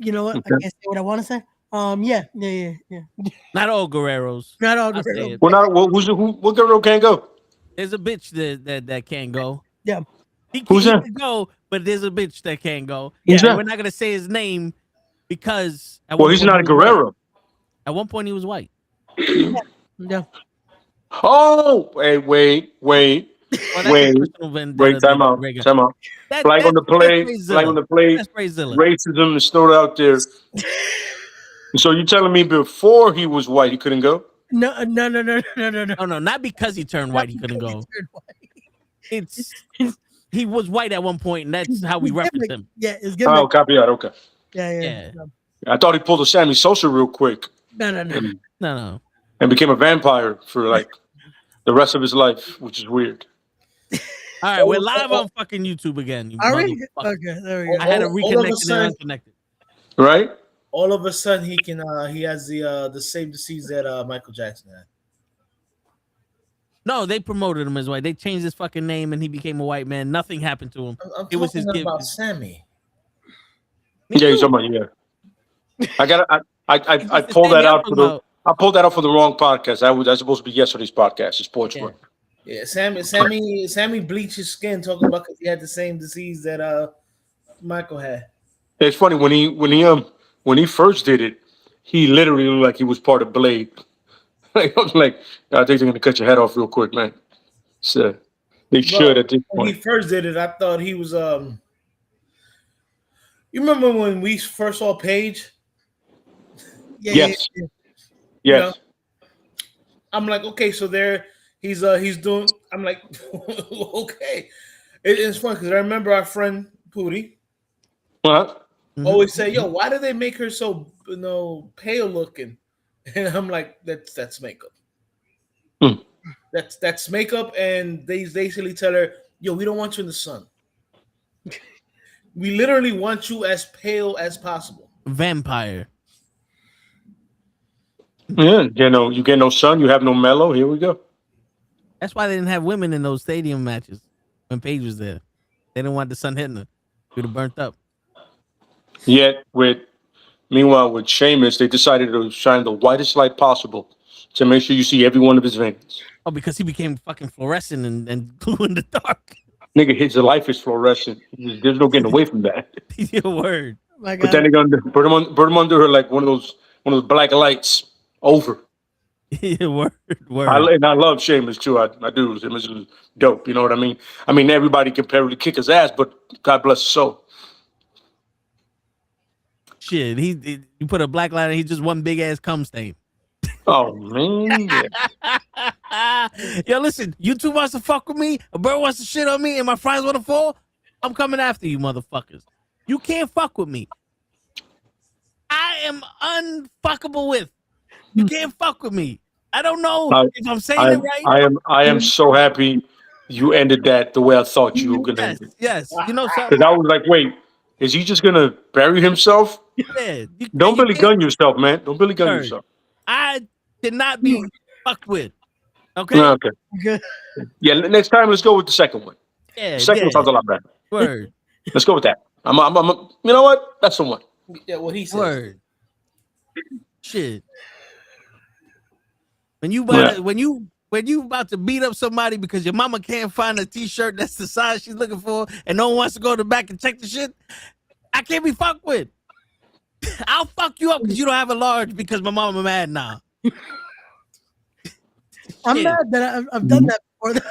You know what? I Okay. can't say what I want to say. Yeah. Not all Guerreros. Not all I'll say Guerrero. it. Well, not what Guerrero can't go? There's a bitch that can't go. Yeah. Who's He that? can go, but there's a bitch that can't go. Who's Yeah, and that? we're not gonna say his name because at Well, one he's point he not a was white. Guerrero. At one point he was white. Yeah. Oh, wait. Well, that's a Wait, personal vendetta time that out, Rega. time out. Flag on the That's play, flag on Rayzilla. the play. That's Rayzilla. Racism is still out there. So you telling me before he was white, he couldn't go? No. Oh no, not because he turned white he couldn't Because go. he turned white. It's he was white at one point, and that's how we His reference gimmick. him. Yeah, his Oh, gimmick. copy that. Okay. Yeah. Yeah. I thought he pulled a Sammy Sosa real quick No. No. and became a vampire for like the rest of his life, which is weird. All right, we're live on fucking YouTube again. You Are we? motherfucker. Okay, there we go. I had to All of a reconnect and sudden- then unconnected. Right? All of a sudden, he has the same disease that Michael Jackson had. No, they promoted him as white. They changed his fucking name and he became a white man. Nothing happened to him. I'm It was his talking gift. about Sammy. Me Yeah, he's too. talking about I got I It's I the pulled same that guy out from for I pulled that out for the wrong podcast. That's supposed to be yesterday's podcast, the sports Yeah. one. Yeah, Sammy bleached his skin talking about because he had the same disease that Michael had. It's funny when he first did it, he literally looked like he was part of Blade. Like, I was like, I think they're gonna cut your head off real quick, man. So they should at this When he point. first did it, I thought he was You remember when we first saw Paige? Yes. Yeah. Yes. I'm like, okay, so he's doing. I'm like, okay. It's funny because I remember our friend Pootie What? always say, "Yo, why do they make her so pale looking?" And I'm like, that's makeup. Hmm. That's makeup, and they basically tell her, "Yo, we don't want you in the sun. We literally want you as pale as possible." Vampire. Yeah, you get no sun, you have no mellow. Here we go. That's why they didn't have women in those stadium matches when Paige was there. They didn't want the sun hitting her. She would have burnt up. Yet meanwhile with Sheamus, they decided to shine the whitest light possible to make sure you see every one of his veins. Oh, because he became fucking fluorescent and glue in the dark. Nigga, his life is fluorescent. There's no getting away from that. Your word. My But God. then they're gonna put him under her like one of those black lights. Over. Your word. I love Sheamus too. I do. Sheamus is dope. You know what I mean? I mean, everybody can probably kick his ass, but God bless his soul. Shit, you put a black light and he's just one big ass cum stain. Oh man. Yeah. Yo, listen, you two wants to fuck with me, a bird wants to shit on me, and my fries want to fall, I'm coming after you, motherfuckers. You can't fuck with me. I am unfuckable with. You can't fuck with me. I don't know if I'm saying it right. I am so happy you ended that the way I thought you were gonna end it. Yes. You know something? Because I was like, wait, is he just gonna bury himself? Yeah. Don't Billy Gunn yourself, man. Don't Billy Gunn Third. yourself. I cannot be fucked with. Okay? Okay. Good. Yeah, next time let's go with the second one. Yeah. The second one sounds a lot better. Word. Let's go with that. I'm you know what? That's the one. Yeah, what he said. Word. Shit. When you about to beat up somebody because your mama can't find a t-shirt that's the size she's looking for and no one wants to go to the back and check the shit, I can't be fucked with. I'll fuck you up because you don't have a large because my mama mad now. I'm Shit. mad that I've done that before.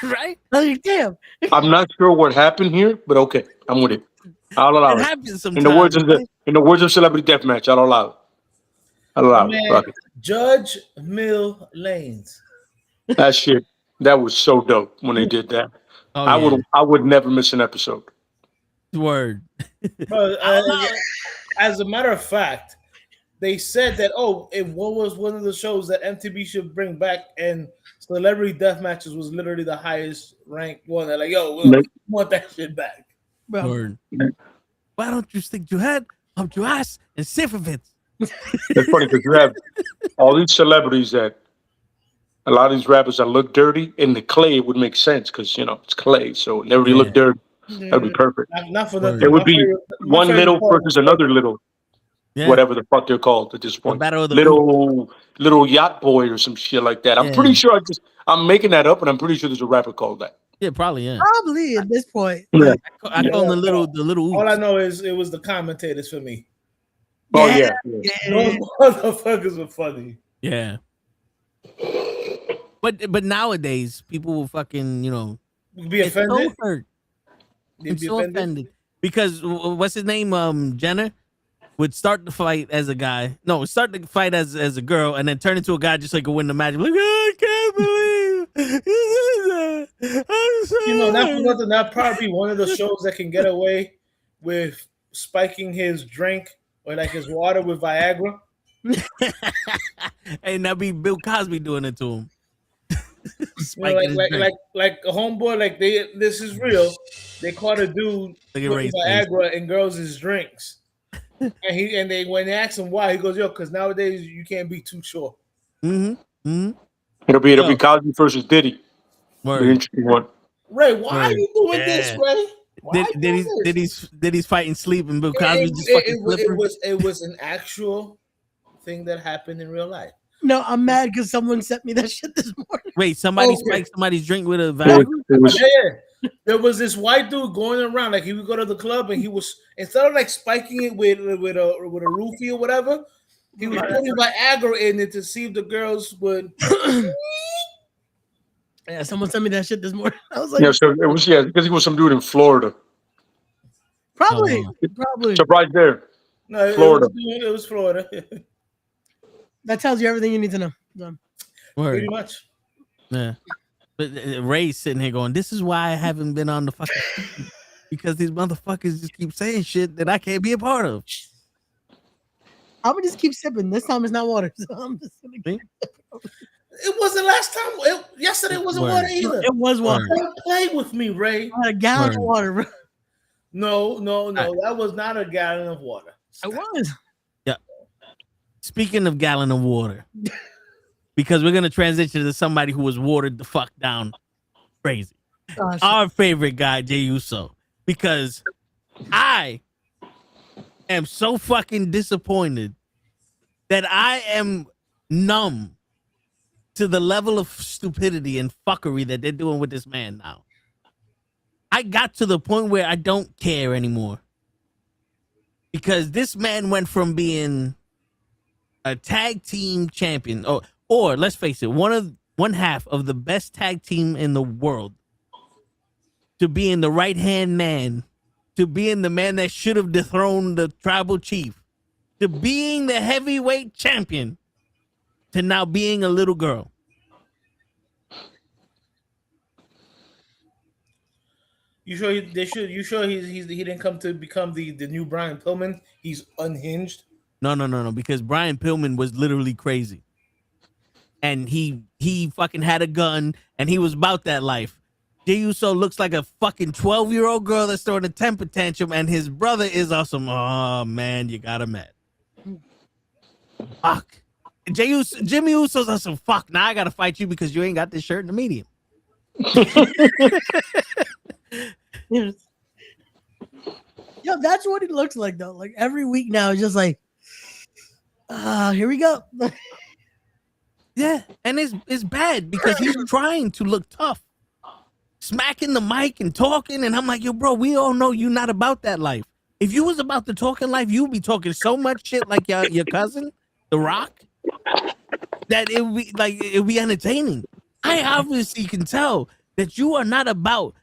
Right? Like, damn. I'm not sure what happened here, but okay, I'm with it. I'll allow It it. happens In sometimes. the words of Celebrity Deathmatch, I'll allow it. I'll allow it. Man, Fuck it. Judge Mill Lanes. That shit, that was so dope when they did that. Oh, I would never miss an episode. Word. Bro, as a matter of fact, they said that what was one of the shows that MTV should bring back, and Celebrity Death Matches was literally the highest ranked one. They're like, yo, we want that shit back. Bro. Word. Why don't you stick your head up your ass and sniff of it? It's funny because you have all these celebrities that a lot of these rappers that look dirty in the clay, it would make sense because it's clay, so it never really look dirty. That'd be perfect. Not for Word. nothing. It would My be favorite- my one favorite little part versus was another little, Yeah. whatever the fuck they're called at this The point. battle of the Little yacht boy or some shit like that. I'm Yeah. pretty sure I'm making that up, and I'm pretty sure there's a rapper called that. Yeah, probably, yeah. Probably at this point. Yeah. Like, I call them the little All I oops. know is it was the commentators for me. Oh yeah, yeah. Those motherfuckers were funny. Yeah. But nowadays, people will fucking, You be get so offended? hurt You'd and be so offended. Because what's his name? Jenner would start the fight as a guy. No, start the fight as a girl and then turn into a guy just so he could win the match. Like, I can't believe I'm so You know, not for hurt." nothing, that probably be one of the shows that can get away with spiking his drink or like his water with Viagra. And that'd be Bill Cosby doing it to him. You know, Spiking his drink. like a homeboy, like this is real. They caught a dude Look at putting Ray's face. Viagra in girls' drinks. And when they ask him why, he goes, "Yo, because nowadays you can't be too sure." Mm-hmm. Mm-hmm. It'll Yo. be Cosby versus Diddy. Be an Word. interesting one. Ray, why are Word. you doing this, Yeah. Ray? Why are you doing this? Did he's fighting sleep and Bill Cosby just fucking flipper? It was an actual thing that happened in real life. no, I'm mad because someone sent me that shit this morning. Wait, somebody Okay. spiked somebody's drink with a It Viagra? was Yeah. There was this white dude going around, like he would go to the club and he was, instead of like spiking it with a roofie or whatever, he was putting Viagra in it to see if the girls would. Yeah, someone sent me that shit this morning. I was like, yeah. So it was because he was some dude in Florida. probably, Oh. probably. So right there. No, Florida. It was Florida. That tells you everything you need to know. Done. Word. Pretty much. Yeah. But Ray's sitting here going, "This is why I haven't been on the fucking because these motherfuckers just keep saying shit that I can't be a part of." I'm gonna just keep sipping. This time it's not water. So I'm just gonna keep It wasn't last time. Yesterday wasn't Word. water either. It was water. Word. Don't play with me, Ray. I had a gallon of Word. water, bro. No. That was not a gallon of water. It was. Speaking of gallon of water, because we're gonna transition to somebody who was watered the fuck down crazy. Gosh. Our favorite guy, Jey Uso, because I am so fucking disappointed that I am numb to the level of stupidity and fuckery that they're doing with this man now. I got to the point where I don't care anymore. Because this man went from being a tag team champion, or let's face it, one half of the best tag team in the world, to being the right hand man, to being the man that should have dethroned the tribal chief, to being the heavyweight champion, to now being a little girl. You sure You sure he didn't come to become the new Brian Pillman? He's unhinged. No, because Brian Pillman was literally crazy. And he fucking had a gun and he was about that life. Jey Uso looks like a fucking 12-year-old girl that's throwing a temper tantrum, and his brother is awesome. Oh man, you got him mad. Fuck. Jimmy Uso's awesome. Fuck, now I gotta fight you because you ain't got this shirt in the medium. Yes. Yo, that's what it looks like though. Like every week now, it's just like, here we go. Yeah, and it's bad because he's trying to look tough, smacking the mic and talking, and I'm like, yo, bro, we all know you're not about that life. If you was about the talking life, you'd be talking so much shit like your cousin, The Rock, that it would be entertaining. I obviously can tell that you are not about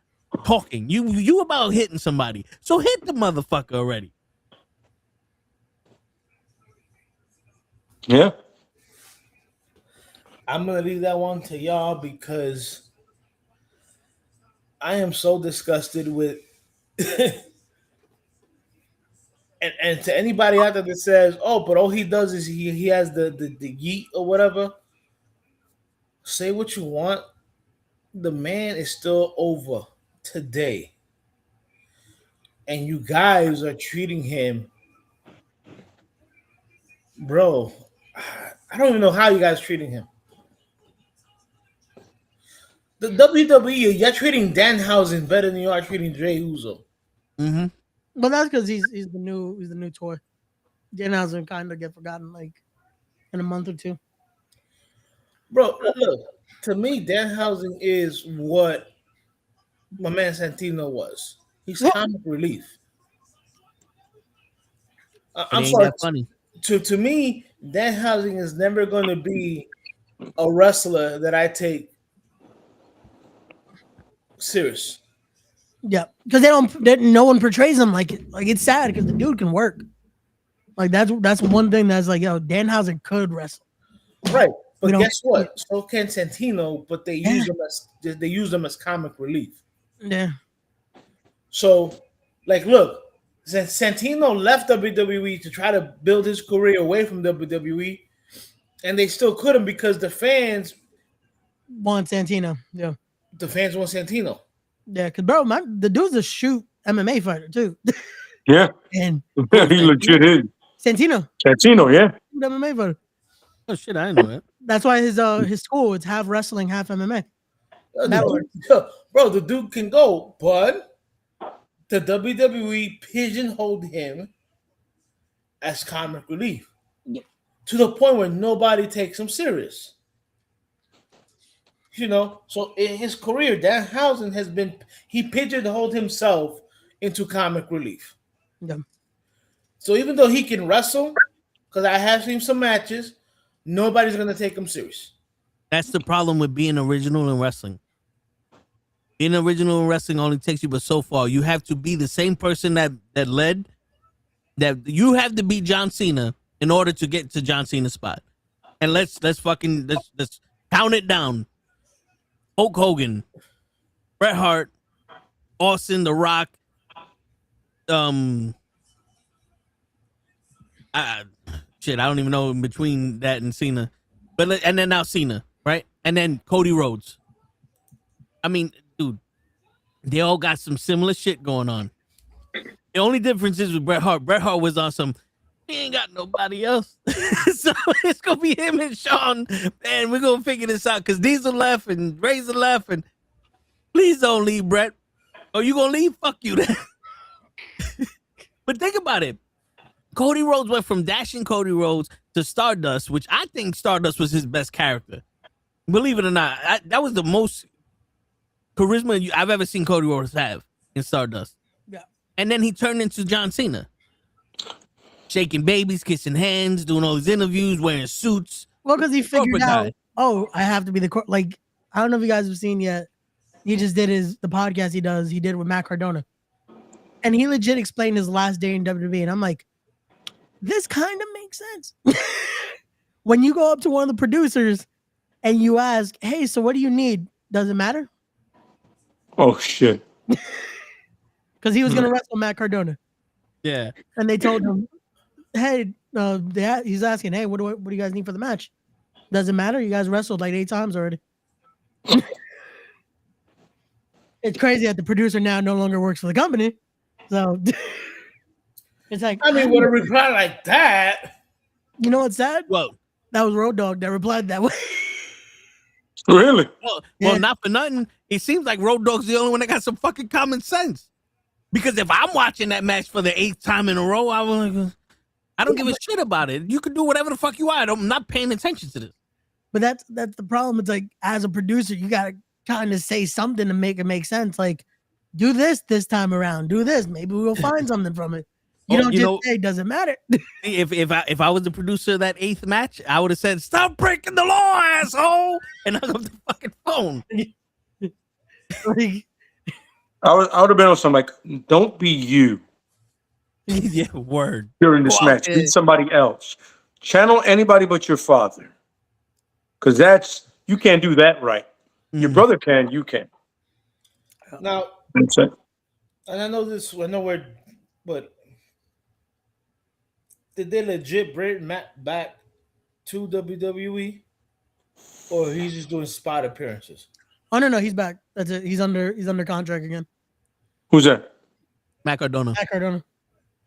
talking. You about hitting somebody. So hit the motherfucker already. Yeah. I'm gonna leave that one to y'all because I am so disgusted with and to anybody out there that says, oh, but all he does is he has the yeet or whatever. Say what you want. The man is still over today. And you guys are treating him, bro. I don't even know how you guys treating him. The WWE, you're treating Danhausen better than you are treating Jey Uso. Mm-hmm. But that's because he's the new toy. Danhausen kind of get forgotten like in a month or two. Bro, look, to me, Danhausen is what my man Santino was. He's Well- comic relief. It I'm ain't sorry. that funny. To me, Danhausen is never going to be a wrestler that I take serious. Yeah, because no one portrays him like it. Like it's sad because the dude can work. Like that's one thing that's like, yo, Danhausen could wrestle. Right. We But don't- guess what? So can Santino, but they use them as comic relief. Yeah, So, like, look, Santino left WWE to try to build his career away from WWE, and they still couldn't because the fans want Santino. Yeah, want Santino. yeah, because bro, the dude's a shoot MMA fighter too, Yeah, and he legit is. Santino, Santino, yeah. MMA fighter. Oh shit, I didn't know that. That's why his school it's half wrestling, half MMA. Bro, the dude can go, but the WWE pigeonholed him as comic relief to the point where nobody takes him serious. You know, so in his career, Danhausen he pigeonholed himself into comic relief. Yeah. So even though he can wrestle, because I have seen some matches, nobody's gonna take him serious. That's the problem with being original in wrestling. Being original in wrestling only takes you but so far. You have to be the same person that led. That you have to be John Cena in order to get to John Cena's spot. And let's count it down. Hulk Hogan, Bret Hart, Austin, The Rock, shit, I don't even know in between that and Cena, and then now Cena, right? And then Cody Rhodes. I mean, dude, they all got some similar shit going on. The only difference is with Bret Hart. Bret Hart was on some. He ain't got nobody else, so it's gonna be him and Shawn, and we're gonna figure this out. Cause Diesel left and Razor left, and please don't leave, Bret. Or you gonna leave? Fuck you then. But think about it. Cody Rhodes went from dashing Cody Rhodes to Stardust, which I think Stardust was his best character. Believe it or not, that was the most charisma I've ever seen Cody Rhodes have in Stardust. Yeah. And then he turned into John Cena. Shaking babies, kissing hands, doing all these interviews, wearing suits. Well, because he figured Corporate out, guy. oh, I have to be like I don't know if you guys have seen yet. He just did the podcast he does. He did it with Matt Cardona, and he legit explained his last day in WWE. And I'm like, this kind of makes sense. When you go up to one of the producers and you ask, "Hey, so what do you need?" Does it matter? Oh shit. Because he was gonna wrestle Matt Cardona, Yeah. and they told him, "Hey, he's asking, hey, what do you guys need for the match? Does it matter? You guys wrestled like 8 times already." It's crazy that the producer now no longer works for the company. So it's like, I mean, with a reply like that, you know what's sad? Well, That was Road Dogg that replied that way. Really? Yeah. not for nothing. It seems like Road Dogg's the only one that got some fucking common sense. Because if I'm watching that match for the 8th time in a row, I don't give a shit about it. You can do whatever the fuck you want. I'm not paying attention to this. But that's the problem. It's like, as a producer, you gotta kind of say something to make it make sense. Like, do this time around. Do this. Maybe we'll find something from it. You don't just say, doesn't matter. If I was the producer of that 8th match, I would have said, "Stop breaking the law, asshole!" and hung up the fucking phone. Like, I would have been on some like, don't be you Yeah, word. during this Go out match. there. Be somebody else. Channel anybody but your father. Because you can't do that right. Your brother can, you can. now, That's it. and I know we're, but did they legit bring Matt back to WWE, or he's just doing spot appearances? oh no, he's back. That's it. He's under contract again. Who's that? Matt Cardona. Matt Cardona.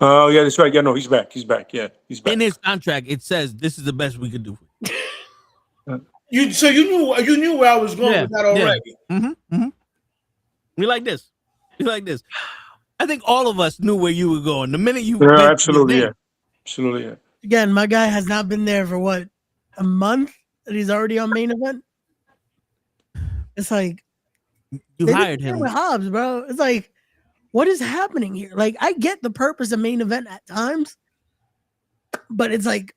Oh, yeah, that's right. Yeah, no, he's back. He's back. Yeah, he's back. In his contract, it says this is the best we could do. You knew where I was going with that already. We like this. I think all of us knew where you were going the minute you. Yeah, absolutely, yeah, absolutely, yeah. Again, my guy has not been there for what, a month, and he's already on main event. It's like you hired him with Hobbs, bro. It's like, what is happening here? Like, I get the purpose of main event at times, but it's like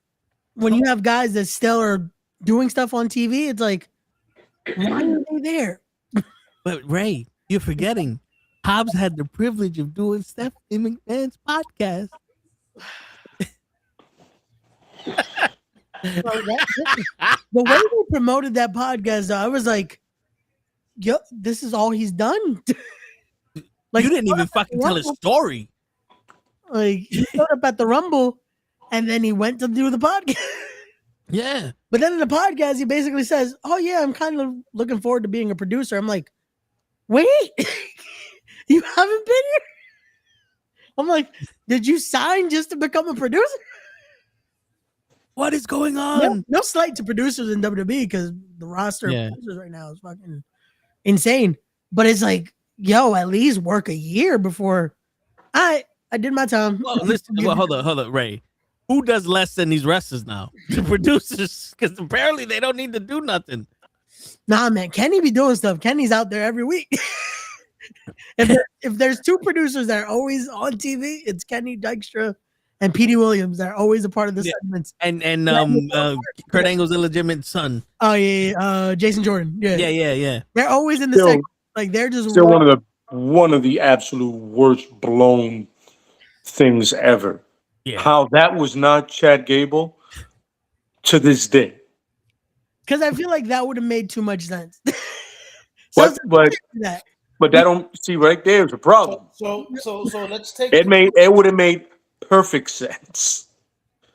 when you have guys that still are doing stuff on TV, it's like, why are they there? But Ray, you're forgetting, Hobbs had the privilege of doing Stephanie McMahon's podcast. The way they promoted that podcast, though, I was like, yo, this is all he's done. Like, you didn't even fucking tell his story. Like, he showed up at the Rumble and then he went to do the podcast. Yeah. But then in the podcast, he basically says, oh, yeah, I'm kind of looking forward to being a producer. I'm like, wait, you haven't been here? I'm like, did you sign just to become a producer? What is going on? No slight to producers in WWE because the roster of producers right now is fucking insane. But it's like, yo, at least work a year before I did my time. Well, listen, hold up, Ray. Who does less than these wrestlers now? The producers, because apparently they don't need to do nothing. Nah, man, Kenny be doing stuff. Kenny's out there every week. if there's two producers that are always on TV, it's Kenny Dykstra and Petey Williams. They're always a part of the segments. And Kurt Angle's illegitimate son. Oh yeah, Jason Jordan. Yeah. They're always in the segment. Like they're just still one of the absolute worst blown things ever. Yeah. How that was not Chad Gable to this day. Because I feel like that would have made too much sense. But that don't see right there's a problem. So let's take it would have made perfect sense.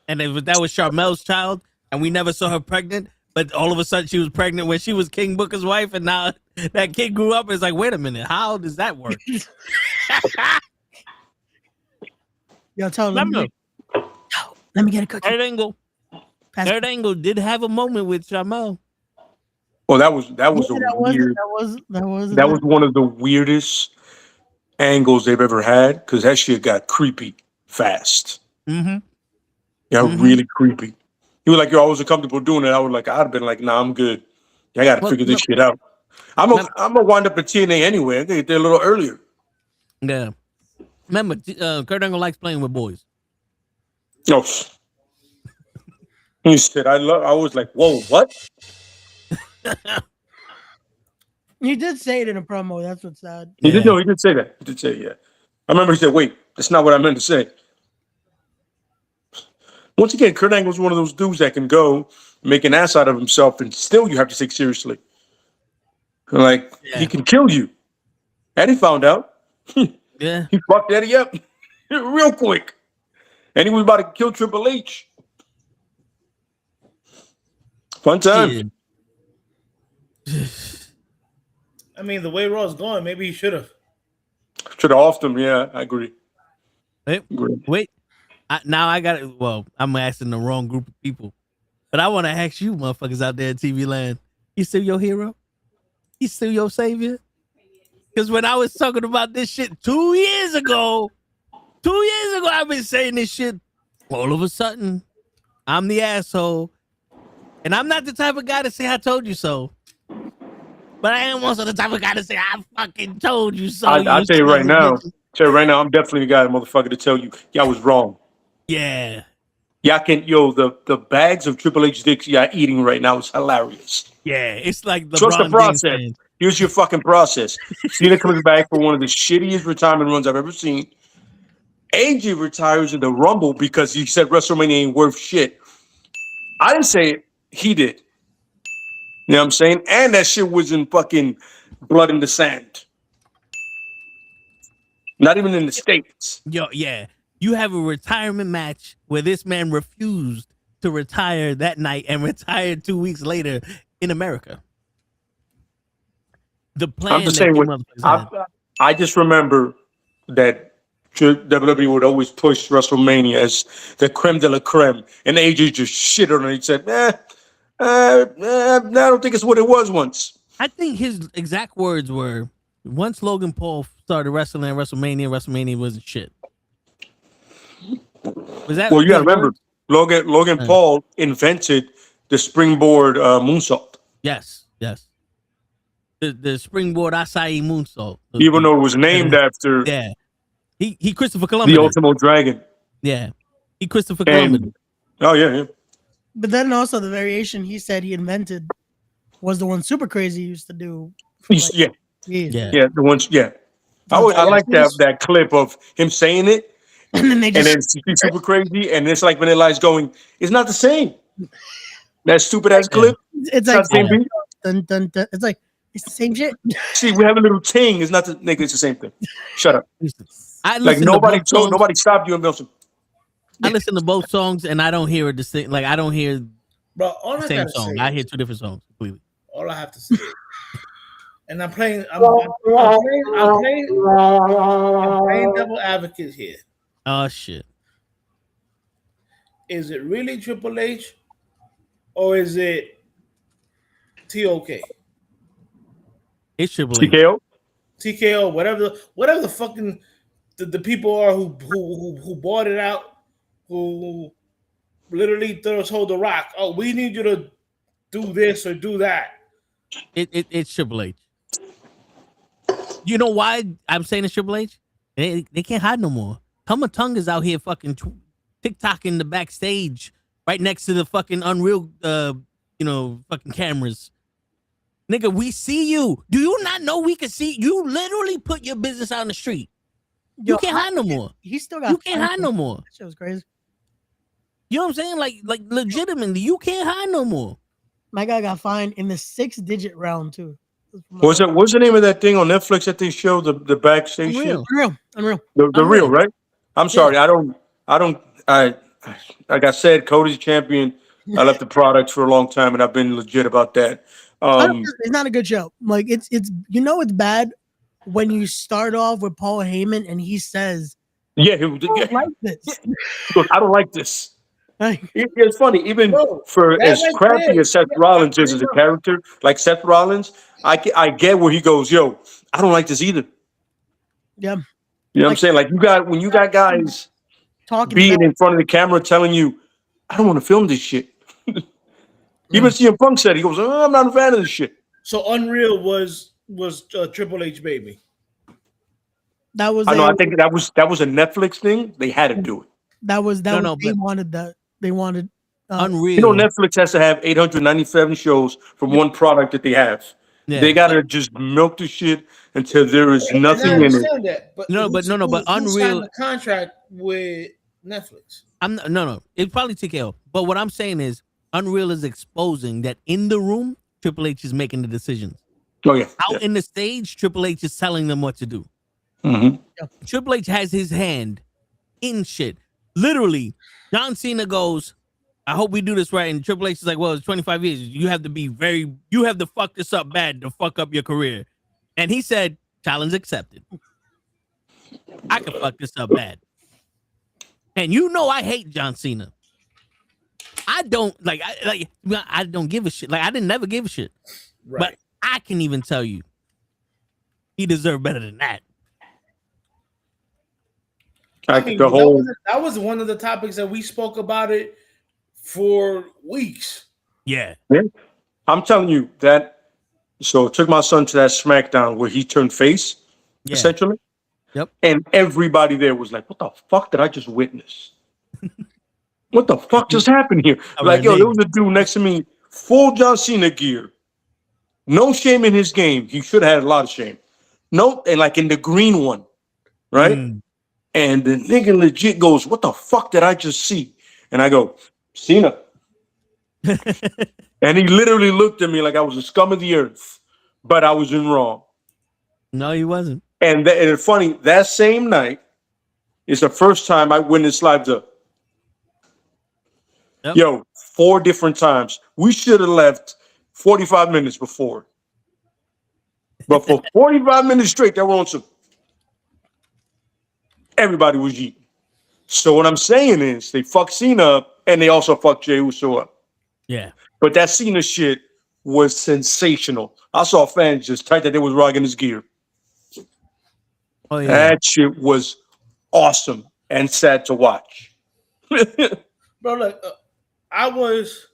And that was Charmel's child, and we never saw her pregnant. But all of a sudden, she was pregnant when she was King Booker's wife, and now that kid grew up. It's like, wait a minute, how does that work? Yo, tell him. Let me get a cookie. Kurt Angle did have a moment with Charmel. Oh, that was one of the weirdest angles they've ever had because that shit got creepy fast. Really creepy. He was like, "Yo, I wasn't comfortable doing it." I was like, "I'd have been like, nah, I'm good. I got to figure this shit out. I'm gonna wind up at TNA anyway. I think they're a little earlier." Yeah. Remember, Kurt Angle likes playing with boys. Oh. He said, I was like, whoa, what? You did say it in a promo. That's what's sad. He did say that. He did say, yeah. I remember he said, wait, that's not what I meant to say. Once again, Kurt Angle's one of those dudes that can go make an ass out of himself and still you have to take seriously. Like, he can kill you. Eddie found out. Yeah. He fucked Eddie up real quick. And he was about to kill Triple H. Fun time. I mean, the way Raw's going, maybe he should have. Should have offed him. Yeah, I agree. Wait. Now I got it. Well, I'm asking the wrong group of people, but I want to ask you, motherfuckers out there in TV land, he still your hero? He still your savior? Because when I was talking about this shit 2 years ago, I've been saying this shit. All of a sudden, I'm the asshole. And I'm not the type of guy to say I told you so. But I am also the type of guy to say I fucking told you so. I'll tell you right now. I'm definitely the guy, motherfucker, to tell you, y'all was wrong. Yeah. Y'all can, the bags of Triple H dicks y'all eating right now is hilarious. Yeah, it's like trust the process. Here's your fucking process. Cena comes back for one of the shittiest retirement runs I've ever seen. AJ retires in the Rumble because he said WrestleMania ain't worth shit. I didn't say it. He did. You know what I'm saying? And that shit was in fucking blood in the sand. Not even in the States. Yo, yeah. You have a retirement match where this man refused to retire that night and retired 2 weeks later in America. The plan. I'm just saying. I just remember that WWE would always push WrestleMania as the creme de la creme, and AJ just shit on it. He said, I don't think it's what it was once. I think his exact words were, once Logan Paul started wrestling at WrestleMania wasn't shit. Was that? Well, you got to his remember, words? Logan Paul invented the springboard moonsault. Yes. The springboard acai moonsault. Even though it was named after he Christopher Columbus. the Ultimate Dragon. Yeah, he Christopher Columbus. Oh yeah. But then also the variation he said he invented was the one Super Crazy used to do. Yeah, the ones. Yeah, I like that clip of him saying it, and then they just he's super crazy, and it's like Vanilla Ice going, "It's not the same." That stupid ass clip. It's like the same beat. Dun, dun, dun. It's like it's the same shit. See, we have a little ting. It's not the nigga. It's the same thing. Shut up. Like nobody stopped you and Wilson. I listen to both songs and I don't hear a distinct. Like I don't hear the same song. I hear two different songs completely. All I have to say, and I'm playing devil advocate here. Oh shit! Is it really Triple H, or is it TOK? It's Triple H. TKO, whatever the fucking the people are who bought it out, who literally told The Rock, "Oh, we need you to do this or do that." It's Triple H. You know why I'm saying it's Triple H? They can't hide no more. Tama Tongue is out here fucking TikTok in the backstage, right next to the fucking Unreal, fucking cameras. Nigga, we see you. Do you not know we can see you? Literally put your business out on the street. You can't hide no more. He still got. You can't hide no more. That shit was crazy. You know what I'm saying? Like legitimately, you can't hide no more. My guy got fined in the 6-digit round too. What's the name of that thing on Netflix that they show the backstage shit? Unreal. The real, right? I'm sorry, I don't. Like I said, Cody's champion. I left the products for a long time, and I've been legit about that. It's not a good show. Like it's it's bad when you start off with Paul Heyman and he says, "Yeah, I don't like this. Look, I don't like this." It's funny, even for as crappy as Seth Rollins is as a character, like Seth Rollins, I get where he goes, "Yo, I don't like this either." Yeah, you know what I'm saying? Like when you got guys talking being in front of the camera telling you, "I don't want to film this shit." Even CM Punk said, he goes, "Oh, I'm not a fan of this shit." So Unreal was Triple H baby. That was. I think that was a Netflix thing. They had to do it. They wanted that. They wanted Unreal. You know, Netflix has to have 897 shows from one product that they have. Yeah. They gotta just milk the shit until there is nothing in it. That, but but Unreal signed the contract with Netflix. It's probably TKO. But what I'm saying is, Unreal is exposing that in the room, Triple H is making the decisions. Oh yeah. Out in the stage, Triple H is telling them what to do. Mm-hmm. Triple H has his hand in shit. Literally, John Cena goes, "I hope we do this right." And Triple H is like, "Well, it's 25 years. You have to fuck this up bad to fuck up your career." And he said, "Challenge accepted. I can fuck this up bad." And you know I hate John Cena. I don't I don't give a shit. Like I didn't never give a shit. Right. But I can even tell you he deserved better than that. That was one of the topics that we spoke about it for weeks. Yeah. I'm telling you that. So I took my son to that SmackDown where he turned face, essentially. Yep. And everybody there was like, "What the fuck did I just witness? What the fuck just happened here?" Like, yo, there was a dude next to me, full John Cena gear. No shame in his game. He should have had a lot of shame. No, and like in the green one, right? And the nigga legit goes, "What the fuck did I just see?" And I go, "Cena." And he literally looked at me like I was a scum of the earth, but I was in wrong. No, he wasn't. And it's funny, that same night is the first time I witnessed live to. Yep. Yo, 4 different times. We should have left 45 minutes before. But for 45 minutes straight, they were on some. Everybody was eating. So what I'm saying is they fucked Cena up and they also fucked Jey Uso up. Yeah. But that Cena shit was sensational. I saw fans just tight that they was rocking his gear. Oh yeah. That shit was awesome and sad to watch. Bro, look, I was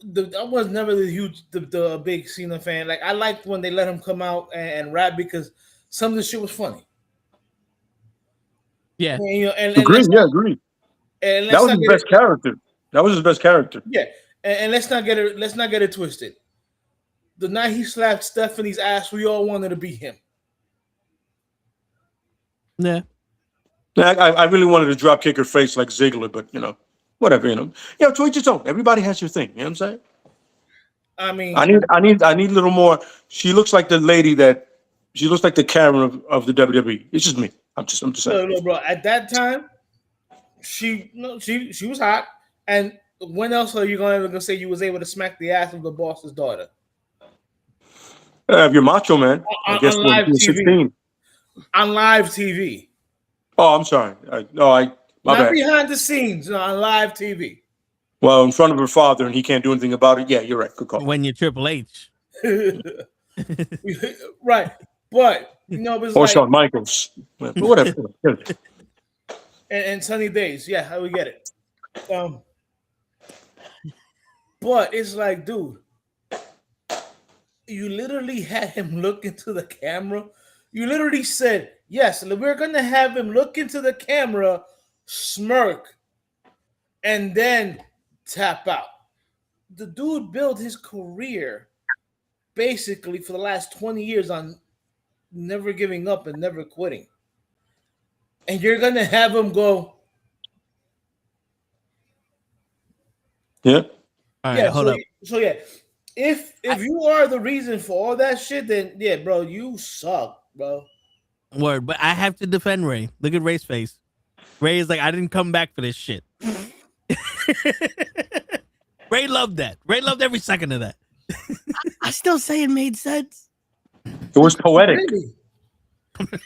never the big Cena fan. Like I liked when they let him come out and rap because some of the shit was funny. Yeah. And, you know, and Agreed. let's Yeah, not, agreed. and That let's was not his get best it. character. That was his best character. Yeah, and let's not get it. Let's not get it twisted. The night he slapped Stephanie's ass, we all wanted to be him. Yeah. I really wanted to drop kick her face like Ziggler, but whatever. To each his own. Everybody has your thing. You know what I'm saying? I mean, I need a little more. She looks like the lady that she looks like the Karen of the WWE. It's just me. I'm just saying. no, bro. At that time, she was hot. And when else are you gonna say you was able to smack the ass of the boss's daughter If you're Macho Man, I guess on when live he was TV? 16. On live TV, Oh, I'm sorry. My not bad. behind the scenes, no, on live TV. Well, in front of her father, and he can't do anything about it. Yeah, you're right. Good call. When you're Triple H. Right, but it's Or like Shawn Michaels. But whatever. and Sunny Days. Yeah, how we get it. But it's like, dude, you literally had him look into the camera. You literally said, yes, we're going to have him look into the camera, smirk, and then tap out. The dude built his career basically for the last 20 years on never giving up and never quitting. And you're going to have him go, Yeah. All right, yeah, hold up. So yeah, if you are the reason for all that shit, then yeah, bro, you suck, bro. Word, but I have to defend Ray. Look at Ray's face. Ray is like, I didn't come back for this shit. Ray loved that. Ray loved every second of that. I still say it made sense. It was poetic. Really?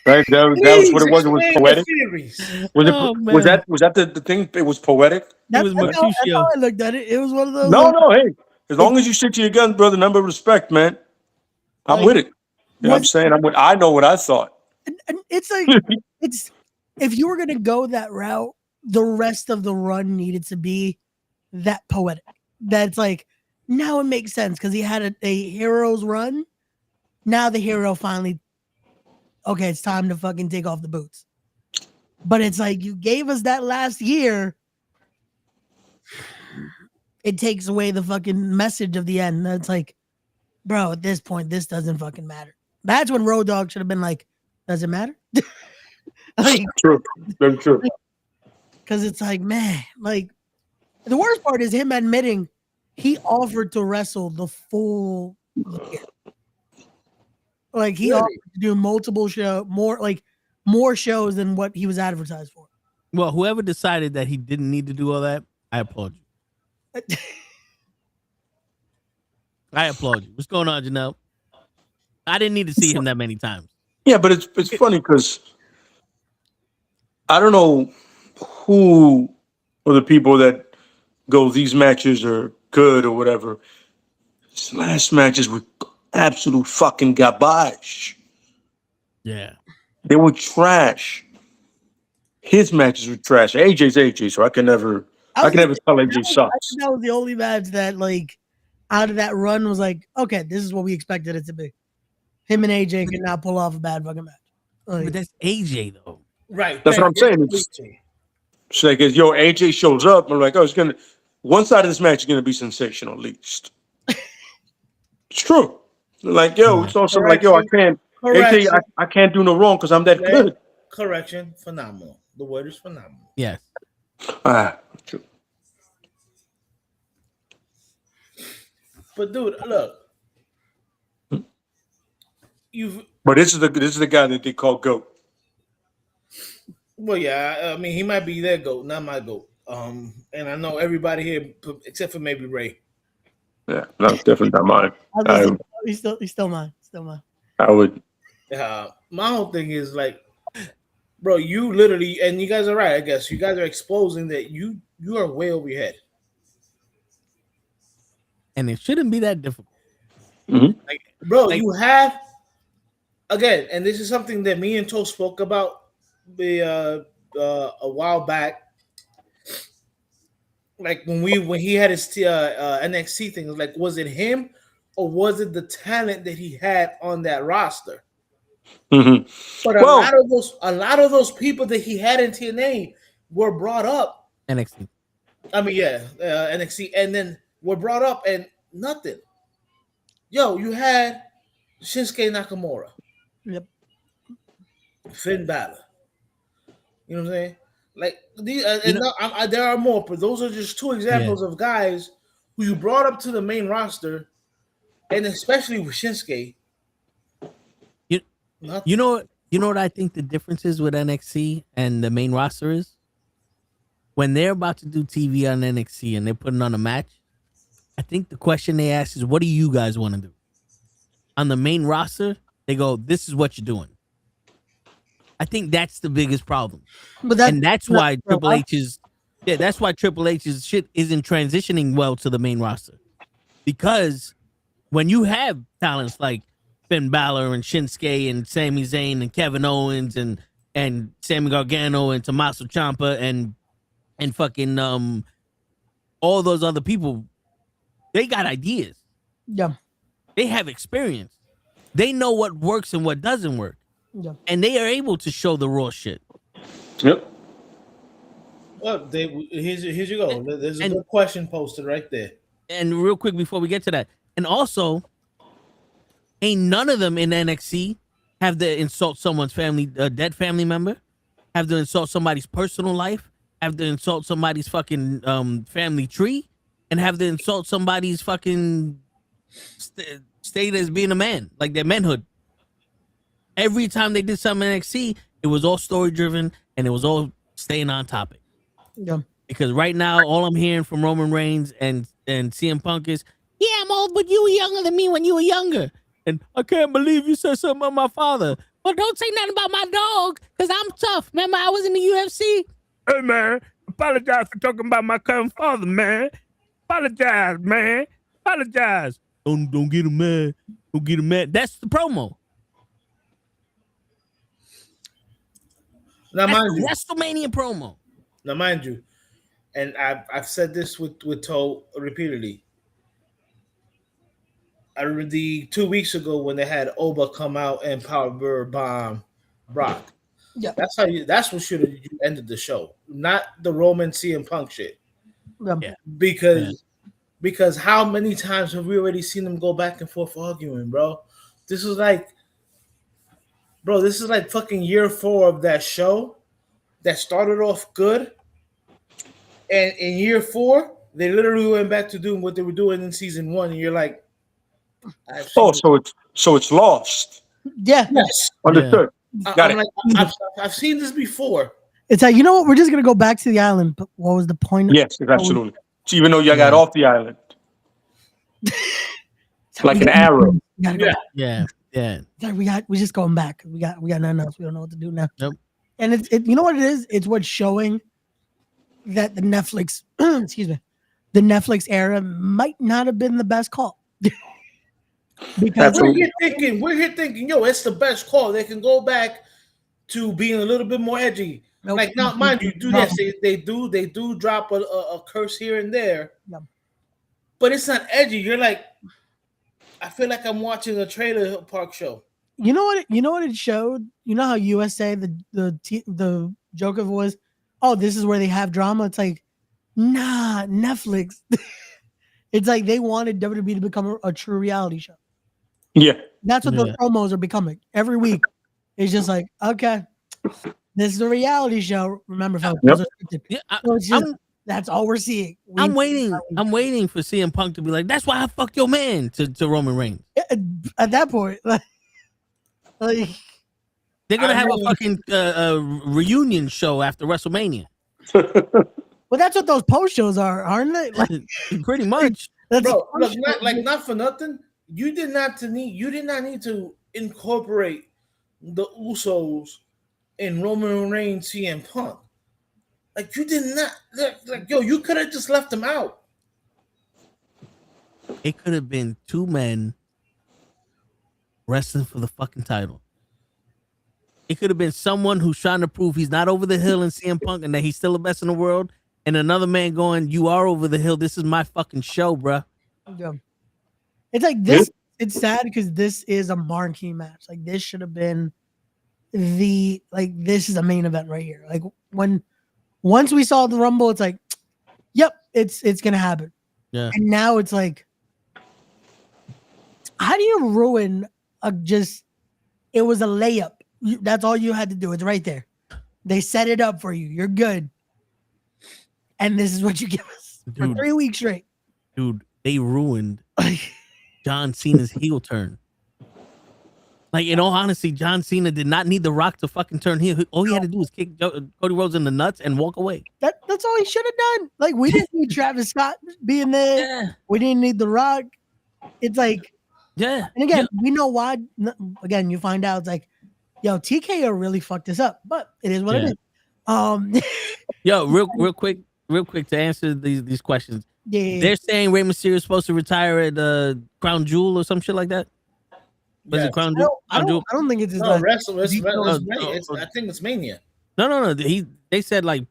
Right? That was what it was. It was Explain poetic. the theories. Was that the thing? It was poetic? was That's how I looked at it. It was one of those. No. Hey, as long as you stick to your guns, brother, number of respect, man. I'm Like, with it. You know what I'm saying? I know what I thought. and it's like it's if you were gonna go that route, the rest of the run needed to be that poetic. That's like now it makes sense because he had a hero's run. Now the hero finally, okay, it's time to fucking take off the boots. But it's like you gave us that last year. It takes away the fucking message of the end. That's like, bro, at this point, this doesn't fucking matter. That's when Road Dogg should have been like, does it matter? Like, True. Very true. because it's like, man, like the worst part is him admitting he offered to wrestle the full year. Like he offered to do multiple more shows than what he was advertised for. Well, whoever decided that he didn't need to do all that, I applaud you. I applaud you. What's going on, Janelle? I didn't need to see him that many times. Yeah, but it's funny because I don't know who are the people that go, these matches are good or whatever. His last matches were absolute fucking garbage. Yeah. They were trash. His matches were trash. AJ's AJ, so I can never tell AJ sucks. That was the only match that, like, out of that run was like, okay, this is what we expected it to be. Him and AJ can now pull off a bad fucking match. Like, But that's AJ though. Right. That's what I'm saying. It's like, AJ shows up, I'm like, one side of this match is gonna be sensational at least. It's true. Like, it's also like, I can't. AJ, I can't do no wrong because I'm that good. Correction, phenomenal. The word is phenomenal. Yes. True. But dude, look, But this is the guy that they call GOAT. Well, yeah, I mean, he might be their GOAT, not my GOAT. And I know everybody here, except for maybe Ray. Yeah, no, definitely not mine. He's still mine. Still mine. I would. My whole thing is like, bro, you literally, and you guys are right, I guess. You guys are exposing that you are way over your head. and it shouldn't be that difficult. Like, bro, you have again, and this is something that me and Toe spoke about a while back. Like when he had his NXT thing, like was it him or was it the talent that he had on that roster? Mm-hmm. But a lot of those people that he had in TNA were brought up. NXT. I mean, yeah, NXT, and then were brought up and nothing. Yo, you had Shinsuke Nakamura, Yep. Finn Balor. You know what I'm saying? Like these, there are more, but those are just two examples of guys who you brought up to the main roster, and especially with Shinsuke. You know what I think the difference is with NXT and the main roster is? When they're about to do TV on NXT and they're putting on a match, I think the question they ask is, what do you guys want to do? On the main roster, they go, this is what you're doing. I think that's the biggest problem. That's why Triple H's shit isn't transitioning well to the main roster. Because when you have talents like Finn Balor and Shinsuke and Sami Zayn and Kevin Owens and Sammy Gargano and Tommaso Ciampa and fucking all those other people, they got ideas. Yeah. They have experience. They know what works and what doesn't work. Yeah. And they are able to show the raw shit. Yep. Well, here's you go. There's a good question posted right there. And real quick before we get to that, and also, ain't none of them in NXT have to insult someone's family, a dead family member, have to insult somebody's personal life, have to insult somebody's fucking family tree, and have to insult somebody's fucking state as being a man, like their manhood. Every time they did something in NXT, it was all story driven and it was all staying on topic. Yeah. Because right now, all I'm hearing from Roman Reigns and CM Punk is, yeah, I'm old, but you were younger than me when you were younger. And I can't believe you said something about my father. Well, don't say nothing about my dog, because I'm tough. Remember, I was in the UFC. Hey, man, apologize for talking about my current father, man. Apologize, man. Apologize. Don't get him mad. Don't get him mad. That's the promo. Now, mind you, WrestleMania promo. Now, mind you, and I've said this with Toe repeatedly. I remember 2 weeks ago when they had Oba come out and power bomb Brock. Yeah, that's what should have ended the show, not the Roman CM Punk shit. Yeah. Because how many times have we already seen them go back and forth arguing, bro? This is like fucking year 4 of that show that started off good. And in year 4, they literally went back to doing what they were doing in season 1. And you're like, so it's lost. Yeah. Yes. Understood. Got it. Like, I've seen this before. It's like, you know what? We're just going to go back to the island. But what was the point? Yes, absolutely. So even though you got off the island. Like an arrow. Yeah. We're just going back. We got nothing else. We don't know what to do now. Nope. And it's you know what it is? It's what's showing that the Netflix, the Netflix era might not have been the best call. Because we're here thinking, yo, it's the best call. They can go back to being a little bit more edgy. Nope. Like, now, mind you, they do drop a curse here and there, but it's not edgy. You're like, I feel like I'm watching a trailer park show. You know what it showed? You know how USA the joke of it was, oh, this is where they have drama. It's like, nah, Netflix. It's like they wanted WWE to become a true reality show. Yeah, that's what those promos are becoming every week. It's just like, okay, this is a reality show. Remember, folks, those are scripted. So that's all we're seeing. I'm waiting for CM Punk to be like, that's why I fucked your man to Roman Reigns. At that point, like they're gonna have a fucking reunion show after WrestleMania. Well, that's what those post shows are, aren't they? Like, pretty much. Bro, look, not for nothing. You did not need to incorporate the Usos in Roman Reigns CM Punk. Like, you did not. Like, yo, you could have just left them out. It could have been two men wrestling for the fucking title. It could have been someone who's trying to prove he's not over the hill in CM Punk and that he's still the best in the world, and another man going, "You are over the hill. This is my fucking show, bruh." Yeah. It's like this. It's sad because this is a marquee match. Like this should have been this is a main event right here. Like once we saw the Rumble, it's like, yep, it's gonna happen. Yeah. And now it's like, how do you ruin it was a layup. That's all you had to do. It's right there. They set it up for you. You're good. And this is what you give us for 3 weeks straight. Dude, they ruined John Cena's heel turn. Like, in all honesty, John Cena did not need The Rock to fucking turn heel. All he had to do was kick Cody Rhodes in the nuts and walk away. That's all he should have done. Like, we didn't need Travis Scott being there. Yeah. We didn't need The Rock. It's like, yeah. And again, we know why. Again, you find out it's like, yo, TKO really fucked this up, but it is what it is. Yo, real quick to answer these questions. Yeah. They're saying Rey Mysterio is supposed to retire at Crown Jewel or some shit like that. Was it Crown Jewel? I don't think it's his I think it's Mania. No. They said like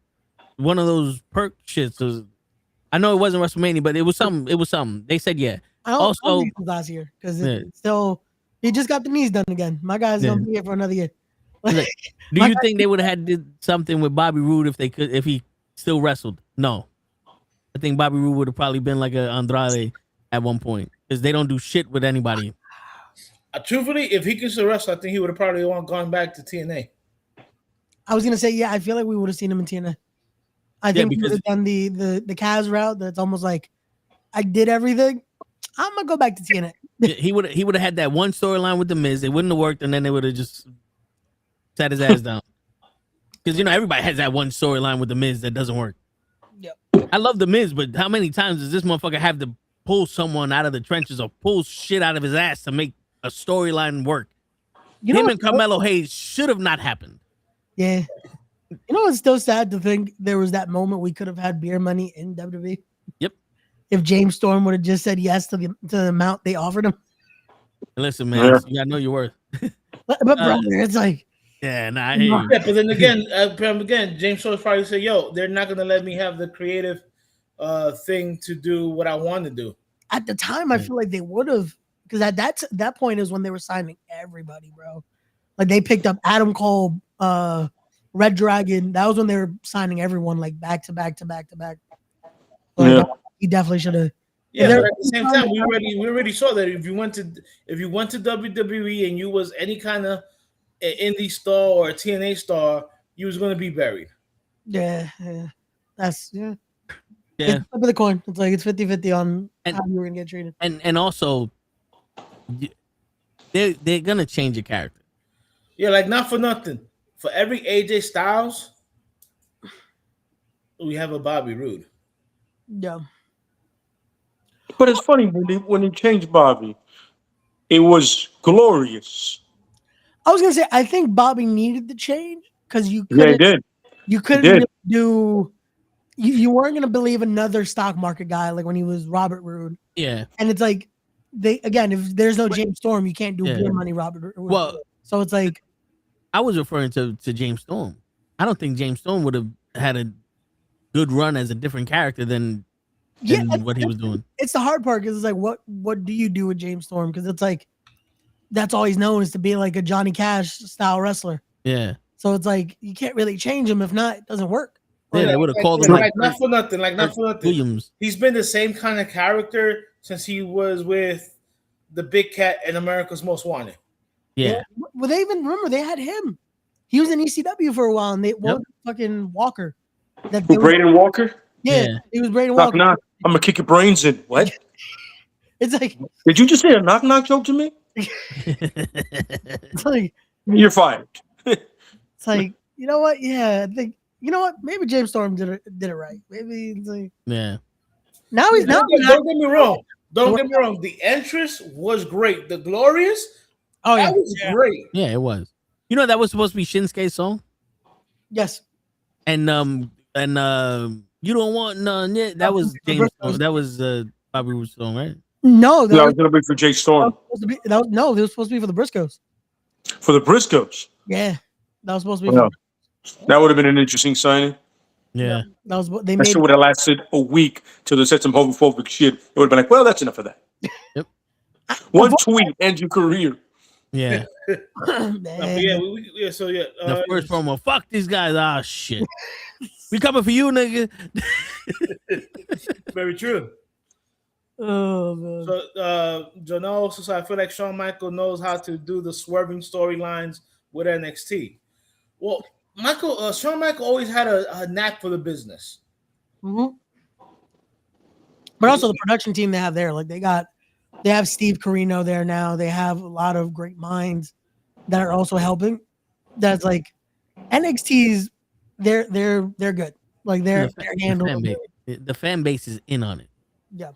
one of those perk shits. I know it wasn't WrestleMania, but it was something. They said yeah. I don't think it was last year because it's still he just got the knees done again. My guy's gonna be here for another year. Do you think they would have had did something with Bobby Roode if he still wrestled? No. I think Bobby Roode would have probably been like a Andrade at one point because they don't do shit with anybody. Truthfully, if he could still wrestle, I think he would have probably gone back to TNA. I was gonna say, yeah, I feel like we would have seen him in TNA. I think he would have done the Kaz route. That's almost like I did everything. I'm gonna go back to TNA. He would have had that one storyline with the Miz. It wouldn't have worked, and then they would have just sat his ass down. Because everybody has that one storyline with the Miz that doesn't work. Yep. I love the Miz, but how many times does this motherfucker have to pull someone out of the trenches or pull shit out of his ass to make a storyline work? Him and Carmelo Hayes should have not happened. Yeah. You know what's still sad to think there was that moment we could have had beer money in WWE? Yep. If James Storm would have just said yes to the amount they offered him. Listen, man, you gotta know your worth. But brother, it's like I hear you. Yeah, but then again, James Storm probably said, "Yo, they're not gonna let me have the creative thing to do what I want to do." At the time, I feel like they would have, because at that point is when they were signing everybody, bro. Like they picked up Adam Cole, Red Dragon. That was when they were signing everyone like back to back to back to back. Like, he definitely should have. Yeah, but at the same time, we already saw that if you went to WWE and you was any kind of indie star or a TNA star, you was going to be buried. Yeah. That's It's flip of the coin. It's like it's 50-50 on how you were gonna get treated. And also, they're gonna change your character. Yeah, like not for nothing. For every AJ Styles, we have a Bobby Roode. Yeah. But it's funny when he changed Bobby, it was glorious. I was gonna say I think Bobby needed the change because you Yeah, he did. You couldn't really do. You weren't gonna believe another stock market guy like when he was Robert Roode. Yeah. And it's like if there's no James Storm, you can't do beer money Robert Roode. Well, so it's like I was referring to James Storm. I don't think James Storm would have had a good run as a different character than what he was doing. It's the hard part because it's like what do you do with James Storm? Because it's like that's all he's known is to be like a Johnny Cash style wrestler. Yeah. So it's like you can't really change him. If not, it doesn't work. Yeah, they would have called him like not for nothing. Like not for nothing. Williams. He's been the same kind of character since he was with the Big Cat and America's Most Wanted. Yeah. Well, they even remember they had him. He was in ECW for a while, and they fucking Walker. Braden Walker. Yeah, he was Braden Knock Walker. knock. I'm gonna kick your brains in. What? It's like. Did you just say a knock knock joke to me? It's like you're fired. It's like you know what? Yeah, I think you know what? Maybe James Storm did it right. Maybe it's like Now he's not. Don't get me wrong. Don't get me wrong. The entrance was great. The Glorious. Oh yeah, that was great. Yeah, it was. You know that was supposed to be Shinsuke's song. Yes. And you don't want none yet. That was James. That was Bobby Roode's song, right? No, No, it's gonna be for Jay Storm. no, it was supposed to be for the Briscoes. For the Briscoes. Yeah, that was supposed to be. Well, that would have been an interesting signing. Yeah. That was they That made. shit would have lasted a week till they said some homophobic shit. It would have been like, well, that's enough of that. Yep. One tweet ends your career. Yeah. So yeah. The first promo. Fuck these guys. Ah, shit. We coming for you, nigga. Very true. Oh man. So Janelle also said, I feel like Shawn Michaels knows how to do the swerving storylines with NXT. Well, Shawn Michaels always had a knack for the business. Mm-hmm. But also the production team they have there, like they have Steve Carino there now. They have a lot of great minds that are also helping. That's like NXT's they're good. Like they're handled. The fan base is in on it. Yeah.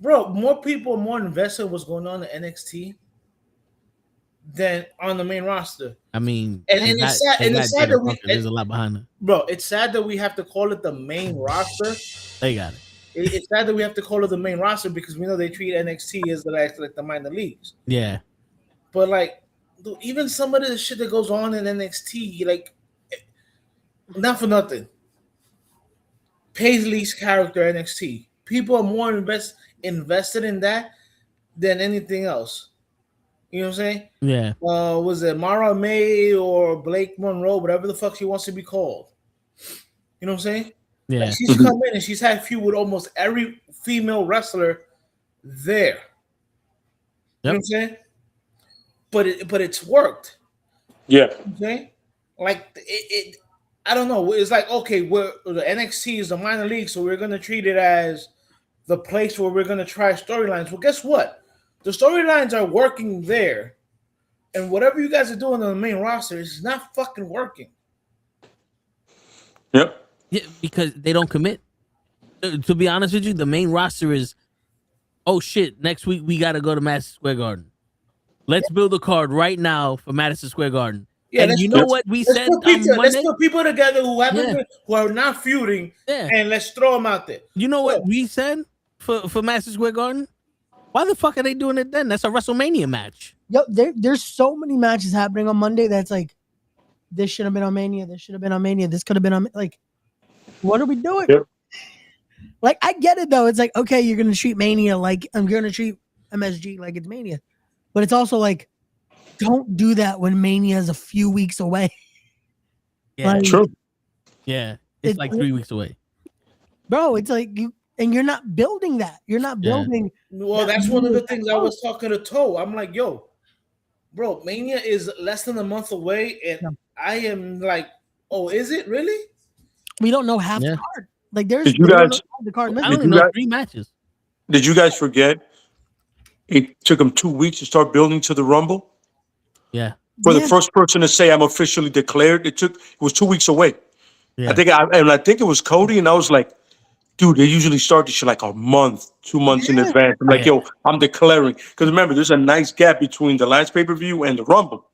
Bro, more people are more invested in what's going on in NXT than on the main roster. I mean, and it's sad that there's a lot behind it. Bro, it's sad that we have to call it the main roster. They got it. It's sad that we have to call it the main roster because we know they treat NXT as like the minor leagues. Yeah. But like, dude, even some of the shit that goes on in NXT, like, not for nothing. Paisley's character NXT. People are more invested in that than anything else. You know what I'm saying? Yeah. Was it Mara May or Blake Monroe, whatever the fuck she wants to be called? You know what I'm saying? Yeah. Like she's come in and she's had feud with almost every female wrestler there. Yep. You know what I'm saying? But it's worked. Yeah. Okay. Like it I don't know. It's like, okay, the NXT is the minor league, so we're gonna treat it as the place where we're gonna try storylines. Well, guess what? The storylines are working there, and whatever you guys are doing on the main roster is not fucking working. Yep. Yeah, because they don't commit. To be honest with you, the main roster is, oh shit, next week we got to go to Madison Square Garden. Let's build a card right now for Madison Square Garden. Yeah, and you know what we said on Monday? Let's put people together who are not feuding, and let's throw them out there. You know what we said for Madison Square Garden? Why the fuck are they doing it then? That's a WrestleMania match. Yo, there's so many matches happening on Monday that's like, this should have been on Mania. This should have been on Mania. This could have been on, like, what are we doing? Yep. Like, I get it, though. It's like, okay, you're going to treat Mania like I'm going to treat MSG like it's Mania. But it's also like, don't do that when Mania is a few weeks away. Yeah, like, true. Yeah, it's like 3 weeks away. Bro, it's like you're not building that. You're not building. Well, that's one of the things I was talking to Toe. I'm like, yo, bro, Mania is less than a month away, and I am like, oh, is it really? We don't know half the card. Like, there's did you guys, the card. I only know 3 matches. Did you guys forget? It took them 2 weeks to start building to the Rumble. Yeah. For the first person to say I'm officially declared, it was 2 weeks away. Yeah. I think it was Cody, and I was like, dude, they usually start this shit like a month, 2 months in advance. I'm like, yo, I'm declaring. Because remember, there's a nice gap between the last pay-per-view and the Rumble.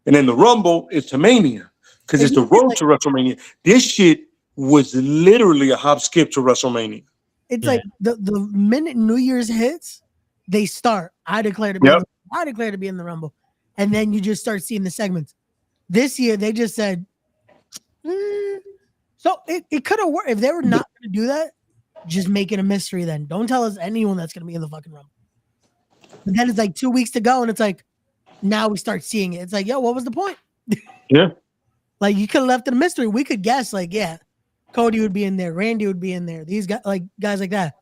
And then the Rumble is to Mania. Because it's the road to WrestleMania. This shit was literally a hop skip to WrestleMania. It's like the minute New Year's hits, they start. I declare to be in the Rumble. And then you just start seeing the segments. This year, they just said, so it could have worked. If they were not going to do that, just make it a mystery then. Don't tell us anyone that's going to be in the fucking Rumble. But then it's like 2 weeks to go, and it's like, now we start seeing it. It's like, yo, what was the point? Yeah. Like, you could have left it a mystery. We could guess, like, yeah, Cody would be in there. Randy would be in there. These guys like that.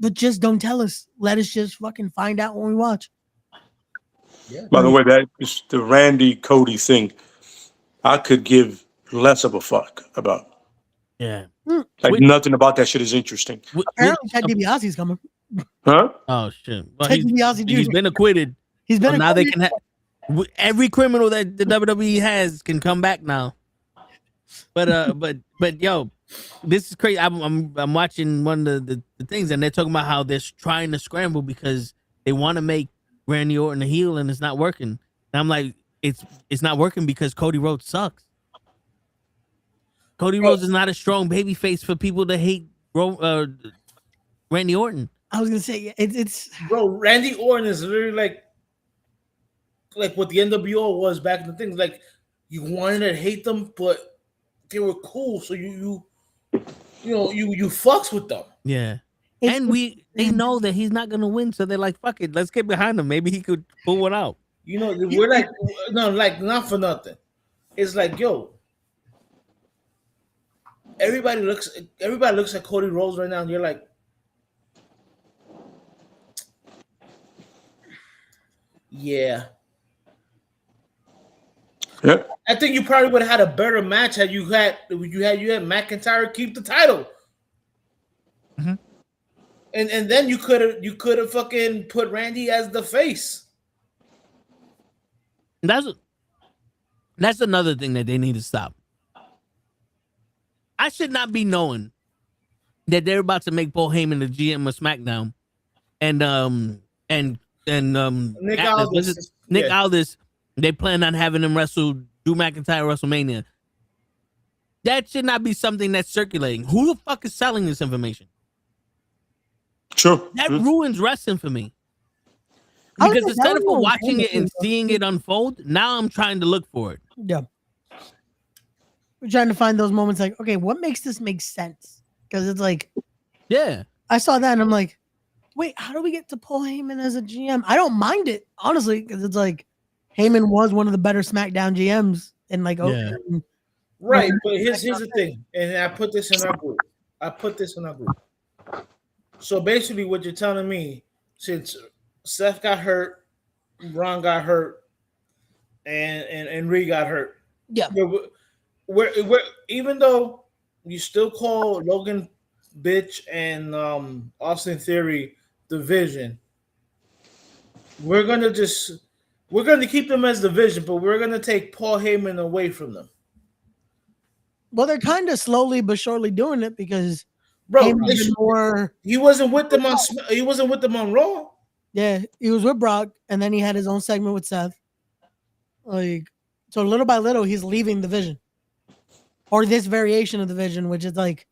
But just don't tell us. Let us just fucking find out when we watch. Yeah. By the way, that is the Randy Cody thing. I could give less of a fuck about. Yeah. Like nothing about that shit is interesting. Apparently, Ted DiBiase's coming. Huh? Oh shit! Well, Ted DiBiase he's been acquitted. He's been now they can have every criminal that the WWE has can come back now. But yo, this is crazy. I'm watching one of the things, and they're talking about how they're trying to scramble because they want to make Randy Orton a heel, and it's not working. And I'm like, it's not working because Cody Rhodes sucks. Cody Rhodes is not a strong baby face for people to hate Randy Orton. I was gonna say it's Bro, Randy Orton is literally like what the NWO was back in the things. Like you wanted to hate them, but they were cool, so you fucks with them. Yeah. It's- And they know that he's not gonna win, so they're like, "Fuck it, let's get behind him. Maybe he could pull one out." You know, we're like no, like not for nothing. It's like, yo, everybody looks at Cody Rhodes right now, and you're like, yeah. Yep. I think you probably would have had a better match had you had McIntyre keep the title. Mhm. And then you could have fucking put Randy as the face. That's another thing that they need to stop. I should not be knowing that they're about to make Paul Heyman the GM of SmackDown, and Nick Aldis, Nick Aldis. They plan on having him wrestle Drew McIntyre WrestleMania. That should not be something that's circulating. Who the fuck is selling this information? Sure. That ruins wrestling for me. I was Because like, instead that of was watching it and Heyman. seeing it unfold, now I'm trying to look for it. Yeah. We're trying to find those moments like, okay, what makes this make sense? Because it's like, Yeah. I saw that and I'm like, wait, how do we get to Paul Heyman as a GM? I don't mind it, honestly, because it's like Heyman was one of the better SmackDown GMs in like Yeah. Right, but here's the thing, and I put this in our group. So basically, what you're telling me, since Seth got hurt, Ron got hurt, and Rhea got hurt. Yeah. We're even though you still call Logan bitch and Austin Theory division, we're gonna keep them as division, but we're gonna take Paul Heyman away from them. Well, they're kind of slowly but surely doing it because Bro, he wasn't with them on Raw. Yeah, he was with Brock, and then he had his own segment with Seth. Like, so little by little, he's leaving the vision, or this variation of the vision, which is like.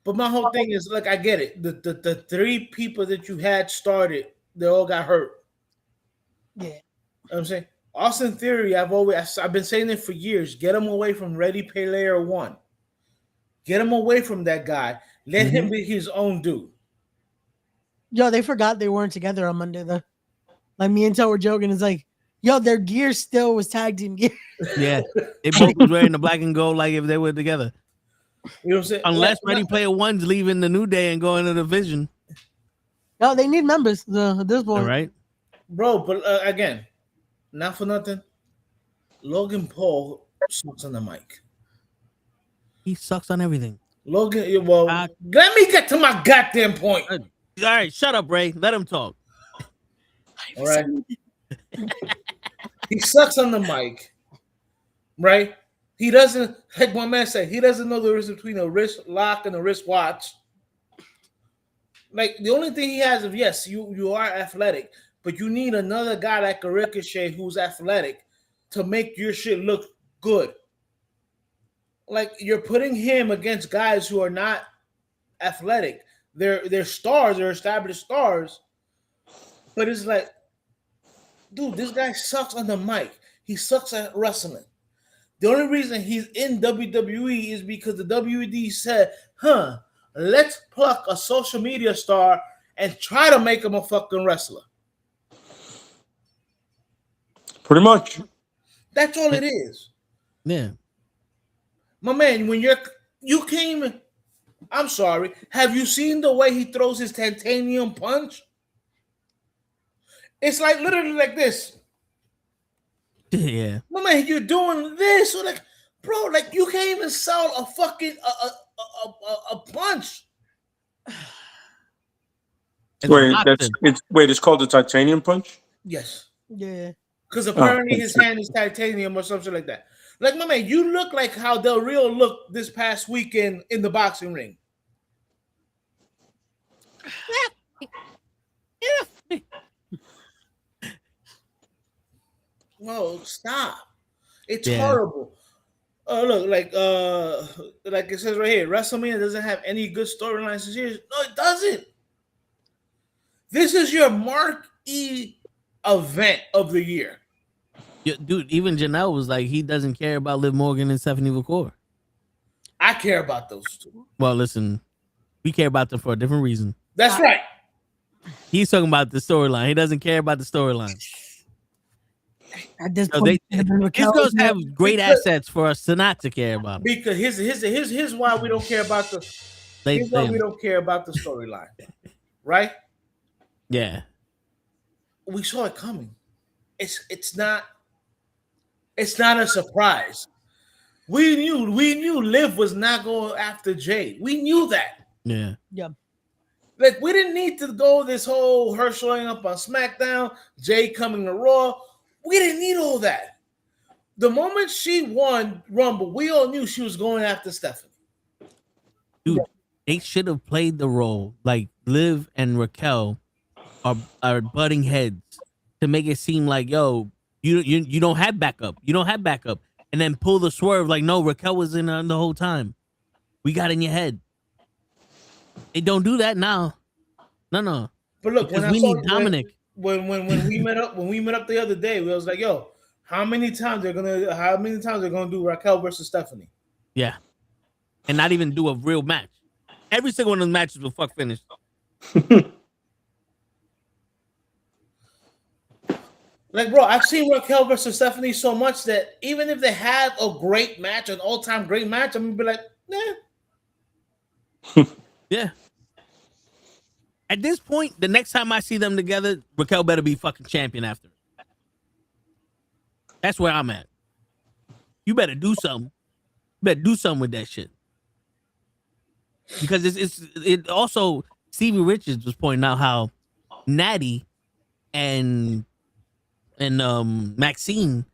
But my whole thing is like, I get it. The three people that you had started, they all got hurt. Yeah, you know what I'm saying Austin Theory. I've been saying it for years. Get him away from Ready Player One. Get him away from that guy. Let him be his own dude. Yo, they forgot they weren't together on Monday though. Like me and Tel were joking. It's like, yo, their gear still was tag team gear. Yeah, they both was wearing the black and gold like if they were together. You know what I'm saying? Unless Ready Player One's leaving the New Day and going to the Vision. No, they need members at this point. All right, bro. But again, not for nothing. Logan Paul sucks on the mic. He sucks on everything. Logan, well, let me get to my goddamn point. All right, shut up, Ray. Let him talk. All right. He sucks on the mic, right? He doesn't, like one man said, he doesn't know the difference between a wrist lock and a wrist watch. Like the only thing he has is, yes, you are athletic, but you need another guy like a Ricochet who's athletic to make your shit look good. Like you're putting him against guys who are not athletic. They're stars, they're established stars. But it's like, dude, this guy sucks on the mic. He sucks at wrestling. The only reason he's in WWE is because the WD said, let's pluck a social media star and try to make him a fucking wrestler. Pretty much. That's all it is. Yeah. My man, when you came, I'm sorry, have you seen the way he throws his titanium punch? It's like literally like this. Yeah. My man, you're doing this. So like, bro, like you can't even sell a fucking a punch. It's called the titanium punch? Yes. Yeah. Because apparently his hand is titanium or something like that. Like, my man, you look like how Del Rio looked this past weekend in the boxing ring. Whoa, stop. It's horrible. Look, like it says right here, WrestleMania doesn't have any good storylines this year. No, it doesn't. This is your marquee event of the year. Yeah, dude, even Janelle was like, he doesn't care about Liv Morgan and Stephanie McCoy. I care about those two. Well, listen, we care about them for a different reason. That's right. He's talking about the storyline. He doesn't care about the storyline. At this So point, these girls have great assets for us to not to care about. Because here's why we don't care about the here's why we don't care about the storyline. Right? Yeah. We saw it coming. It's not a surprise. We knew Liv was not going after Jay. We knew that. Yeah. Yeah. Like, we didn't need to go this whole her showing up on SmackDown, Jay coming to Raw. We didn't need all that. The moment she won Rumble, we all knew she was going after Stephanie. Dude, they should have played the role like Liv and Raquel are butting heads to make it seem like, yo, you don't have backup. You don't have backup. And then pull the swerve like, no, Raquel was in the whole time. We got in your head. They don't do that now. No. But look, because we need Dominic. When we met up the other day, we was like, yo, how many times they're gonna do Raquel versus Stephanie? Yeah. And not even do a real match. Every single one of those matches will fuck finish. Like, bro, I've seen Raquel versus Stephanie so much that even if they have a great match, an all-time great match, I'm gonna be like, nah. Yeah. At this point, the next time I see them together, Raquel better be fucking champion after. That's where I'm at. You better do something. You better do something with that shit. Because it also, Stevie Richards was pointing out how Natty and Maxine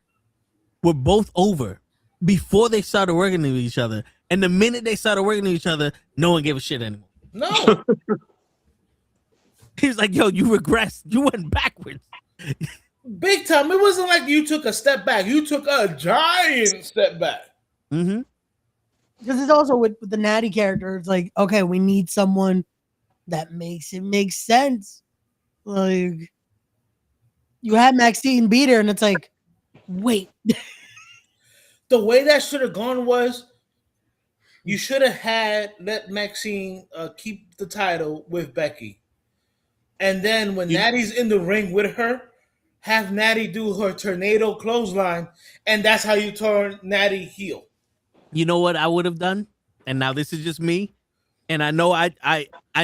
were both over before they started working with each other. And the minute they started working with each other, no one gave a shit anymore. No. He was like, yo, you regressed. You went backwards. Big time. It wasn't like you took a step back. You took a giant step back. Mm-hmm. Because it's also with the Natty character, it's like, okay, we need someone that makes it make sense. Like, you had Maxine beat her, and it's like, wait. The way that should have gone was you should have let Maxine keep the title with Becky. And then when Natty's in the ring with her, have Natty do her tornado clothesline, and that's how you turn Natty heel. You know what I would have done? And now this is just me. And I know I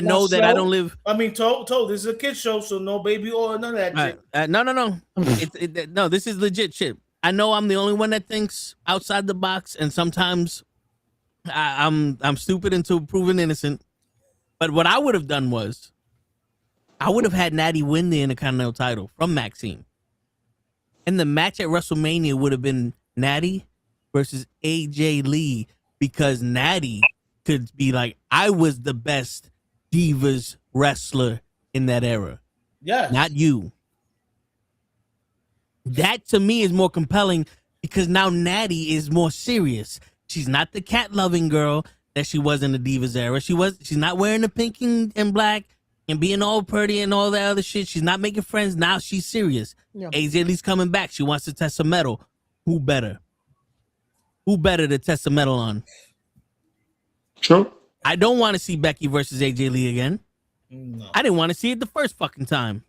know that show, I don't live. I mean, told this is a kid show, so no baby oil, none of that shit. No. No, this is legit shit. I know I'm the only one that thinks outside the box, and sometimes I'm stupid until proven innocent. But what I would have done was I would have had Natty win the Intercontinental title from Maxine. And the match at WrestleMania would have been Natty versus AJ Lee, because Natty could be like, I was the best Divas wrestler in that era. Yes. Not you. That to me is more compelling because now Natty is more serious. She's not the cat loving girl that she was in the Divas era. She's not wearing the pink and black and being all pretty and all that other shit. She's not making friends. Now she's serious. Yeah. AJ Lee's coming back. She wants to test some metal. Who better? Who better to test the metal on? True. I don't want to see Becky versus AJ Lee again. No. I didn't want to see it the first fucking time.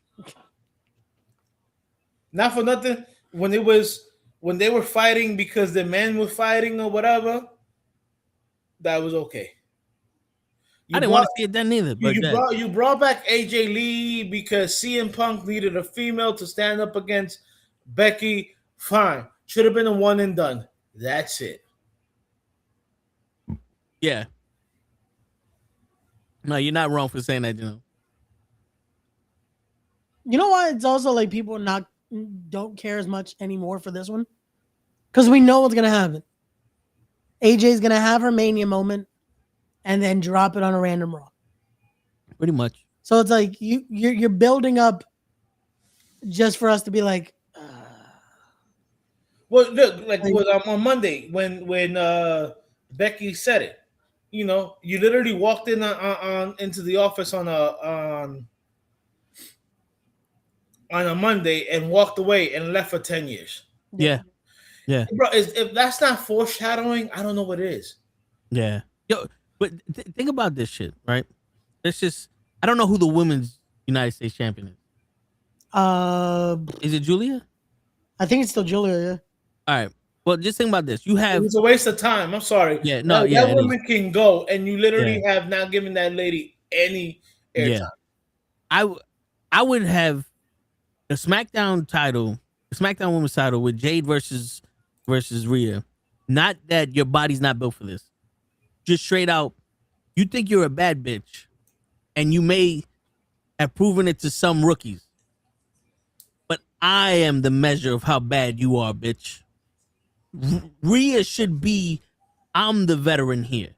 Not for nothing. When they were fighting because the men were fighting or whatever, that was okay. I didn't want to see it then either. But you brought back AJ Lee because CM Punk needed a female to stand up against Becky. Fine. Should have been a one and done. That's it. Yeah. No, you're not wrong for saying that, you know. You know why it's also like people don't care as much anymore for this one? Because we know what's gonna happen. AJ's gonna have her Mania moment and then drop it on a random Raw. Pretty much. So it's like you're building up just for us to be like, Well, look, like on Monday when Becky said it, you know, you literally walked in on into the office on a Monday and walked away and left for 10 years. Yeah. Yeah. Bro, if that's not foreshadowing, I don't know what is. Yeah. Yo, but think about this shit, right? It's just I don't know who the women's United States champion is. Is it Julia? I think it's still Julia. Yeah. All right. Well, just think about this. You have It's a waste of time. I'm sorry. Yeah, no, yeah, that woman can go, and you literally Yeah. have not given that lady any airtime. Yeah. I would have the SmackDown title, the SmackDown Women's title with Jade versus Rhea. Not that your body's not built for this. Just straight out, you think you're a bad bitch, and you may have proven it to some rookies. But I am the measure of how bad you are, bitch. Rhea should be, I'm the veteran here.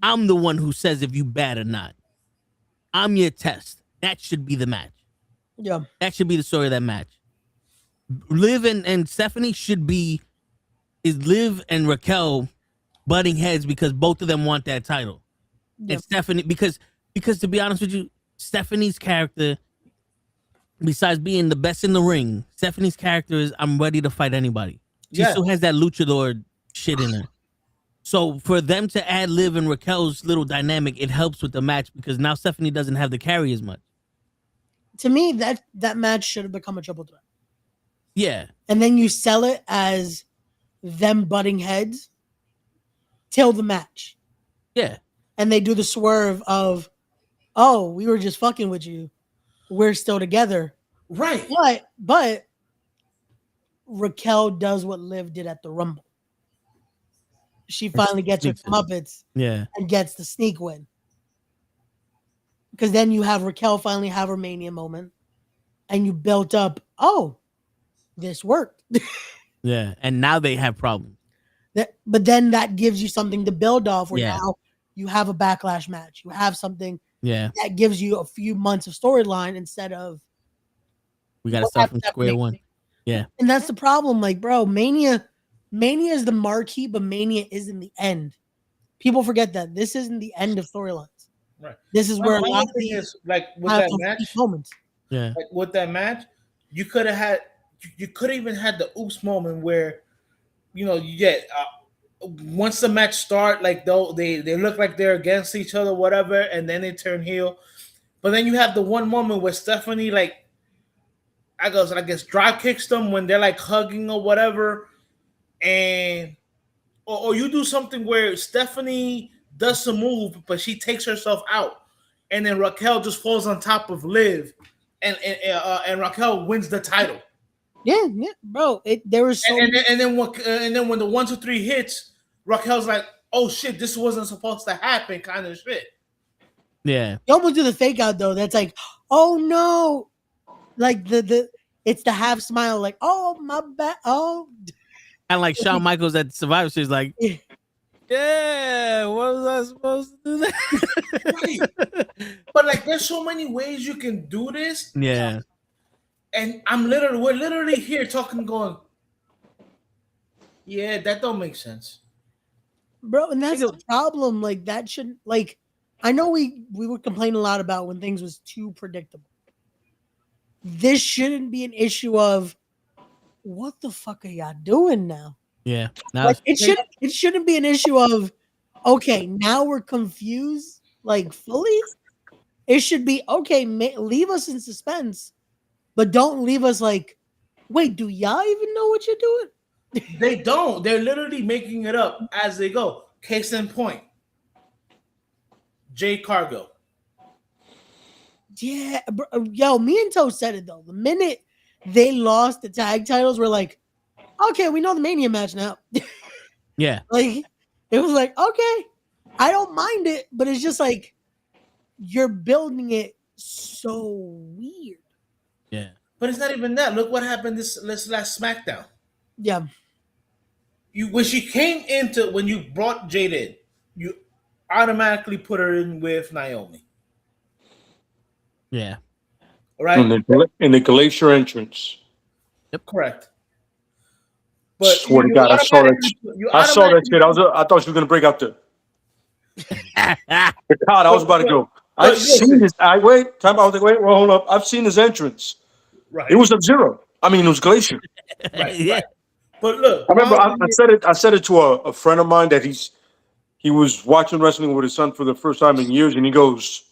I'm the one who says if you bad or not. I'm your test. That should be the match. Yeah. That should be the story of that match. Liv and Stephanie should be Liv and Raquel butting heads because both of them want that title. Yep. And Stephanie, because to be honest with you, Stephanie's character, besides being the best in the ring, Stephanie's character is I'm ready to fight anybody. She still has that luchador shit in her. So for them to add Liv and Raquel's little dynamic, it helps with the match because now Stephanie doesn't have to carry as much. To me, that match should have become a triple threat. Yeah. And then you sell it as them butting heads till the match. Yeah. And they do the swerve of, oh, we were just fucking with you. We're still together. Right. But Raquel does what Liv did at the Rumble. She finally gets her comeuppance and gets the sneak win. Because then you have Raquel finally have her Mania moment and you built up, oh, this worked. Yeah. And now they have problems. But then that gives you something to build off where now you have a backlash match. You have something that gives you a few months of storyline instead of we got to start from square one. Yeah. And that's the problem. Like, bro, Mania is the marquee, but Mania isn't the end. People forget that. This isn't the end of storylines. Right. This is where a lot of things these like with that match moments. Yeah. Like with that match, you could have even had the oops moment where, you know, you get once the match start, like they look like they're against each other, whatever, and then they turn heel. But then you have the one moment where Stephanie, like, I guess drop kicks them when they're like hugging or whatever, and or you do something where Stephanie does some move, but she takes herself out, and then Raquel just falls on top of Liv, and Raquel wins the title. Yeah, bro. There was so and then when the 1, 2, 3 hits, Raquel's like, oh shit, this wasn't supposed to happen, kind of shit. Yeah. You almost do the fake out though. That's like, oh no, like the it's the half smile, like, oh my bad, oh. And like Shawn Michaels at Survivor Series, like, yeah, what was I supposed to do that? Right. But like, there's so many ways you can do this. Yeah. And we're literally here talking, going, yeah, that don't make sense, bro. And that's the problem. Like that shouldn't, like, I know we would complain a lot about when things was too predictable. This shouldn't be an issue of what the fuck are y'all doing now? Yeah. Now like, it shouldn't be an issue of, okay, now we're confused, like fully. It should be, okay, leave us in suspense, but don't leave us like, wait, do y'all even know what you're doing? They don't. They're literally making it up as they go. Case in point, Jade Cargill. Yeah, bro, yo, me and Toe said it though. The minute they lost the tag titles, we're like, okay, we know the Mania match now. Yeah. Like, it was like, okay, I don't mind it, but it's just like, you're building it so weird. Yeah. But it's not even that. Look what happened this last SmackDown. Yeah. When you brought Jade in, you automatically put her in with Naomi. Yeah. All right. And they glacier entrance. Yep. Correct. But Swear to God, I saw that. you I saw that automatically shit. I thought she was gonna break out the card. I was about to go. I've seen listen, his. I wait. Time. I was like, wait. Well, hold up. I've seen his entrance. It right, was Sub-Zero. I mean, it was Glacier. right, Yeah. right. But look, I my remember whole I, thing I is, said it. I said it to a friend of mine that he was watching wrestling with his son for the first time in years, and he goes,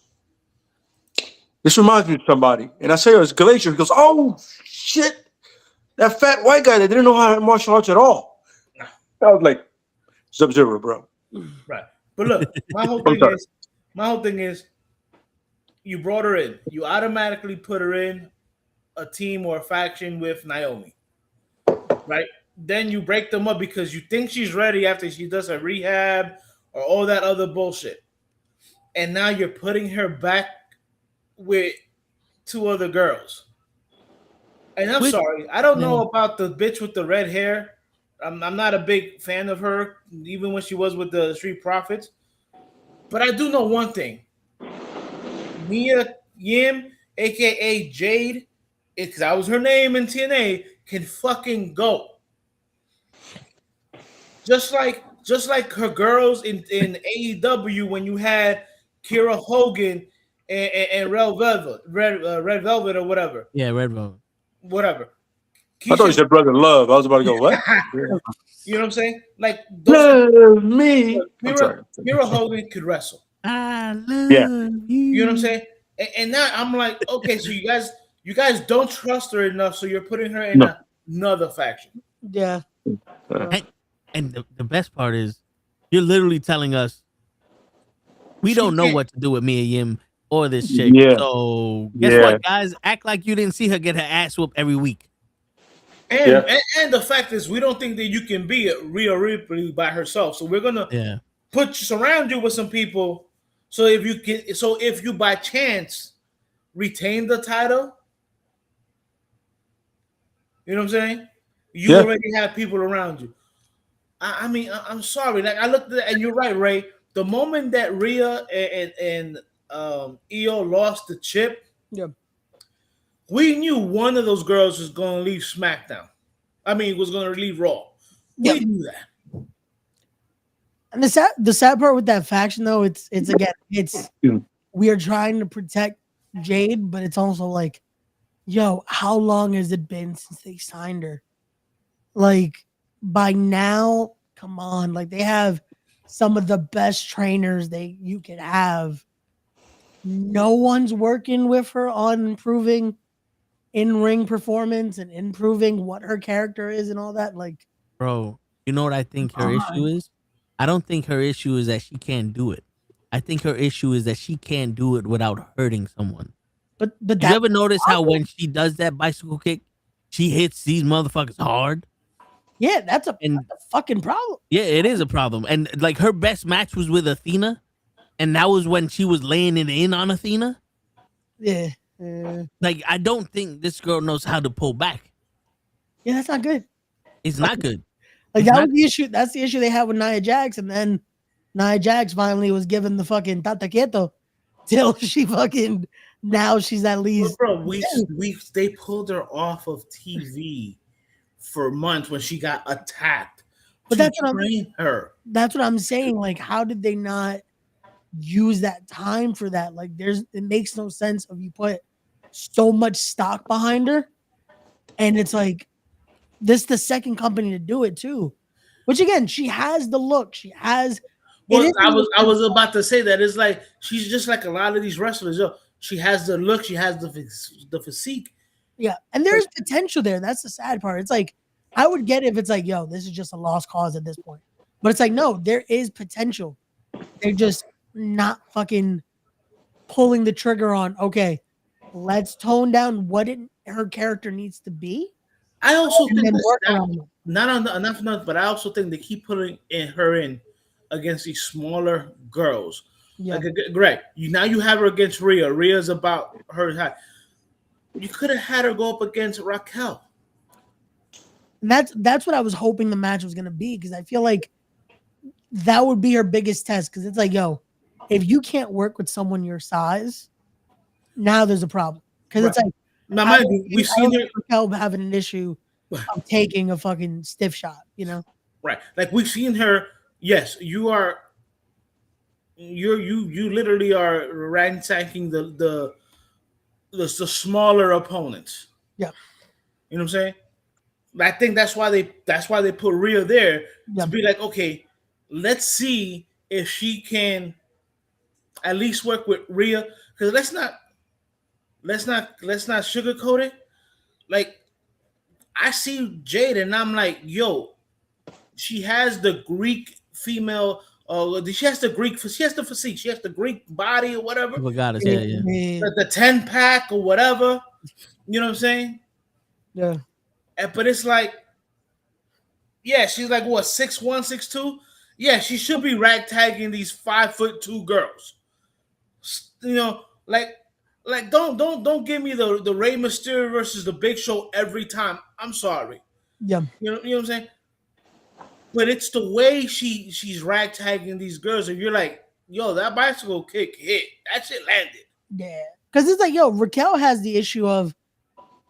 "This reminds me of somebody." And I say, "Oh, it's Glacier." He goes, "Oh shit, that fat white guy that didn't know how to martial arts at all." I was like, "Sub-Zero, bro." right. But look, I'm sorry. my whole thing is, you brought her in. You automatically put her in a team or a faction with Naomi, right? Then you break them up because you think she's ready after she does her rehab or all that other bullshit. And now you're putting her back with two other girls. And I'm Which, sorry, I don't yeah. know about the bitch with the red hair. I'm not a big fan of her, even when she was with the Street Profits. But I do know one thing: Mia Yim, aka Jade, because that was her name in TNA, can fucking go. Just like her girls in AEW when you had Kira Hogan and Red Velvet or whatever, Yeah, Red Velvet. whatever. I thought you Keisha, said brother love. I was about to go, what? you know what I'm saying? Like those are Love me. I'm Kira, sorry. Kira Hogan could wrestle. I Yeah. love You know what I'm you. saying? And now I'm like, okay, so you guys don't trust her enough, so you're putting her in No. another faction. Yeah. And the best part is, you're literally telling us we She don't know can't. what to do with Mia Yim or this chick. Yeah. So guess Yeah. what, guys? Act like you didn't see her get her ass whooped every week. And, Yeah. and the fact is, we don't think that you can be Rhea Ripley by herself. So we're gonna Yeah. surround you with some people. So if you by chance retain the title, you know what I'm saying? You Yeah. already have people around you. I mean, I'm sorry. Like I looked at it, and you're right, Ray. The moment that Rhea and Io lost the chip, Yeah. we knew one of those girls was going to leave SmackDown. I mean, was going to leave Raw. We Yep. knew that. And the sad part with that faction though, it's again, it's we are trying to protect Jade, but it's also like, yo, how long has it been since they signed her? Like by now, come on, like they have some of the best trainers you could have. No one's working with her on improving in-ring performance and improving what her character is and all that. Like, Bro, you know what I think her issue is? I don't think her issue is that she can't do it. I think her issue is that she can't do it without hurting someone. but You that ever notice how when she does that bicycle kick, she hits these motherfuckers hard? yeah, that's a And fucking problem. yeah, it is a problem. And like her best match was with Athena, and that was when she was laying it in on Athena. Yeah. Like, I don't think this girl knows how to pull back. Yeah, that's not good. It's not good. Like It's that not- was the issue. That's the issue they had with Nia Jax, and then Nia Jax finally was given the fucking tata quieto till she fucking now she's at least. Bro, they pulled her off of TV for months when she got attacked. But that's what That's I'm saying. Like, how did they not use that time for that? Like, it makes no sense if you put so much stock behind her, and it's like this the second company to do it too. Which again, she has the look. She has. Well, I was about to say that it's like she's just like a lot of these wrestlers. Yo, she has the look, she has the physique. Yeah, and there's potential there. That's the sad part. It's like I would get if it's like, yo, this is just a lost cause at this point. But it's like, no, there is potential. They're just not fucking pulling the trigger on. Okay, let's tone down what her character needs to be. I also And think then this, work around it. not on the, enough, but I also think they keep putting her in against these smaller girls. Yeah. Like, Greg, now you have her against Rhea. Rhea's about her height. You could have had her go up against Raquel. And that's what I was hoping the match was gonna be, because I feel like that would be her biggest test. Because it's like, yo, if you can't work with someone your size, now there's a problem. Because it's like, Now, mind you, we've seen her. Raquel having an issue of taking a fucking stiff shot, you know? Right. Like we've seen her. Yes, you literally are ransacking the smaller opponents. Yeah. You know what I'm saying? I think that's why they put Rhea there Yeah. to be like, okay, let's see if she can at least work with Rhea. Because let's not sugarcoat it. Like I see Jade and I'm like, yo, she has the Greek female. She has the physique. She has the Greek body or whatever. Oh, got it. Yeah, yeah. The 10-pack or whatever. You know what I'm saying? Yeah. But it's like, yeah, she's like what 6'1", 6'2". Yeah, she should be ragtagging these 5'2" girls. You know, like don't give me the Rey Mysterio versus the Big Show every time. I'm sorry. Yeah. You know what I'm saying? But it's the way she's ragtagging these girls, and you're like, yo, that bicycle kick hit. That shit landed. Yeah. Because it's like, yo, Raquel has the issue of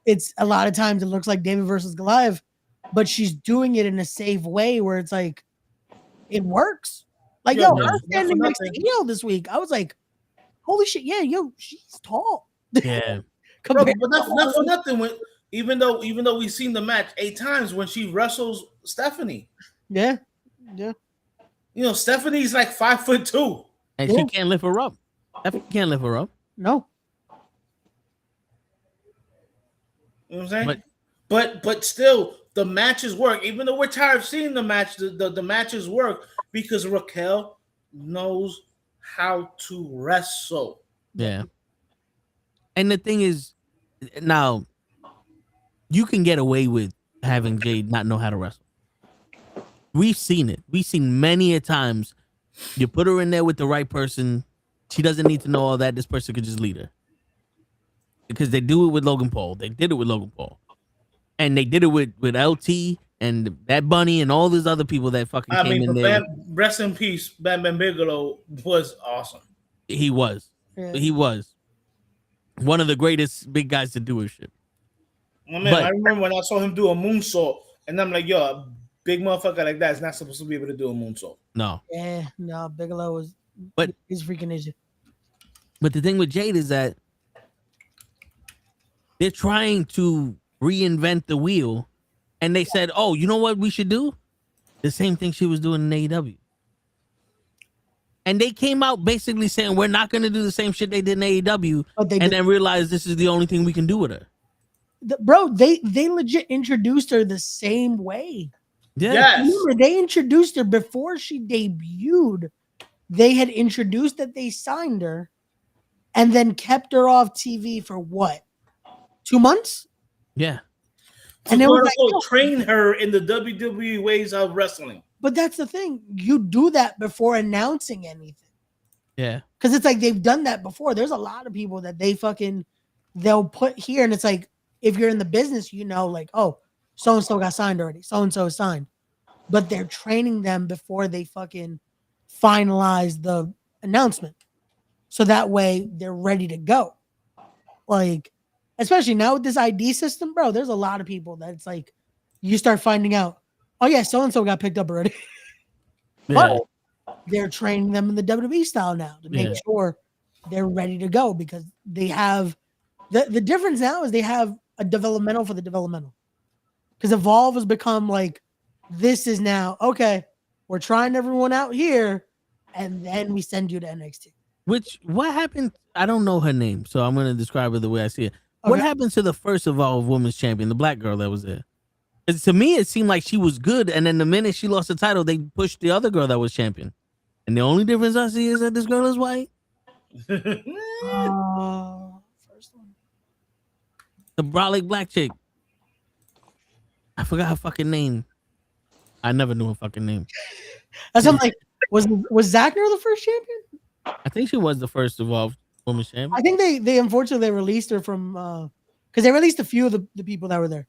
it's a lot of times it looks like David versus Goliath, but she's doing it in a safe way where it's like it works. Like, yo, Yeah. I was standing next to Io this week. I was like, holy shit, yeah, yo, she's tall. Yeah. Bro, but not for nothing. Even though we've seen the match 8 times when she wrestles Stephanie. Yeah. Yeah. You know, Stephanie's like 5'2". And she can't lift her up. Stephanie can't lift her up. No. You know what I'm saying? But still, the matches work. Even though we're tired of seeing the match, the matches work because Raquel knows how to wrestle. Yeah. And the thing is, now you can get away with having Jade not know how to wrestle. We've seen it. We've seen many a times. You put her in there with the right person. She doesn't need to know all that. This person could just lead her. Because they do it with Logan Paul. They did it with Logan Paul. And they did it with LT and that Bunny and all these other people that fucking came in there. Rest in peace, Bam Bam Bigelow was awesome. He was. Yeah. He was. One of the greatest big guys to do his shit. Man, I remember when I saw him do a moonsault, and I'm like, yo, a big motherfucker like that is not supposed to be able to do a moonsault. No. Yeah, no, Bigelow was, but he's freaking ninja. But the thing with Jade is that they're trying to reinvent the wheel, and they said, oh, you know what we should do? The same thing she was doing in AEW. And they came out basically saying, we're not going to do the same shit they did in AEW, and then realized this is the only thing we can do with her. Bro, they legit introduced her the same way. Yeah. Yes. Remember, they introduced her before she debuted. They had introduced that they signed her and then kept her off TV for what? 2 months? Yeah. And they were like, train her in the WWE ways of wrestling. But that's the thing. You do that before announcing anything. Yeah. Because it's like they've done that before. There's a lot of people that they'll put here, and it's like, if you're in the business, you know, like, oh, so-and-so got signed already. So-and-so is signed. But they're training them before they fucking finalize the announcement. So that way they're ready to go. Like, especially now with this ID system, bro, there's a lot of people that it's like, you start finding out, oh yeah, so-and-so got picked up already. Yeah. But they're training them in the WWE style now to make sure they're ready to go, because they have, the difference now is they have a developmental for the developmental. Because Evolve has become like, this is now, okay, we're trying everyone out here, and then we send you to NXT. What happened? I don't know her name, so I'm going to describe her the way I see it. Okay. What happened to the first Evolve Women's Champion, the black girl that was there? Because to me, it seemed like she was good, and then the minute she lost the title, they pushed the other girl that was champion. And the only difference I see is that this girl is white. First one. The brolic black chick. I forgot her fucking name. I never knew her fucking name. That's something like, was Zachner the first champion? I think she was the first Evolved Women's Champion. I think they unfortunately released her from because they released a few of the people that were there.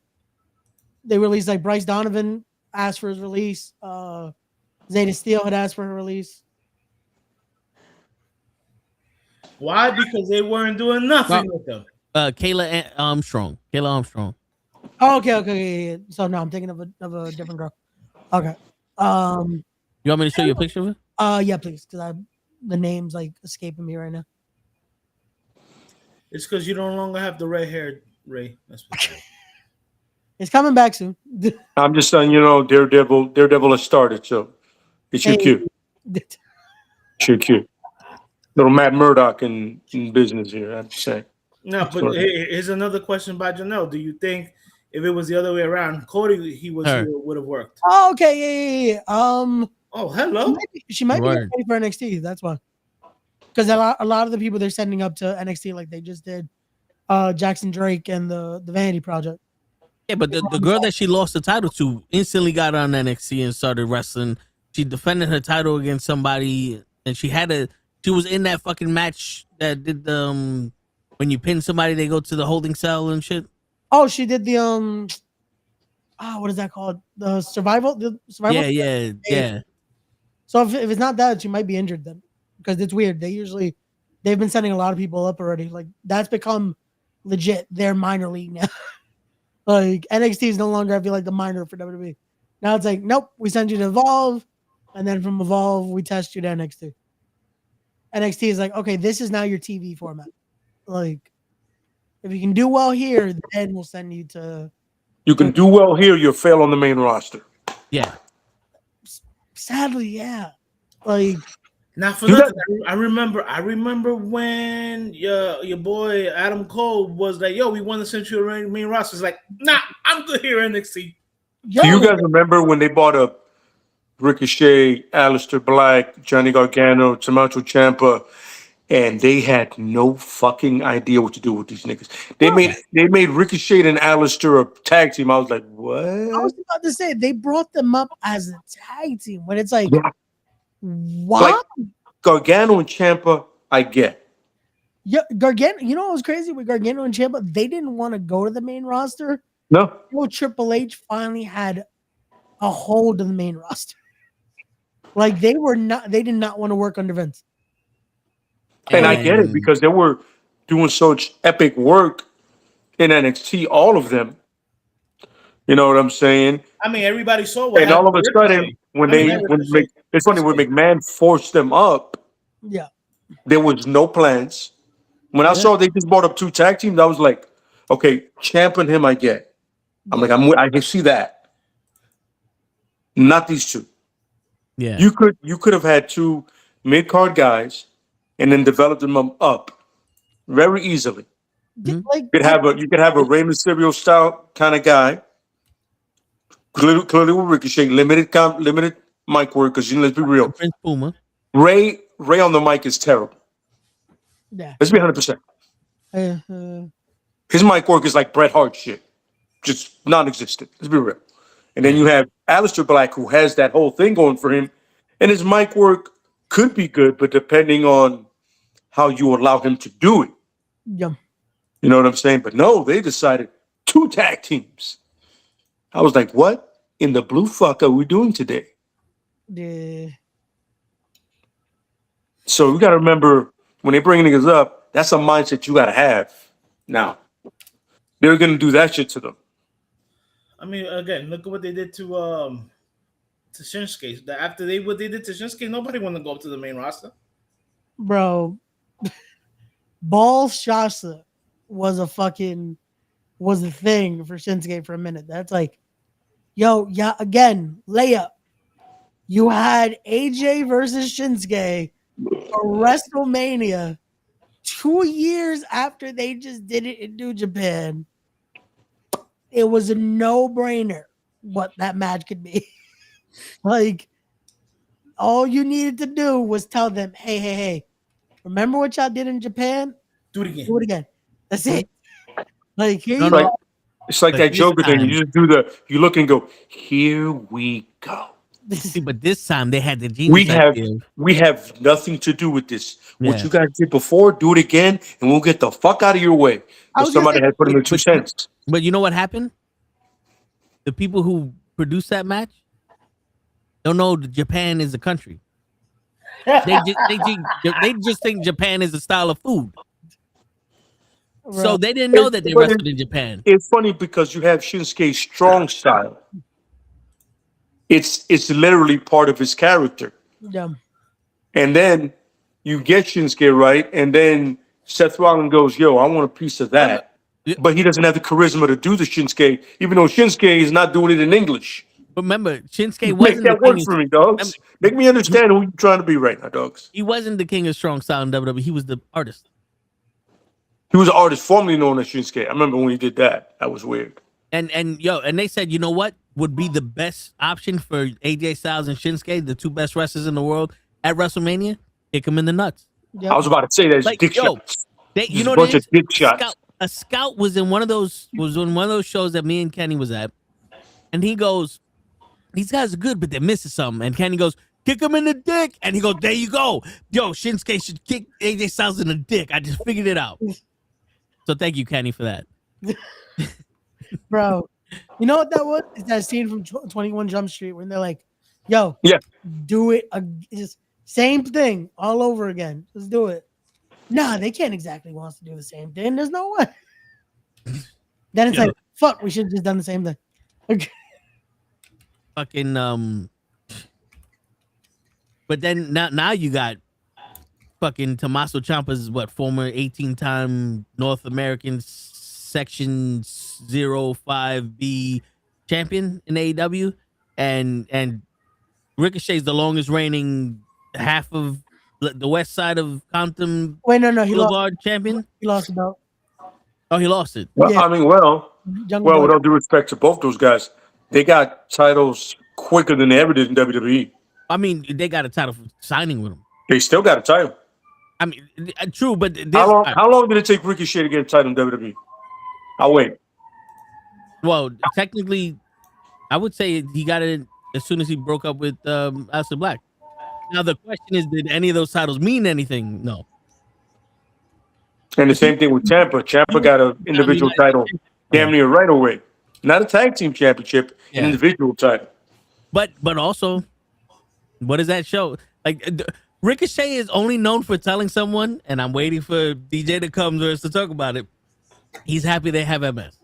They released, like, Bryce Donovan asked for his release. Zeta Steele had asked for her release. Why? Because they weren't doing nothing with them. Kayla Armstrong. Oh, okay. Yeah. So no, I'm thinking of a different girl. Okay. You want me to show you a picture of it? Yeah, please, because the name's like escaping me right now. It's because you no longer have the red hair, Ray. That's what it is. It's coming back soon. I'm just saying, Daredevil has started, so it's your Hey, cue. It's your cue. Little Matt Murdock in business here. I'm saying. No, but So, here's another question by Janelle. Do you think if it was the other way around, Cody he Her. would have worked? oh, okay, yeah. Oh, hello. She might be Word. ready for NXT. That's why. Because a lot of the people they're sending up to NXT, like they just did, Jackson Drake and the Vanity Project. Yeah, but the girl that she lost the title to instantly got on NXT and started wrestling. She defended her title against somebody, and she was in that fucking match that did the when you pin somebody, they go to the holding cell and shit. Oh, she did the what is that called? The survival. Yeah. So if it's not that, she might be injured then, because it's weird. They've been sending a lot of people up already. Like that's become legit their minor league now. Like NXT is no longer, I feel like, the minor for WWE. Now it's like, nope, we send you to Evolve, and then from Evolve we test you to NXT. NXT is like, okay, this is now your TV format. Like, if you can do well here, then we'll send you to. you can do well here, you'll fail on the main roster. Yeah. Sadly, yeah. Like, Not for You nothing. I remember when your boy Adam Cole was like, "Yo, we want to send you a main roster." It's like, nah, I'm good here NXT. Do you guys remember when they bought up Ricochet, Aleister Black, Johnny Gargano, Tommaso Ciampa, and they had no fucking idea what to do with these niggas? They made Ricochet and Aleister a tag team. I was like, I what? was about to say they brought them up as a tag team when it's like, Yeah. what? Like Gargano and Ciampa, I get. Yeah, Gargano. You know what was crazy with Gargano and Ciampa? They didn't want to go to the main roster. No, Well, Triple H finally had a hold of the main roster. Like they did not want to work under Vince. and I get it because they were doing such epic work in NXT, all of them. You know what I'm saying? I mean, everybody saw what And all happened of a with sudden, Ricochet. when I mean, they not when Ricochet. it's funny when McMahon forced them up, Yeah. there was no plans. When I saw they just brought up two tag teams, I was like, okay, Champ and him, I get. I'm like, I can see that. Not these two. Yeah. You could have had two mid card guys, and then developed them up very easily. Like You could have a Rey Mysterio style kind of guy. Clearly with Ricochet, limited mic work because let's be real. Prince Puma. Ray on the mic is terrible. yeah. Let's be 100%. His mic work is like Bret Hart shit, just non-existent. Let's be real. And then you have Aleister Black, who has that whole thing going for him, and his mic work could be good, but depending on how you allow him to do it, Yeah. you know what I'm saying? But no, they decided two tag teams. I was like, what in the blue fuck are we doing today? Yeah. So we got to remember when they bring niggas up, that's a mindset you got to have. Now, they're going to do that shit to them. I mean, again, look at what they did to Shinsuke. After what they did to Shinsuke, nobody wanted to go up to the main roster. Bro, Ball Shasta was a thing for Shinsuke for a minute. That's like, yo, yeah, again, layup. You had AJ versus Shinsuke for WrestleMania 2 years after they just did it in New Japan. It was a no-brainer what that match could be. Like, all you needed to do was tell them, hey, remember what y'all did in Japan? Do it again. Do it again. That's it. Like, here No, you no. go. It's like But that this Joker thing. time- You just you look and go, here we go. See, but this time they had the genius idea. We have nothing to do with this. What Yeah. you guys did before, do it again, and we'll get the fuck out of your way. I But was gonna somebody say- had put in their 2 cents. But you know what happened? The people who produced that match don't know that Japan is a country. They just think Japan is a style of food. So they didn't know that they But wrestled in Japan. it's funny because you have Shinsuke's strong style. It's literally part of his character. Yeah. And then you get Shinsuke right, and then Seth Rollins goes, "Yo, I want a piece of that." Yeah. But he doesn't have the charisma to do the Shinsuke, even though Shinsuke is not doing it in English. But remember, Shinsuke Make wasn't the that work king. for me, dogs. Make me understand who you're trying to be right now, dogs. He wasn't the king of strong style in WWE. He was the artist. He was an artist formerly known as Shinsuke. I remember when he did that. That was weird. And they said, you know what would be the best option for AJ Styles and Shinsuke, the two best wrestlers in the world at WrestleMania? Kick him in the nuts. Yep. I was about to say that Like, dick yo, shots. They, you Just know a what bunch it of is? dick shots. A scout was in one of those shows that me and Kenny was at, and he goes, "These guys are good, but they're missing something." And Kenny goes, "Kick him in the dick," and he goes, "There you go, yo, Shinsuke should kick AJ Styles in the dick." I just figured it out. So thank you, Kenny, for that. Bro, you know what that was? It's that scene from 21 Jump Street when they're like, "Yo, Yeah. do it, just same thing all over again. Just do it." Nah, they can't exactly want us to do the same thing. There's no way. Then it's Yeah. like, fuck, we should have just done the same thing. Fucking But then now you got fucking Tommaso Ciampa's former 18-time North American Section 05B champion in AEW, and Ricochet's the longest reigning half of the west side of Compton Wait, no, he lost. Boulevard champion. He lost the belt. Oh, he lost it. Well, Yeah. I mean, well, Young with Bucks. all due respect to both those guys, they got titles quicker than they ever did in WWE. I mean, they got a title for signing with him. They still got a title. I mean, true, but How long did it take Ricochet to get a title in WWE? I'll wait. well, technically, I would say he got it as soon as he broke up with Aleister Black. Now the question is, did any of those titles mean anything? No. And the same thing with Ciampa. Ciampa got an individual title damn near right away. Not a tag team championship, Yeah. an individual title. But also, what does that show? Like Ricochet is only known for telling someone, and I'm waiting for DJ to come to us to talk about it. He's happy they have MS.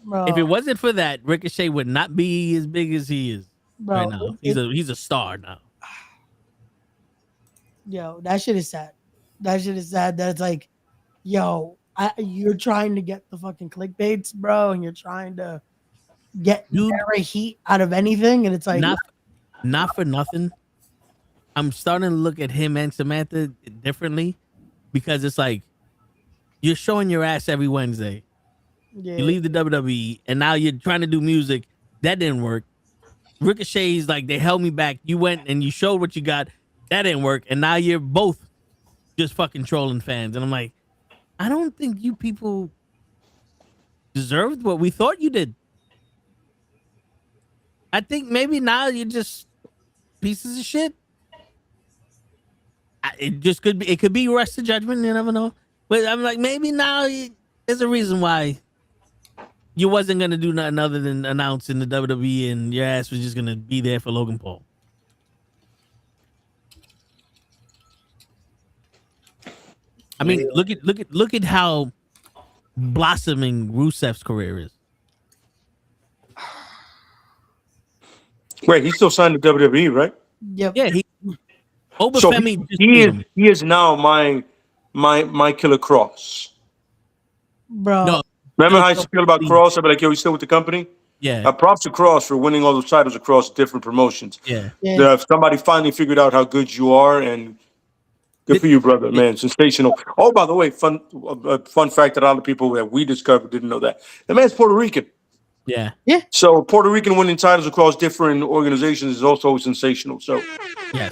Bro, If it wasn't for that, Ricochet would not be as big as he is bro, right now. He's a star now. Yo, that shit is sad. That shit is sad that it's like, yo, you're trying to get the fucking clickbaits, bro, and you're trying to get very heat out of anything, and it's like, Not for nothing. I'm starting to look at him and Samantha differently because it's like you're showing your ass every Wednesday. yeah, You leave the WWE and now you're trying to do music. That didn't work. Ricochet's like, they held me back. You went and you showed what you got. That didn't work. And now you're both just fucking trolling fans. And I'm like, I don't think you people deserved what we thought you did. I think maybe now you're just pieces of shit. It just could be. It could be rest of judgment. You never know. But I'm like, maybe now there's a reason why you wasn't gonna do nothing other than announce in the WWE, and your ass was just gonna be there for Logan Paul. I mean, look at how blossoming Rusev's career is. Wait, he's still signed to WWE, right? yep, Yeah, So Obafemi just he beat is him. he is now my Killer Cross. bro. No, Remember how I used to feel about Cross? I'd be like, yo, he's still with the company? yeah, Props to Cross for winning all those titles across different promotions. yeah. Somebody finally figured out how good you are, and good for you, brother, man. Sensational. Oh, by the way, fun fact that a lot of people that we discovered didn't know that. The man's Puerto Rican. Yeah. So Puerto Rican winning titles across different organizations is also sensational. So Yes.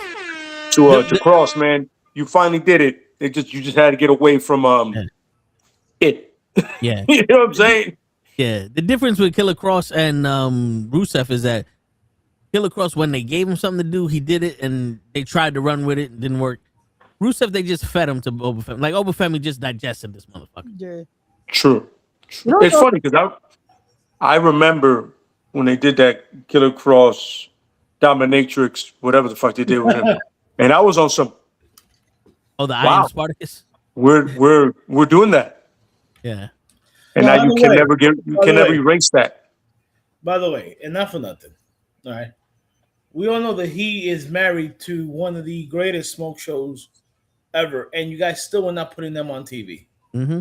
to Cross, man, you finally did it. You just had to get away from it. Yeah. You know what I'm saying? Yeah. The difference with Killer Cross and Rusev is that Killer Cross, when they gave him something to do, he did it, and they tried to run with it. It didn't work. Rusev, they just fed him to Obafemi. Like, Obafemi just digested this motherfucker. Yeah. True. You know It's what- funny because I remember when they did that Killer Cross Dominatrix, whatever the fuck they did with him, and I was on some. Oh, the Wow. Iron Spartacus? We're doing that. Yeah. And No, now By you the can way, never get, you by can the never way, erase that. by the way, and not for nothing. All right. We all know that he is married to one of the greatest smoke shows ever, and you guys still are not putting them on TV. Mm-hmm.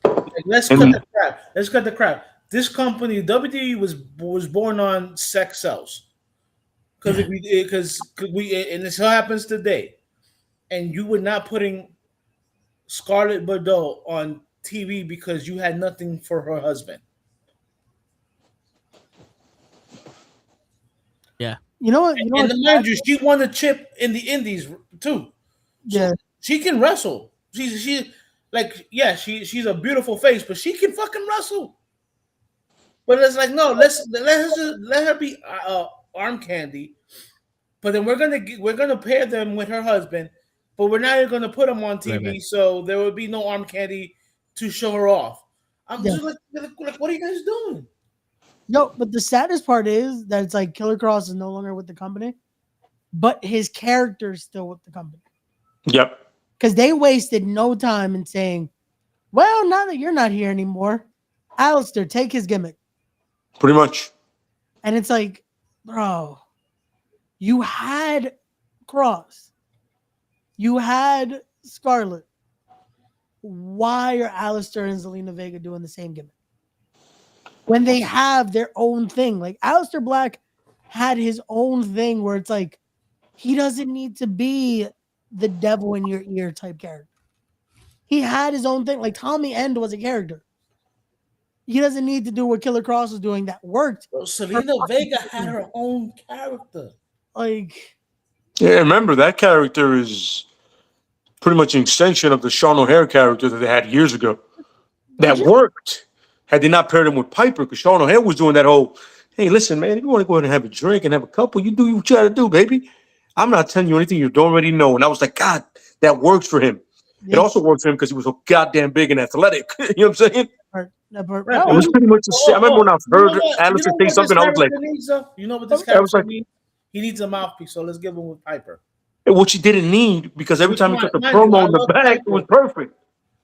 Like, let's cut And the crap. Let's cut the crap. This company, WWE, was born on sex sells because we and this happens today, and you were not putting Scarlett Bordeaux on TV because you had nothing for her husband. Yeah. you know what? You know And what? mind you, she won a chip in the Indies too, so Yeah, she can wrestle. She like yeah, she's a beautiful face, but she can fucking wrestle. But it's like no, let her be arm candy. But then we're gonna pair them with her husband, but we're not gonna put them on Right back. TV, so there would be no arm candy to show her off. I'm yeah. just like what are you guys doing? Yo, but the saddest part is that it's like Killer Cross is no longer with the company, but his character is still with the company yep, because they wasted no time in saying, "Well, now that you're not here anymore, Alistair, take his gimmick." pretty much. And it's like, bro, you had Cross, you had Scarlet. Why are Alistair and Zelina Vega doing the same gimmick when they have their own thing? Like Alistair Black had his own thing where it's like he doesn't need to be the devil in your ear type character. He had his own thing. Like Tommy End was a character. He doesn't need to do what Killer Cross was doing that worked. Bro, Selena Vega had her own character. Like, Yeah, remember that character is pretty much an extension of the Sean O'Hare character that they had years ago. That legit. worked had they not paired him with Piper, because Sean O'Hare was doing that whole, hey, listen, man, if you want to go ahead and have a drink and have a couple, you do what you got to do, baby. I'm not telling you anything you don't already know. And I was like, God, that works for him. It Yeah, also worked for him because he was so goddamn big and athletic. You know what I'm saying? that part. Right, It but was pretty much the same. I remember when I you know heard what? You Allison know say what this something, I was like, character needs, though? You know what this I was character like, needs? He needs a mouthpiece, so let's give him with Piper. what you didn't need, because every Which, time he cut the mind you, I promo in the love back, it was Piper. perfect.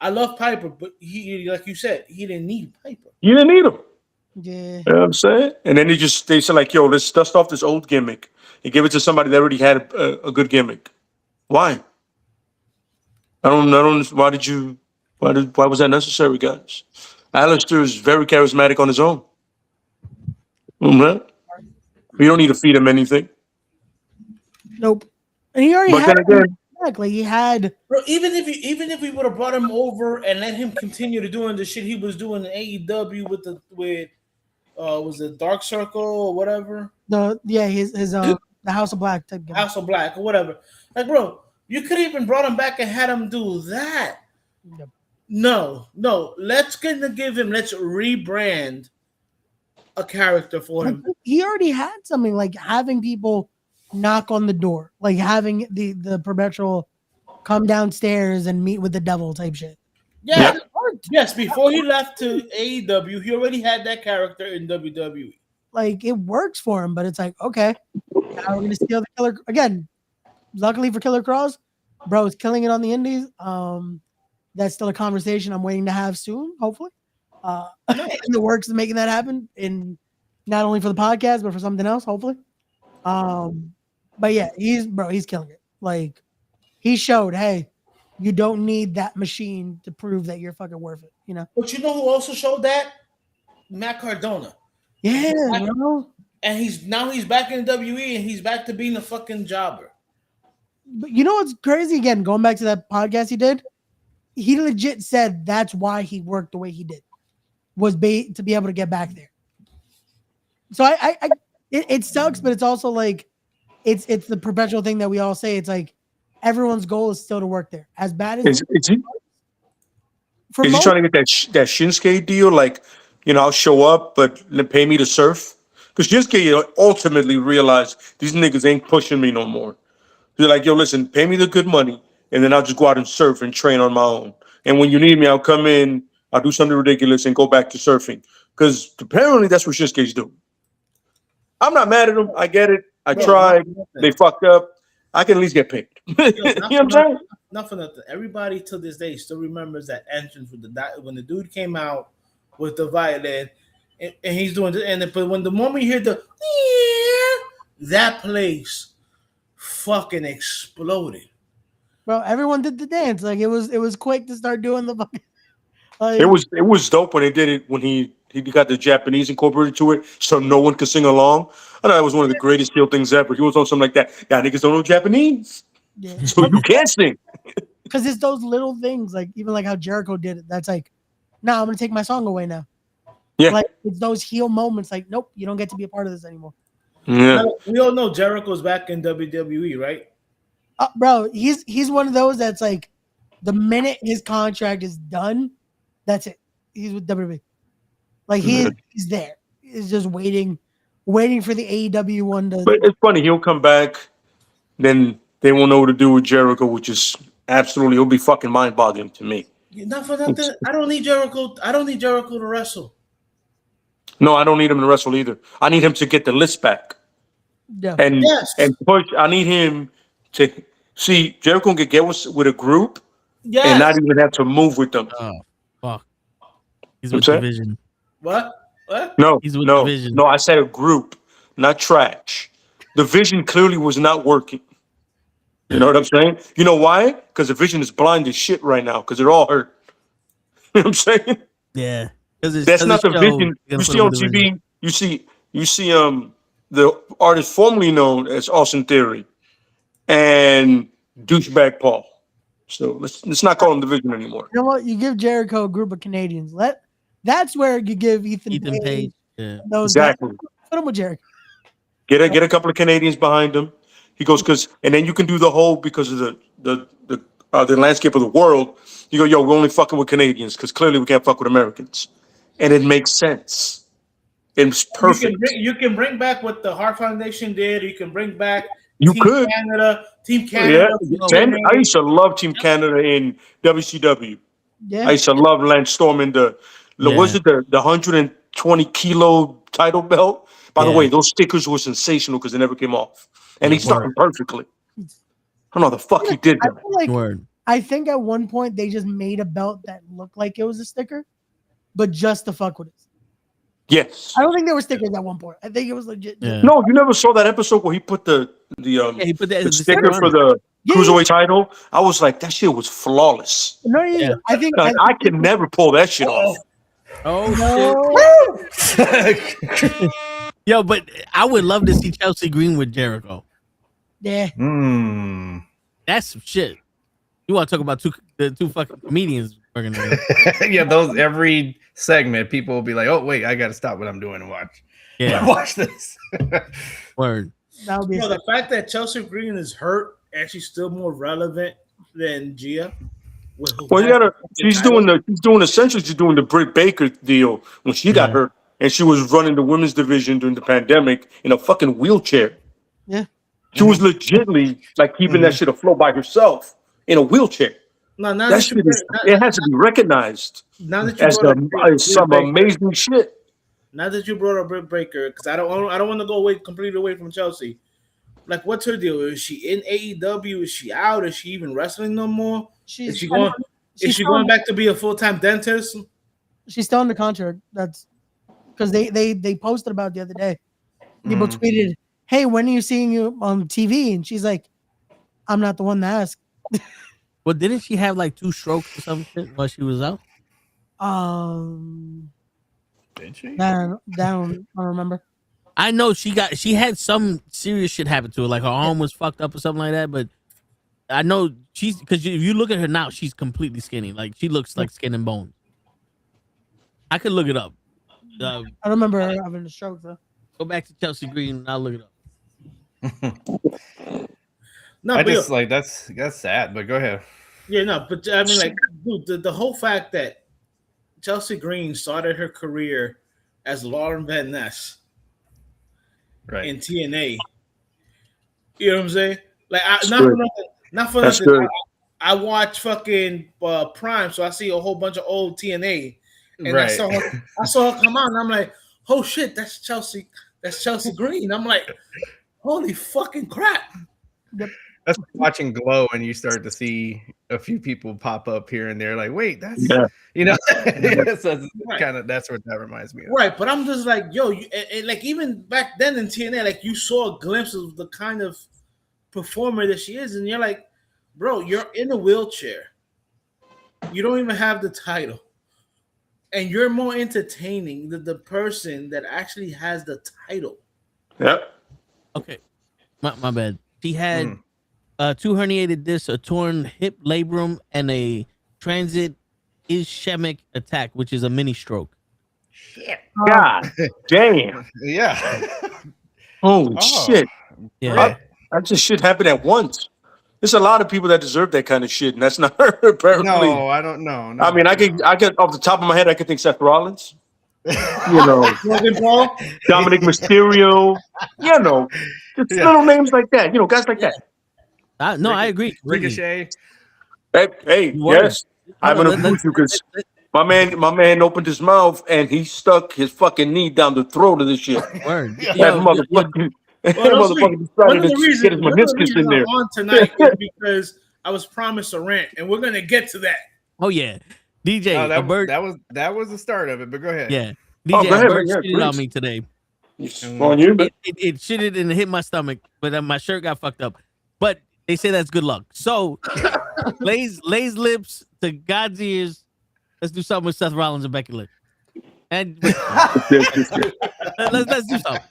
I love Piper, but he, like you said, he didn't need Piper. You didn't need him. Yeah. You know what I'm saying? And then they said like, yo, let's dust off this old gimmick and give it to somebody that already had a good gimmick. Why? Why was that necessary, guys? Alistair is very charismatic on his own. Mhm. You don't need to feed him anything. Nope. And he already But had then again, back. Like he had. Bro, even if we would have brought him over and let him continue to doing the shit he was doing in AEW with was it Dark Circle or whatever, His the House of Black type guy. House of Black or whatever. Like, bro, you could even brought him back and had him do that. Yep. No, let's let's rebrand a character for him. He already had something like having people knock on the door, like having the perpetual come downstairs and meet with the devil type shit. Yeah, Yep. yes. Before he left to AEW, he already had that character in WWE. Like it works for him, but it's like, okay, now we're gonna steal the killer again. Luckily for Killer Cross, bro, is killing it on the indies. That's still a conversation I'm waiting to have soon, hopefully. In the works of making that happen, in not only for the podcast but for something else, hopefully. But yeah, he's killing it. Like he showed, hey, you don't need that machine to prove that you're fucking worth it. You know? But you know who also showed that? Matt Cardona. Yeah, bro. And he's back in WWE and he's back to being a fucking jobber. But you know what's crazy? Again, going back to that podcast he did, he legit said that's why he worked the way he did, was to be able to get back there. So it sucks, but it's also like it's the perpetual thing that we all say. It's like everyone's goal is still to work there. As bad as is he for is he most, trying to get that Shinsuke deal? Like, I'll show up, but pay me to surf. Because Shinsuke ultimately realized these niggas ain't pushing me no more. They're like, yo, listen, pay me the good money, and then I'll just go out and surf and train on my own. And when you need me, I'll come in, I'll do something ridiculous, and go back to surfing. Because apparently that's what Shinsuke's doing. I'm not mad at him. I get it. I tried. They fucked up. I can at least get paid. Yo, You know what I'm saying? not for nothing. Everybody to this day still remembers that entrance with when the dude came out with the violin, and he's doing it. But when the moment you hear the that place fucking exploded. Bro, everyone did the dance. Like it was quick to start doing the fucking. It was dope when they did it when he got the Japanese incorporated to it, so no one could sing along. I thought it was one of the greatest heel things ever. He was on something like that. Yeah, niggas don't know Japanese, yeah. so you can't sing. Because it's those little things, like even like how Jericho did it. That's like, nah, I'm gonna take my song away now. Yeah, Like it's those heel moments. Like, nope, you don't get to be a part of this anymore. yeah. Now, we all know Jericho's back in WWE, right? Bro, he's one of those that's like, the minute his contract is done, that's it. He's with WWE. Like he's there. He's just waiting for the AEW one to. But it's funny. He'll come back, then they won't know what to do with Jericho, which is absolutely it'll be fucking mind boggling to me. Not for nothing. I don't need Jericho. I don't need Jericho to wrestle. No, I don't need him to wrestle either. I need him to get the list back. Yeah. And Yes. and push. I need him to see Jericho can get with a group Yes. and not even have to move with them. Oh, fuck. He's What's with that? Division. What? What? No, He's with no, Division. no. I said a group, not trash. The vision clearly was not working. You know what I'm saying? You know why? Because the vision is blind as shit right now. Because they're all hurt. You know what I'm saying? Yeah. That's not the vision you see on TV. You see the artist formerly known as Austin Theory and douchebag Paul. So let's not call him the Vision anymore. You know what? You give Jericho a group of Canadians. That's where you give Ethan Page. Yeah. Those Exactly. guys. Put him with Jericho. Get a couple of Canadians behind him. He goes and then you can do the whole because of the landscape of the world. You go, yo, we're only fucking with Canadians because clearly we can't fuck with Americans, and it makes sense. It's perfect. You can bring back what the Heart Foundation did. You can bring back You Team could. Canada. Team Canada. Yeah. I used to love Team Canada in WCW. Yeah. I used to love Lance Storm in was it the 120 kilo title belt? By the way, those stickers were sensational because they never came off. And he stuck them perfectly. I don't know how the fuck he did I that. feel like Word. I think at one point they just made a belt that looked like it was a sticker, but just to fuck with it. Yes. I don't think there were stickers at one point. I think it was legit. Yeah. No, you never saw that episode where he put the he put the sticker for the cruiserweight title. I was like, that shit was flawless. No, Yeah. I think Like, I can never pull that shit off. Oh no. Yo, but I would love to see Chelsea Green with Jericho. Yeah. That's some shit. You want to talk about the two fucking comedians working together? Yeah, those every segment, people will be like, "Oh wait, I got to stop what I'm doing and watch." Yeah, watch this. word. That would be. The fact that Chelsea Green is hurt and she's still more relevant than Gia. Well, you gotta. She's doing essentially. She's doing the Britt Baker deal when she got hurt, and she was running the women's division during the pandemic in a fucking wheelchair. Yeah. She was legitimately like keeping that shit afloat by herself in a wheelchair. No, That shit it has to be recognized now that you as some amazing shit. Now that you brought up Britt Baker, because I don't want to go completely away from Chelsea. Like, what's her deal? Is she in AEW? Is she out? Is she even wrestling no more? Is she going back to be a full-time dentist? She's still under contract. That's because they posted about it the other day. People tweeted, "Hey, when are you seeing you on TV?" And she's like, "I'm not the one to ask." Well, didn't she have like 2 strokes or some shit while she was out? Did she? I don't remember. I know she had some serious shit happen to her, like her arm was fucked up or something like that. But I know because if you look at her now, she's completely skinny. Like she looks like skin and bone. I could look it up. I don't remember her having a stroke though. Go back to Chelsea Green and I'll look it up. No, I just like that's sad. But go ahead. Yeah, no, but I mean, like, dude, the whole fact that Chelsea Green started her career as Lauren Van Ness. Right. In TNA. You know what I'm saying? Like, not for nothing. I watch fucking Prime, so I see a whole bunch of old TNA, and I saw her come out, and I'm like, oh shit, that's Chelsea Green. I'm like, holy fucking crap. Yep. That's like watching Glow, and you start to see a few people pop up here and there. Like, wait, that's Yeah. you know, Yeah. so it's Right. kind of that's what that reminds me of. Right, but I'm just like, yo, like even back then in TNA, like you saw a glimpse of the kind of performer that she is, and you're like, bro, you're in a wheelchair. You don't even have the title. And you're more entertaining than the person that actually has the title. Yep. Okay, my bad. She had Mhm. 2 herniated discs, a torn hip labrum, and a transit ischemic attack, which is a mini stroke. God damn. Yeah. Holy Oh, shit. Yeah. Brett. That just shit happened at once. There's a lot of people that deserve that kind of shit, and that's not her, apparently. No, I don't know. No, I mean, I get off the top of my head, I could think Seth Rollins, you know, Logan Paul? Dominic Mysterio, you know, just Yeah. little names like that, you know, guys like that. No, I agree. completely. Ricochet. Hey, You were. yes, I'm Hold gonna on, agree with you because my man opened his mouth and he stuck his fucking knee down the throat of this shit. Word. Yeah. That Yo, motherfucking, that Well, no, motherfucker sweet. One decided of the to get his meniscus in I'm there. on tonight is because I was promised a rant, and we're gonna get to that. oh yeah, DJ, Oh, a bird. that was the start of it. But go ahead. Yeah, Oh, DJ, go a ahead, bird man. Yeah, shitted on please. me today. On you, but It shitted and hit my stomach, but my shirt got fucked up. But they say that's good luck. So, Lay's lips to God's ears. Let's do something with Seth Rollins and Becky Lynch. And let's do something.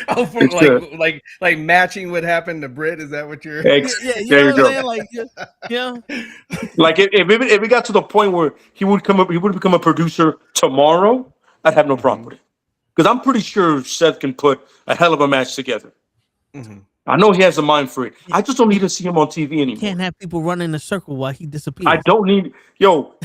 Oh, for It's, like matching what happened to Britt. Is that what you're? Yeah, you there know you what I'm go. saying? Like, yeah. Like if it got to the point where he would become a producer tomorrow, I'd have no problem with it. Because I'm pretty sure Seth can put a hell of a match together. Mhm. I know he has a mind for it. I just don't need to see him on TV anymore. Can't have people run in a circle while he disappears. I don't need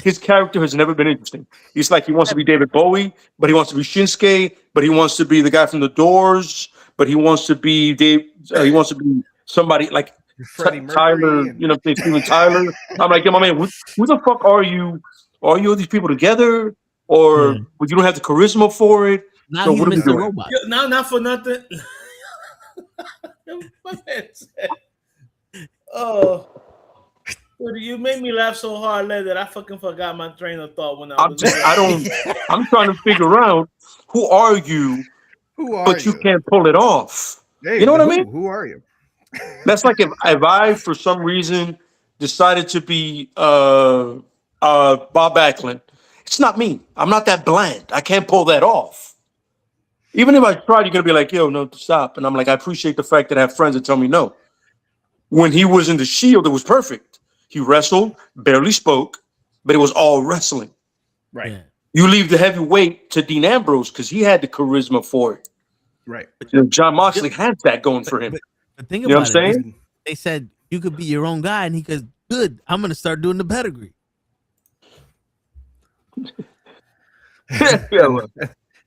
his character has never been interesting. It's like he wants to be David Bowie, but he wants to be Shinsuke, but he wants to be the guy from the Doors, but he wants to be he wants to be somebody like Freddie Mercury Tyler, and- you know, Steven Tyler. I'm like, yo, my man, who the fuck are you? Are you these people together? Or you don't have the charisma for it? Now So he's what are we Mr. doing? Robot. Yo, now, not for nothing. My man said, "Oh, dude, you made me laugh so hard, Led, that I fucking forgot my train of thought when I was." I'm trying to figure out who are you, Who are but you can't pull it off. Hey, You know what I mean? Who are you? That's like if I for some reason decided to be Bob Backlund. It's not me. I'm not that bland. I can't pull that off. Even if I tried, you're gonna be like, yo, no, stop. And I'm like, I appreciate the fact that I have friends that tell me no. When he was in the Shield, it was perfect. He wrestled, barely spoke, but it was all wrestling. Right. Yeah. You leave the heavyweight to Dean Ambrose because he had the charisma for it. Right. You know, John Moxley had that going for him. But think You know about what I'm it. saying? They said you could be your own guy, and he goes, "Good, I'm gonna start doing the pedigree." Yeah, well,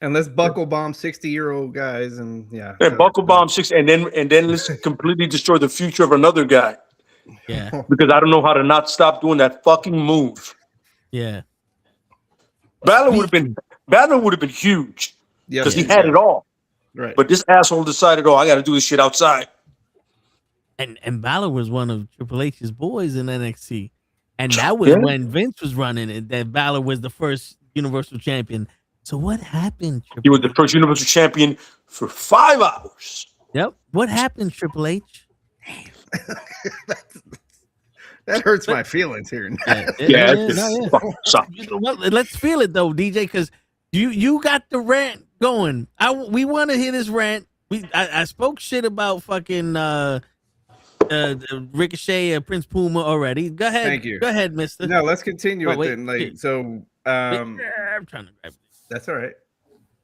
And let's buckle bomb 60-year-old guys and yeah. and buckle bomb 6, and then let's completely destroy the future of another guy Yeah, because I don't know how to not stop doing that fucking move. yeah. Balor would have been huge Yeah, because he had it all. Right. But this asshole decided, I got to do this shit outside. And Balor was one of Triple H's boys in NXT, and that was when Vince was running it. That Balor was the first Universal Champion. So what happened? He was the first Universal Champion for 5 hours. Yep. What happened, Triple H? That hurts my feelings here. Stop. You know what? Let's feel it though, DJ, because you got the rant going. We want to hear this rant. I spoke shit about fucking Ricochet, Prince Puma already. Go ahead. Thank you. Go ahead, Mister. No, let's continue Oh, it wait, then. Like wait. so. I'm trying to grab it. That's all right.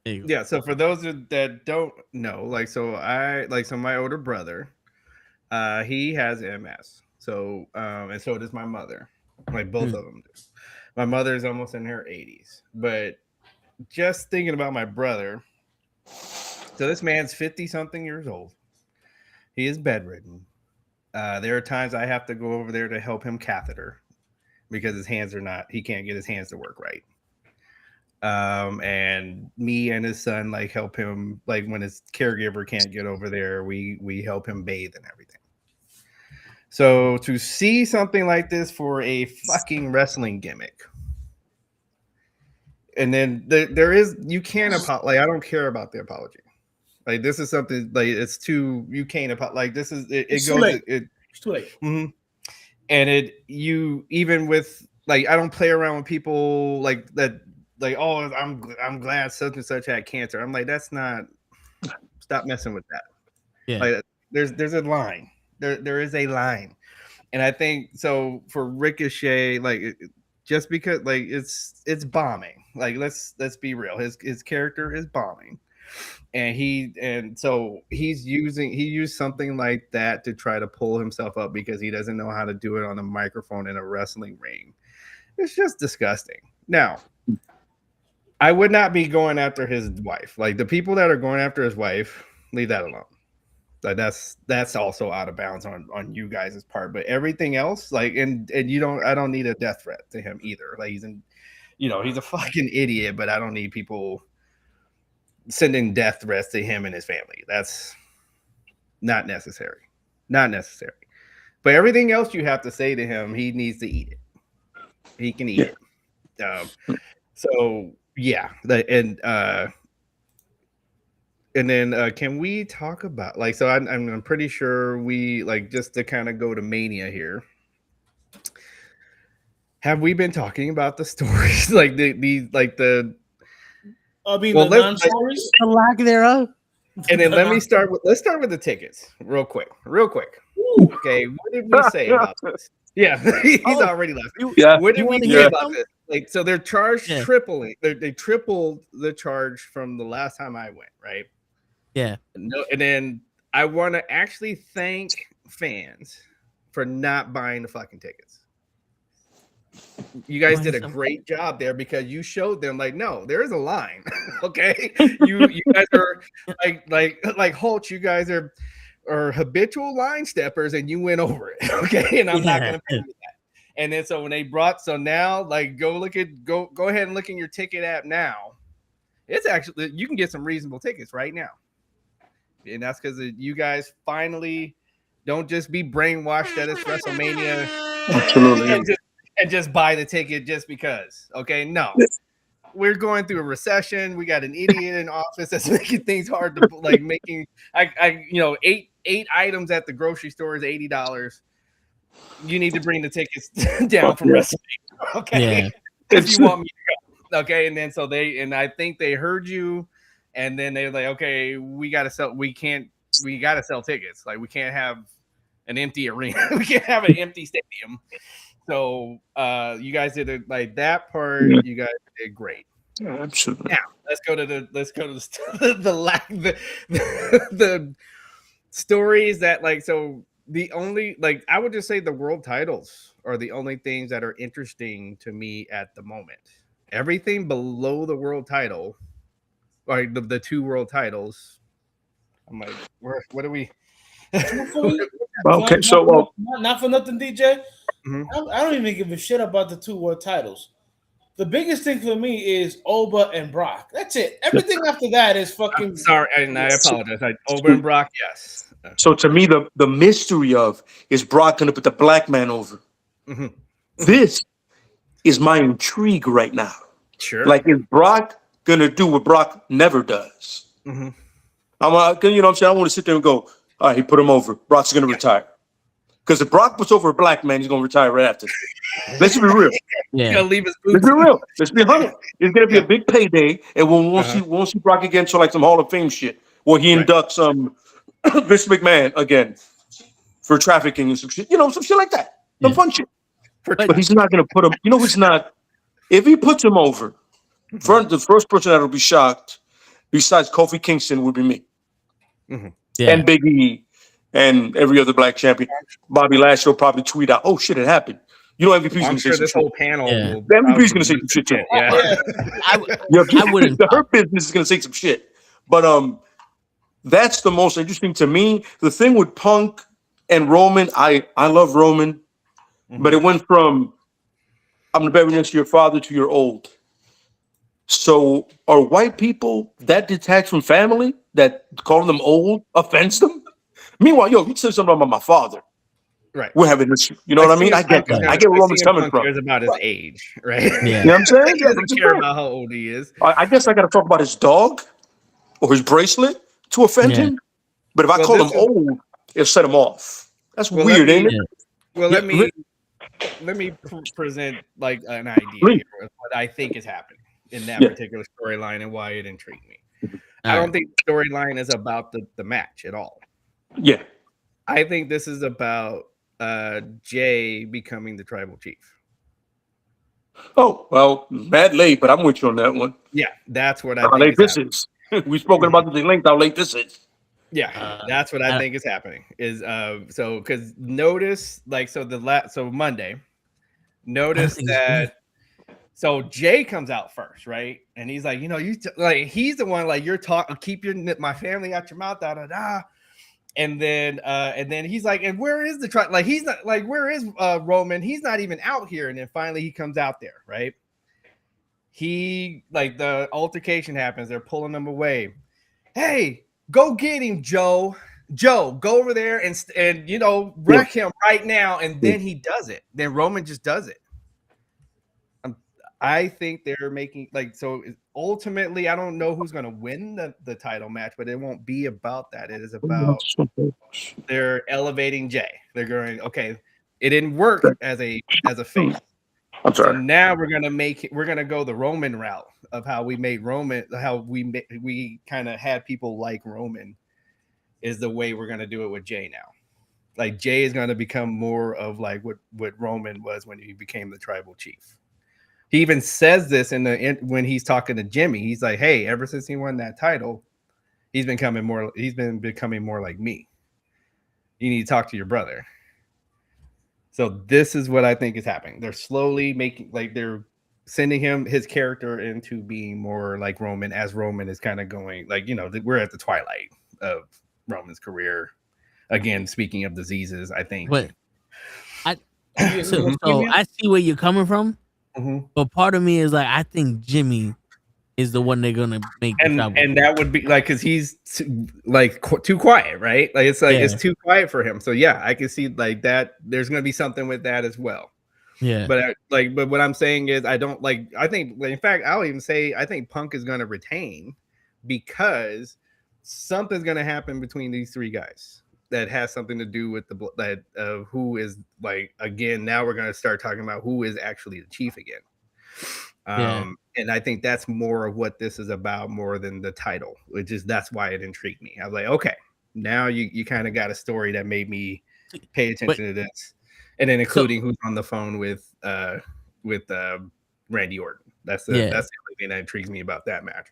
There you go. Yeah. So for those that don't know, so my older brother, he has MS. So and so does my mother. Like both of them do. My mother is almost in her 80s. But just thinking about my brother. So this man's 50-something years old. He is bedridden. There are times I have to go over there to help him catheter because his hands are not, he can't get his hands to work right. And me and his son like help him, like when his caregiver can't get over there, we help him bathe and everything. So to see something like this for a fucking wrestling gimmick, and then there is you can't like I don't care about the apology. Like this is something like it's too you can't like this is it It's goes too late. it It's too late. and it you even with like I don't play around with people like that like oh I'm glad such and such had cancer. I'm like that's not stop messing with that. Yeah. Like there's a line. There is a line. And I think so for Ricochet, like just because like it's bombing. Like let's be real. His character is bombing. And so he used something like that to try to pull himself up because he doesn't know how to do it on a microphone in a wrestling ring. It's just disgusting. Now, I would not be going after his wife. Like the people that are going after his wife, leave that alone. Like that's also out of bounds on you guys' part. But everything else, like and I don't need a death threat to him either. Like he's a fucking idiot, but I don't need people sending death threats to him and his family. That's not necessary. Not necessary. But everything else you have to say to him, he needs to eat it. He can eat it. So yeah, and then can we talk about like so I'm pretty sure we like just to kind of go to Mania here. Have we been talking about the stories like the I mean well, the non-stories? The lack thereof. and then let's start with the tickets real quick. Okay, what did we say about this? Yeah, he's already left. Yeah. What did we say about this? Like, so they're charged tripling. They tripled the charge from the last time I went, right? Yeah. No, and then I want to actually thank fans for not buying the fucking tickets. You guys did a great job there because you showed them like, no, there is a line. Okay, you guys are like Holt. You guys are habitual line steppers, and you went over it. Okay, and I'm not gonna pay you that. And then so when they brought now like go ahead and look in your ticket app now. It's actually you can get some reasonable tickets right now, and that's because you guys finally don't just be brainwashed that it's WrestleMania. Absolutely. And just buy the ticket just because. Okay, no. We're going through a recession. We got an idiot in office that's making things hard to like making eight items at the grocery store is $80. You need to bring the tickets down from WrestleMania. Okay. Yeah. If you want me to go. Okay. And then so I think they heard you, and then they're like, okay, we gotta sell tickets. Like we can't have an empty arena. We can't have an empty stadium. So you guys did it like that part. Yeah. You guys did great. Yeah, absolutely. Now let's go to the stories that like so the only like I would just say the world titles are the only things that are interesting to me at the moment. Everything below the world title, like the two world titles, I'm like, what are we? Okay, so not for nothing, DJ. Mm-hmm. I don't even give a shit about the two world titles. The biggest thing for me is Oba and Brock. That's it. Everything after that is fucking. I'm sorry, and I apologize. Oba and Brock, yes. So to me, the mystery of is Brock going to put the black man over? Mm-hmm. This is my intrigue right now. Sure. Like, is Brock going to do what Brock never does? Mm-hmm. You know what I'm saying? I want to sit there and go, all right, he put him over. Brock's going to retire. Because if Brock puts over a black man, he's going to retire right after. Let's be real. He's going to leave his boots. Let's be real. Let's be 100. It's going to be a big payday, and we won't see Brock again until like some Hall of Fame shit, where he inducts Vince McMahon again for trafficking and some shit. Some shit like that. Some fun shit. But he's not going to put him. You know who's not? If he puts him over, the first person that will be shocked, besides Kofi Kingston, would be me. Mm-hmm. Yeah. And Big E. And every other black champion, Bobby Lashley will probably tweet out, "Oh shit, it happened." MVP's going to say some shit. Whole panel. Yeah. The MVP's going to say some shit too. Yeah, I wouldn't. Her business is going to say some shit, but that's the most interesting to me. The thing with Punk and Roman, I love Roman, but it went from I'm the better next to your father to you're old. So are white people that detached from family that calling them old offends them? Meanwhile, you said something about my father. Right. we're having this. You know what I mean? I get that. I get where Roman's coming from. Cares about his age, right? Yeah. You know what I'm saying? He doesn't care about how old he is. I guess I got to talk about his dog or his bracelet to offend Yeah. him. But if I call him old, it'll set him off. That's weird, ain't it? Well, Yeah, let me present like an idea Please. here of what I think is happening in that Yeah. particular storyline and why it intrigued me. All I don't right. think the storyline is about the match at all. Yeah. I think this is about Jay becoming the tribal chief. Oh, well, mad late, but I'm with you on that one. Yeah, that's what I How think late is this happening. is. We've spoken about this at length, how late this is. Yeah, that's what I think is happening. Is so because notice like so so Monday, notice think it's that so Jay comes out first, right? And he's like, like he's the one like you're talking, keep my family out your mouth, da da da. And then he's like, and where is the tribe? Like he's not like where is Roman? He's not even out here. And then finally he comes out there, right? He like the altercation happens. They're pulling him away. Hey, go get him, Joe. Joe, go over there and wreck him right now. And then he does it. Then Roman just does it. I think they're making like so. Ultimately, I don't know who's going to win the title match, but it won't be about that. It is about they're elevating Jay. They're going okay. It didn't work as a face. I'm sorry. So now we're gonna go the Roman route of how we made Roman, how we kind of had people like Roman, is the way we're gonna do it with Jay now. Like Jay is gonna become more of like what Roman was when he became the tribal chief. He even says this when he's talking to Jimmy. He's like, "Hey, ever since he won that title, he's been becoming more like me. You need to talk to your brother." So this is what I think is happening. They're slowly they're sending his character into being more like Roman as Roman is kind of going we're at the twilight of Roman's career. Again, speaking of diseases, I think. But I see where you're coming from, but part of me is like I think Jimmy is the one they're gonna make and that would be like because he's too quiet, right? Like it's too quiet for him. So yeah, I can see like that. There's gonna be something with that as well. Yeah, but what I'm saying is I don't like. I think in fact I'll even say I think Punk is gonna retain because something's gonna happen between these three guys that has something to do with who is like again. Now we're gonna start talking about who is actually the chief again. And I think that's more of what this is about more than the title, that's why it intrigued me. I was like, okay, now you kind of got a story that made me pay attention to this, and then including who's on the phone with Randy Orton. That's the only thing that intrigues me about that match.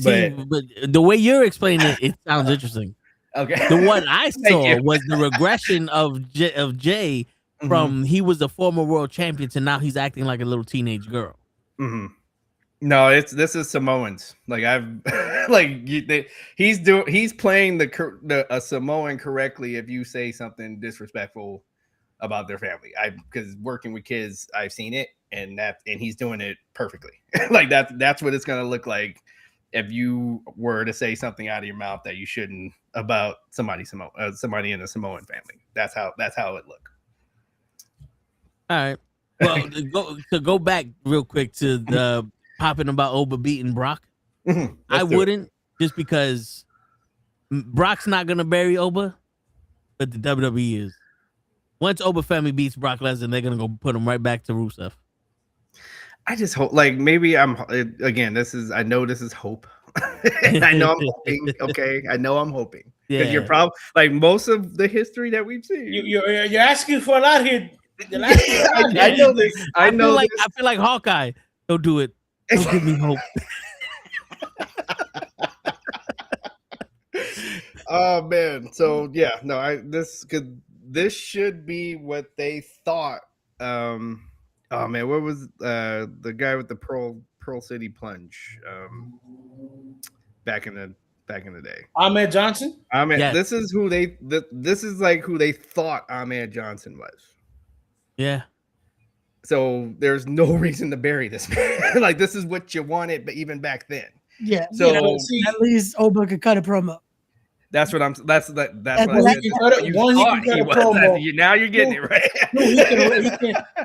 But the way you're explaining it sounds interesting. Okay, the one I saw was the regression of Jay from he was the former world champion to now he's acting like a little teenage girl. Mm-hmm. No, this is Samoans. Like he's playing a Samoan correctly. If you say something disrespectful about their family, because working with kids, I've seen it, and he's doing it perfectly. Like that's what it's gonna look like if you were to say something out of your mouth that you shouldn't about somebody in the Samoan family. That's how it look. All right. Well, to go back real quick to the popping about Oba beating Brock, I wouldn't just because Brock's not gonna bury Oba, but the WWE is. Once Oba family beats Brock Lesnar, they're gonna go put him right back to Rusev. I just hope, like maybe I know this is hope. I know I'm hoping. Okay, I know I'm hoping. Because you're probably like most of the history that we've seen. You're asking for a lot here. I know this. I feel like Hawkeye. Don't do it. Don't give me hope. Oh man. So yeah, no, this should be what they thought. Oh man, what was the guy with the Pearl City plunge? Back in the day. Ahmed Johnson? This is who this is like who they thought Ahmed Johnson was. Yeah. So there's no reason to bury this man. Like this is what you wanted, but even back then. Yeah. So at least Oba could cut a promo. That's what I'm. That's what I One, said. he can cut You one, he thought can cut he a was. promo. Now you're getting it right. No,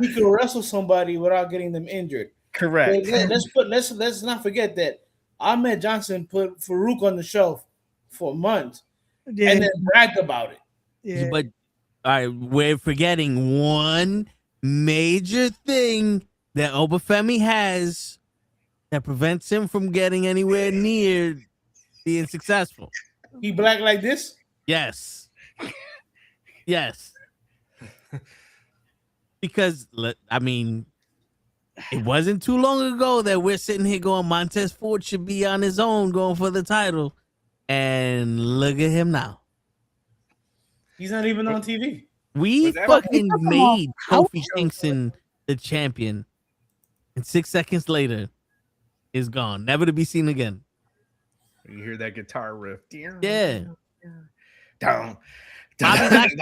he can wrestle somebody without getting them injured. Correct. Let's not forget that Ahmed Johnson put Farouk on the shelf for months yeah, and then bragged about it. yeah. But all right, we're forgetting one major thing that Obafemi has that prevents him from getting anywhere near being successful. He black like this? Yes. Yes. Because, I mean, it wasn't too long ago that we're sitting here going, Montez Ford should be on his own going for the title. And look at him now. He's not even on TV. We Was that- fucking made How- Kofi Kingston the champion. And 6 seconds later, is gone. Never to be seen again. You hear that guitar riff? Yeah. Down. Bobby Lashley-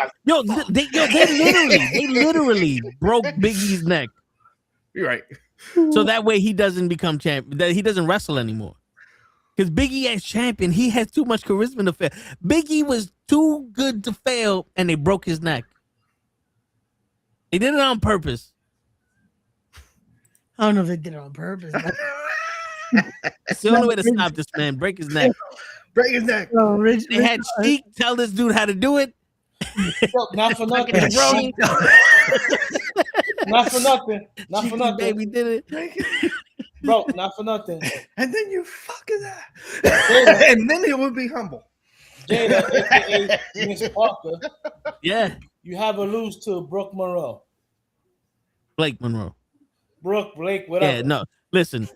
they literally broke Big E's neck. You're right. So that way he doesn't become champion. That he doesn't wrestle anymore. Because Big E as champion, he has too much charisma to fail. Big E was too good to fail, and they broke his neck. They did it on purpose. I don't know if they did it on purpose. It's the only way to stop this man. Break his neck. Break his neck. So Rich, They had Sheik tell this dude how to do it. Look, not for nothing. Fucking jabroni. Not for nothing. Not for Cheeky nothing. baby did it. Bro, not for nothing. And then you fuck his ass. And then he would be humble. Jada, aka Miss Parker, Yeah. you have a lose to Brooke Monroe. Blake Monroe. Brooke, Blake, whatever. Yeah, no. Listen.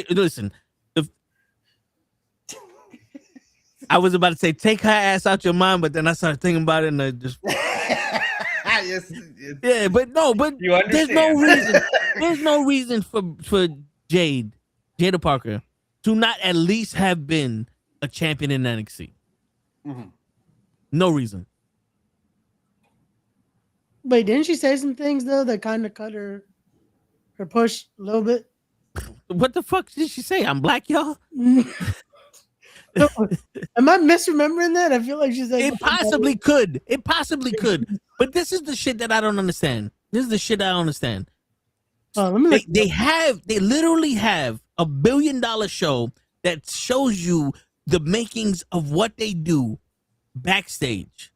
Listen. I was about to say take her ass out your mind, but then I started thinking about it and I just Yes, yeah, but no, but you there's understand. no reason. There's no reason for Jada Parker to not at least have been a champion in NXT. Mhm. No reason. Wait, didn't she say some things though that kind of cut her push a little bit? What the fuck did she say? I'm black, y'all. Am I misremembering that? I feel like she's like It possibly could. It possibly could. But this is the shit that I don't understand. This is the shit I don't understand. Oh, let me They literally have $1 billion show that shows you the makings of what they do backstage.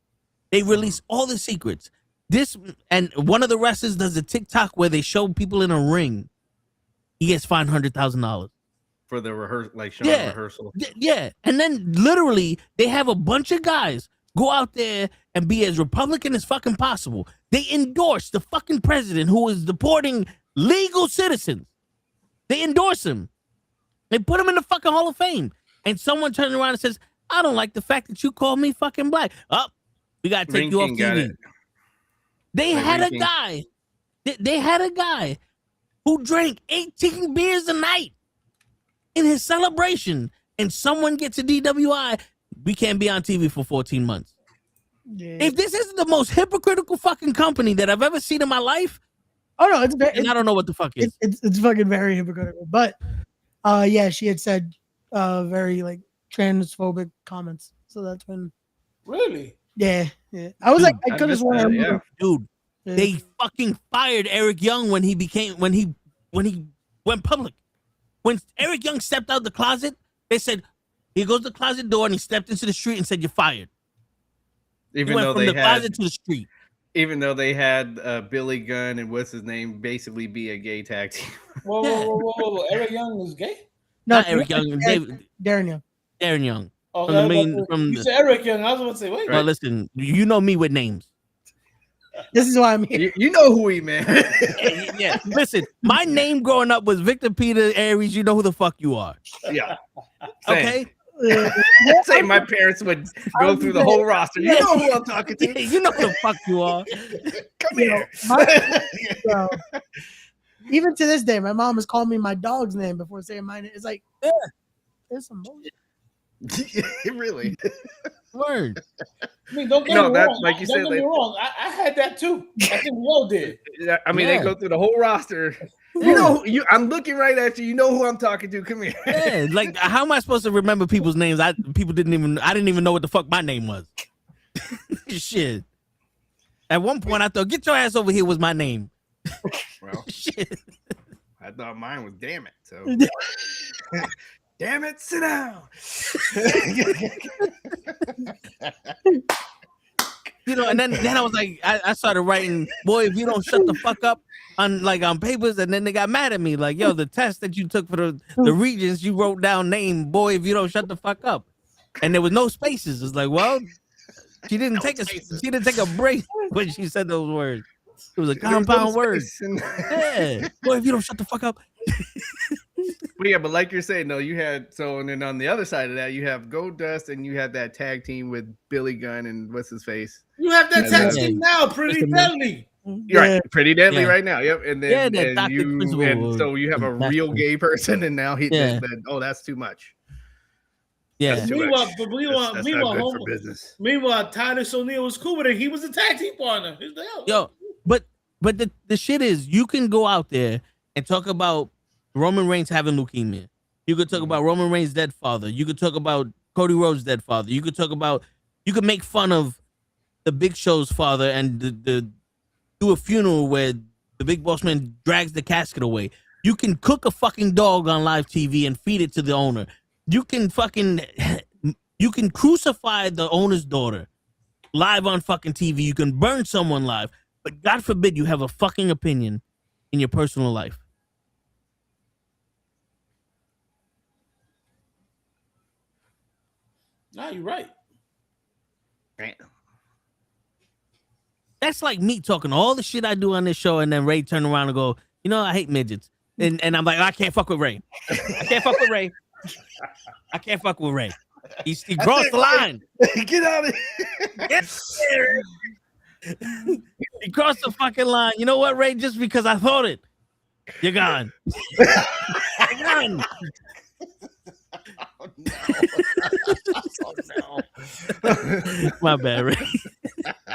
They release all the secrets. This and one of the wrestlers does a TikTok where they show people in a ring. He gets $500,000. For the rehearsal, like showing Yeah. rehearsal. Yeah, and then literally they have a bunch of guys go out there and be as Republican as fucking possible. They endorse the fucking president who is deporting legal citizens. They endorse him. They put him in the fucking Hall of Fame. And someone turns around and says, I don't like the fact that you call me fucking black. Oh, we gotta take you off Ring King got TV. it. They Like had a Ring King. guy. They had a guy who drank 18 beers a night in his celebration, and someone gets a DWI. We can't be on TV for 14 months. Yeah. If this is the most hypocritical fucking company that I've ever seen in my life, Oh no, it's very, and I don't know what the fuck is. it's fucking very hypocritical. But yeah, she had said very like transphobic comments. So that's when Really? yeah. I was like, I I could have missed sworn I that, remember. yeah. Dude, Yeah. they fucking fired Eric Young when he went public. When Eric Young stepped out the closet, they said, he goes to the closet door and he stepped into the street and said, you're fired. He Even went though from they the had, closet to the street. even though they had Billy Gunn and what's his name basically be a gay tag team. Whoa. Eric Young is gay? No, Not Eric Young, Darren Young. Darren Young. Oh, From the I was main- about to- from you the- said Eric Young. I was about to say, wait. Well, listen, you know me with names. This is why I'm here. You know who he man. Yeah, listen, my name growing up was Victor Peter Aries. You know who the fuck you are. Yeah. Same. Okay? Say my parents would go through the whole roster. You know who I'm talking Yeah, to. you know who the fuck you are. Come You know, here. So, even to this day, my mom has called me my dog's name before saying my name. It's like, yeah, there's some bullshit. Really? Word. I mean, don't get No, me that's wrong. like you Don't said, get me like- wrong. I had that too. I think we all did. I mean, Yeah. they go through the whole roster. You know, I'm looking right at you. You know who I'm talking to. Come here. Yeah, like how am I supposed to remember people's names? I didn't even know what the fuck my name was. Shit. At one point, I thought, "Get your ass over here" was my name. Well, Shit. I thought mine was "Damn it." So, damn it, sit down. You know, and then I was like, I started writing, "Boy, if you don't shut the fuck up," on papers, and then they got mad at me, like, "Yo, the test that you took for the Regents, you wrote down name, boy, if you don't shut the fuck up," and there was no spaces. It's like, well, she didn't take a break when she said those words. It was a compound word. Yeah, boy, if you don't shut the fuck up. But yeah, but like you're saying, though, you had and then on the other side of that, you have Goldust, and you have that tag team with Billy Gunn and what's his face. You have that And tag team now, Pretty Deadly. You're right, Pretty Deadly right now. Yep, and then that Dr. so you have a real gay person, and now that's too much. Yeah. Meanwhile, that's not good for business. Meanwhile, Titus O'Neil was cool with it. He was a tag team partner. Yo, but the shit is, you can go out there and talk about Roman Reigns having leukemia. You could talk about Roman Reigns' dead father. You could talk about Cody Rhodes' dead father. You could make fun of the Big Show's father and do a funeral where the Big Boss Man drags the casket away. You can cook a fucking dog on live TV and feed it to the owner. You can crucify the owner's daughter live on fucking TV. You can burn someone live, but God forbid you have a fucking opinion in your personal life. Nah, you're right. That's like me talking all the shit I do on this show, and then Ray turn around and go, "You know, I hate midgets," and I'm like, "I can't fuck with Ray. I can't fuck with Ray. I can't fuck with Ray. He crossed the line. Get out of here. He crossed the fucking line. You know what, Ray? Just because I thought it, you're gone. You're gone." Oh, no. Oh, no. My bad, Ray.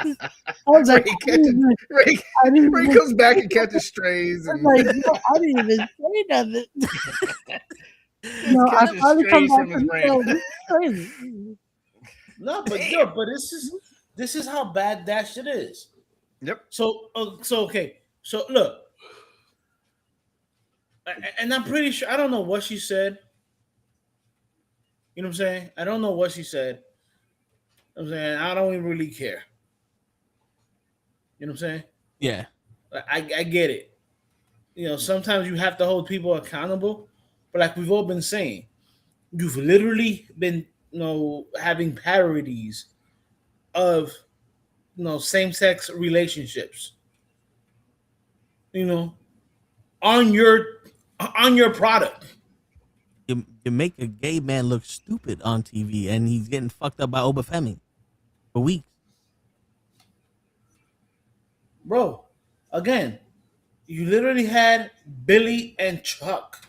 I was like, Ray comes back and catches strays. And... Like, no, I didn't even say nothing. No, I finally come back from crazy. No, but this is how bad that shit is. Yep. So okay. So look, and I'm pretty sure, I don't know what she said. You know what I'm saying? I don't know what she said. I'm saying, I don't even really care. You know what I'm saying? Yeah. I get it. You know, sometimes you have to hold people accountable, but like we've all been saying, you've literally been, having parodies of, same-sex relationships. On your product. You make a gay man look stupid on TV, and he's getting fucked up by Obafemi for weeks. Bro, again, you literally had Billy and Chuck.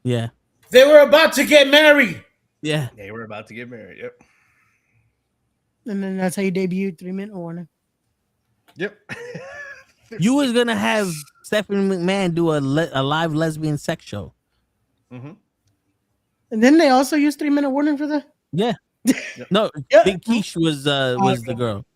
Yeah. They were about to get married. Yeah. They were about to get married. Yep. And then that's how you debuted 3 Minute Warning. Yep. You was gonna have Stephanie McMahon do a live lesbian sex show. Mm-hmm. And then they also used 3 Minute Warning for that? Yeah. No, Yeah. Big Quiche was the girl.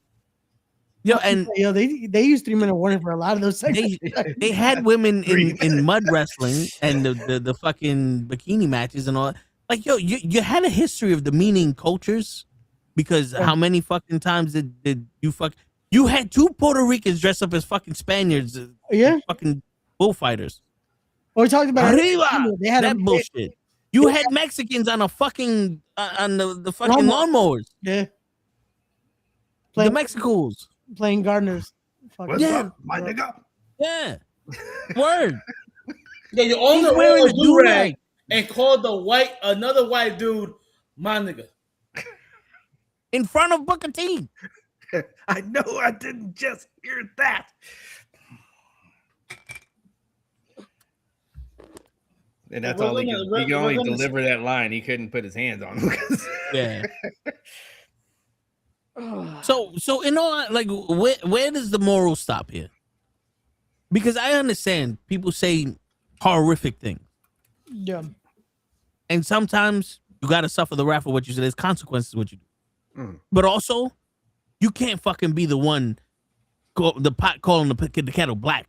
They used 3 Minute Warning for a lot of those segments. They had women in mud wrestling and the fucking bikini matches and all. Like, you had a history of demeaning cultures, because how many fucking times did you fuck? You had 2 Puerto Ricans dressed up as fucking Spaniards. Yeah. Fucking bullfighters. Well, we talked about Arriba! They had That bullshit. You had Mexicans on a fucking on the fucking lawnmowers. Yeah. The Mexicals playing gardeners. What's up, my nigga? Yeah. Word. Yeah, you own the wearing wearing a do-rag and called another white dude my nigga. In front of Booker T. I know I didn't just hear that. And that's all he could. He could only deliver that line. He couldn't put his hands on him. Yeah. So in all, like, where does the moral stop here? Because I understand people say horrific things. Yeah. And sometimes you got to suffer the wrath of what you say. There's consequences to what you do. Mm. But also, you can't fucking be the one, the pot calling the kettle black.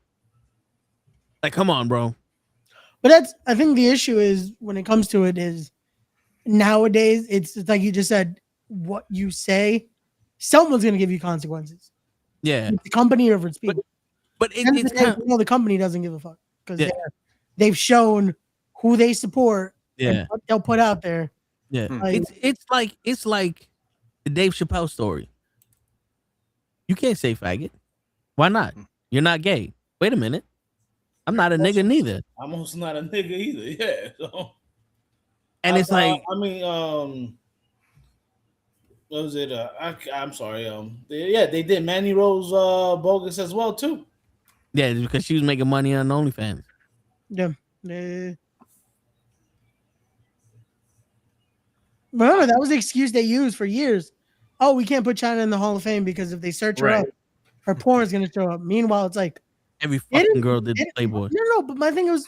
Like, come on, bro. But I think the issue is when it comes to it is nowadays, it's like you just said, what you say, someone's going to give you consequences. Yeah. It's the company or if it's people. But it's kind of, the company doesn't give a fuck because Yeah. they've shown who they support Yeah. and what they'll put out there. yeah. Like, It's like the Dave Chappelle story. You can't say faggot. Why not? You're not gay. Wait a minute. I'm not a nigga neither. I'm also not a nigga either. Yeah. So, And it's like, I mean, what was it? I'm sorry. They did Manny Rose bogus as well too. yeah, because she was making money on OnlyFans. yeah. Remember, that was the excuse they used for years. Oh, we can't put China in the Hall of Fame because if they search her up, her porn is going to show up. Meanwhile, it's like Every fucking girl did Playboy. No, but my thing was,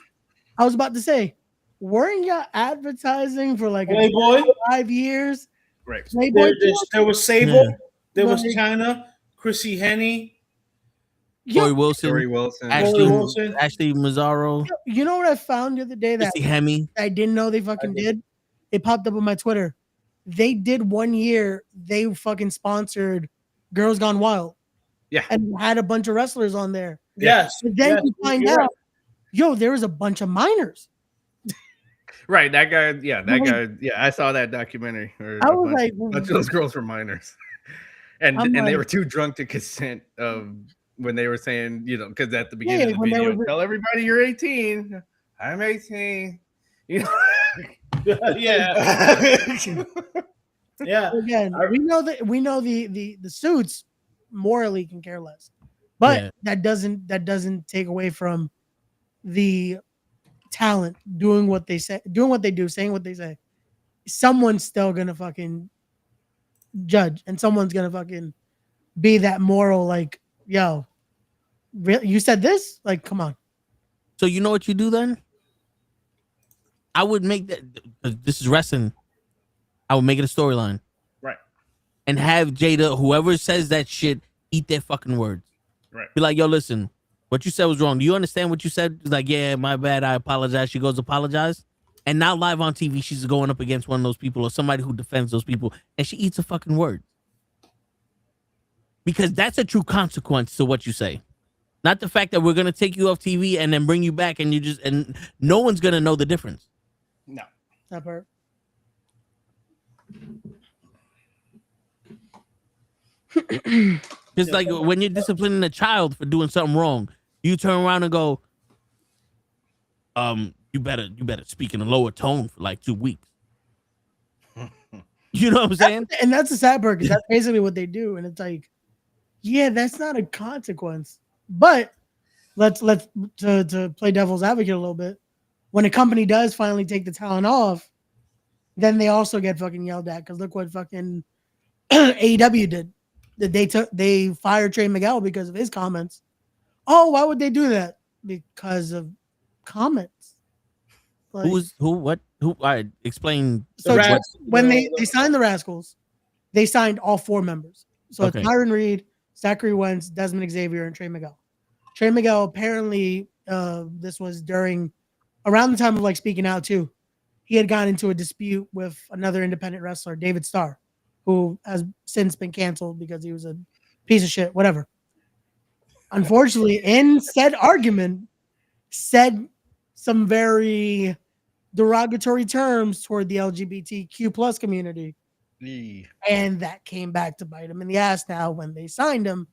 I was about to say, weren't you advertising for like Playboy 5 years? Right. Playboy. There was Sable. Yeah. There was Like- China. Chrissy Henny. Corey Wilson, Tori Wilson. Ashley Mazzaro, You know what I found the other day that Chrissy Hemme. I didn't know they fucking did? It popped up on my Twitter. They did 1 year. They fucking sponsored Girls Gone Wild. Yeah. And had a bunch of wrestlers on there. Yes. But then yes, you find you're out, yo, there was a bunch of minors. Right, that guy. Yeah, that Like- guy. Yeah, I saw that documentary. Or I a was bunch, like, bunch of those girls were minors, and I'm they like- were too drunk to consent of when they were saying, because at the beginning of when the they video, were- tell everybody you're 18. I'm 18. You know. yeah. Yeah. Again, we know the suits morally can care less, but Yeah. that doesn't take away from the talent doing what they say, doing what they do, saying what they say. Someone's still gonna fucking judge, and someone's gonna fucking be that moral, like, yo, really, you said this? Like, come on. So you know what you do then? I would make that. This is wrestling. I would make it a storyline. Right. And have Jada, whoever says that shit, eat their fucking words. Right. Be like, yo, listen, what you said was wrong. Do you understand what you said? He's like, yeah, my bad. I apologize. She goes, apologize. And now live on TV, she's going up against one of those people or somebody who defends those people, and she eats a fucking word. Because that's a true consequence to what you say. Not the fact that we're gonna take you off TV and then bring you back and no one's gonna know the difference. No. That part. Just like when you're disciplining a child for doing something wrong, you turn around and go, you better speak in a lower tone for like 2 weeks. You know what I'm saying? And that's the sad part, because that's basically what they do. And it's like, yeah, that's not a consequence. But let's to play devil's advocate a little bit. When a company does finally take the talent off, then they also get fucking yelled at. Because look what fucking AEW did. That they fired Trey Miguel because of his comments. Oh, why would they do that? Because of comments. Like, Who I explain. so Ras- when they signed the Rascals, they signed all 4 members. So Okay. it's Myron Reed, Zachary Wentz, Desmond Xavier, and Trey Miguel. Trey Miguel apparently, this was around the time of like Speaking Out too. He had gotten into a dispute with another independent wrestler, David Starr, who has since been canceled because he was a piece of shit, whatever. Unfortunately, in said argument, said some very derogatory terms toward the LGBTQ plus community. And that came back to bite him in the ass now when they signed him,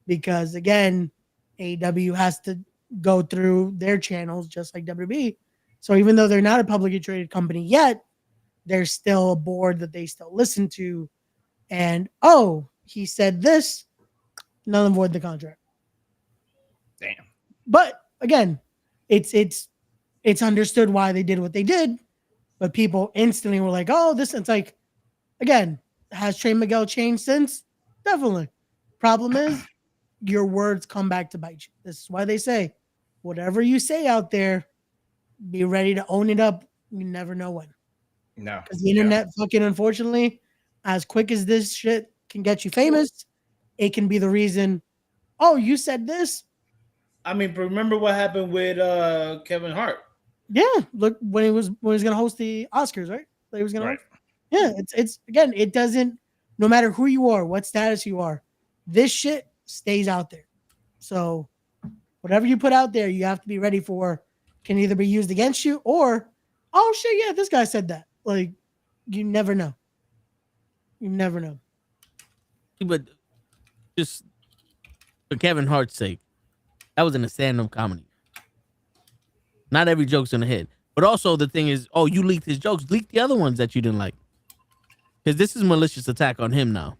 because again, AEW has to go through their channels just like WB. So even though they're not a publicly traded company yet, there's still a board that they still listen to. And he said this, null and void the contract. Damn. But again, it's understood why they did what they did, but people instantly were like, oh, this. It's like, again, has Trey Miguel changed since? Definitely. Problem is, your words come back to bite you. This is why they say, whatever you say out there, be ready to own it up. You never know when. No. Because the internet fucking, unfortunately, as quick as this shit can get you famous, it can be the reason, oh, you said this? I mean, remember what happened with Kevin Hart? Yeah, look when he was gonna host the Oscars, right? That he was gonna Right. host. Yeah, it's again, it doesn't, no matter who you are, what status you are, this shit stays out there. So whatever you put out there, you have to be ready for, can either be used against you or, oh shit, yeah, this guy said that. Like, you never know. You never know. But just for Kevin Hart's sake, that was in a stand-up comedy. Not every joke's gonna hit. But also the thing is, oh, you leaked his jokes. Leak the other ones that you didn't like. Because this is malicious attack on him now.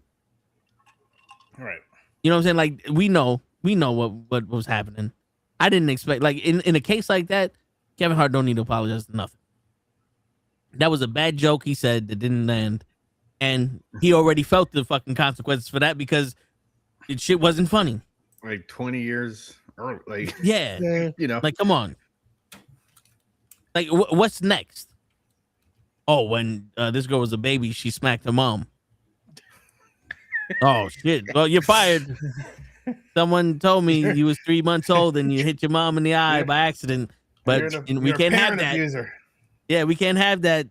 Right. You know what I'm saying? Like, we know what was happening. I didn't expect, like, in a case like that, Kevin Hart don't need to apologize for nothing. That was a bad joke he said that didn't land. And he already felt the fucking consequences for that because shit wasn't funny. Like 20 years early. Like, Yeah. you know. Like, come on. Like, what's next? Oh, when this girl was a baby, she smacked her mom. Oh, shit. Well, you're fired. Someone told me you was 3 months old and you hit your mom in the eye by accident. But we can't have that. Abuser. Yeah, we can't have that.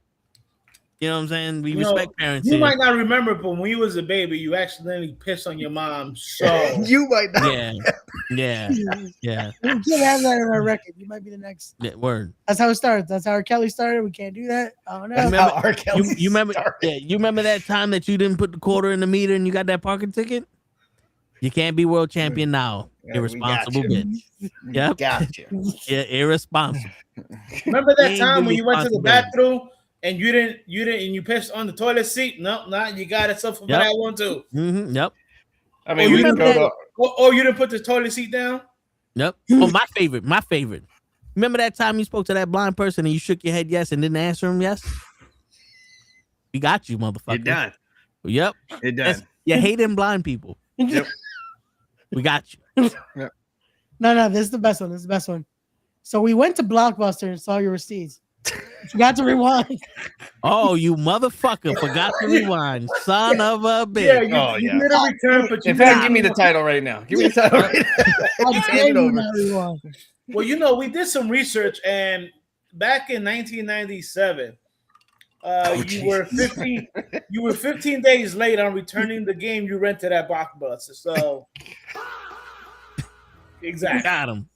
You know what I'm saying? We respect parents. You here. might not remember, but when you was a baby, you accidentally pissed on your mom. So You might not. Yeah. You can't have that in our record. You might be the next. Yeah, word. That's how it starts. That's how R. Kelly started. We can't do that. Oh no. That's how R. Kelly You remember? started. Yeah, you remember that time that you didn't put the quarter in the meter and you got that parking ticket? You can't be world champion now. Yeah, Irresponsible we got bitch. Yep. Gotcha. Yeah, irresponsible. remember that Ain't time when the you went to the responsibility. bathroom and you didn't and you pissed on the toilet seat? No, you got it suffer for Yep. that one too. Mm-hmm. Yep. I mean, you we can remember go that- to. Or you didn't put the toilet seat down? Yep. Oh, my favorite. Remember that time you spoke to that blind person and you shook your head yes and didn't answer him yes? We got you, motherfucker. You're done. Yep. You're done. You hating blind people. Yep. We got you. No, this is the best one. This is the best one. So we went to Blockbuster and saw your receipts. Forgot to rewind. Oh, you motherfucker forgot to rewind. Son of a bitch. Yeah, you, Oh, you yeah. did a return, but you In fact, didn't- give me the title right now. Give me the title right now. I Hand dare it you over. not rewind. Well, you know, we did some research, and back in 1997, you were 15 days late on returning the game you rented at Blockbuster. So, exactly. Got him.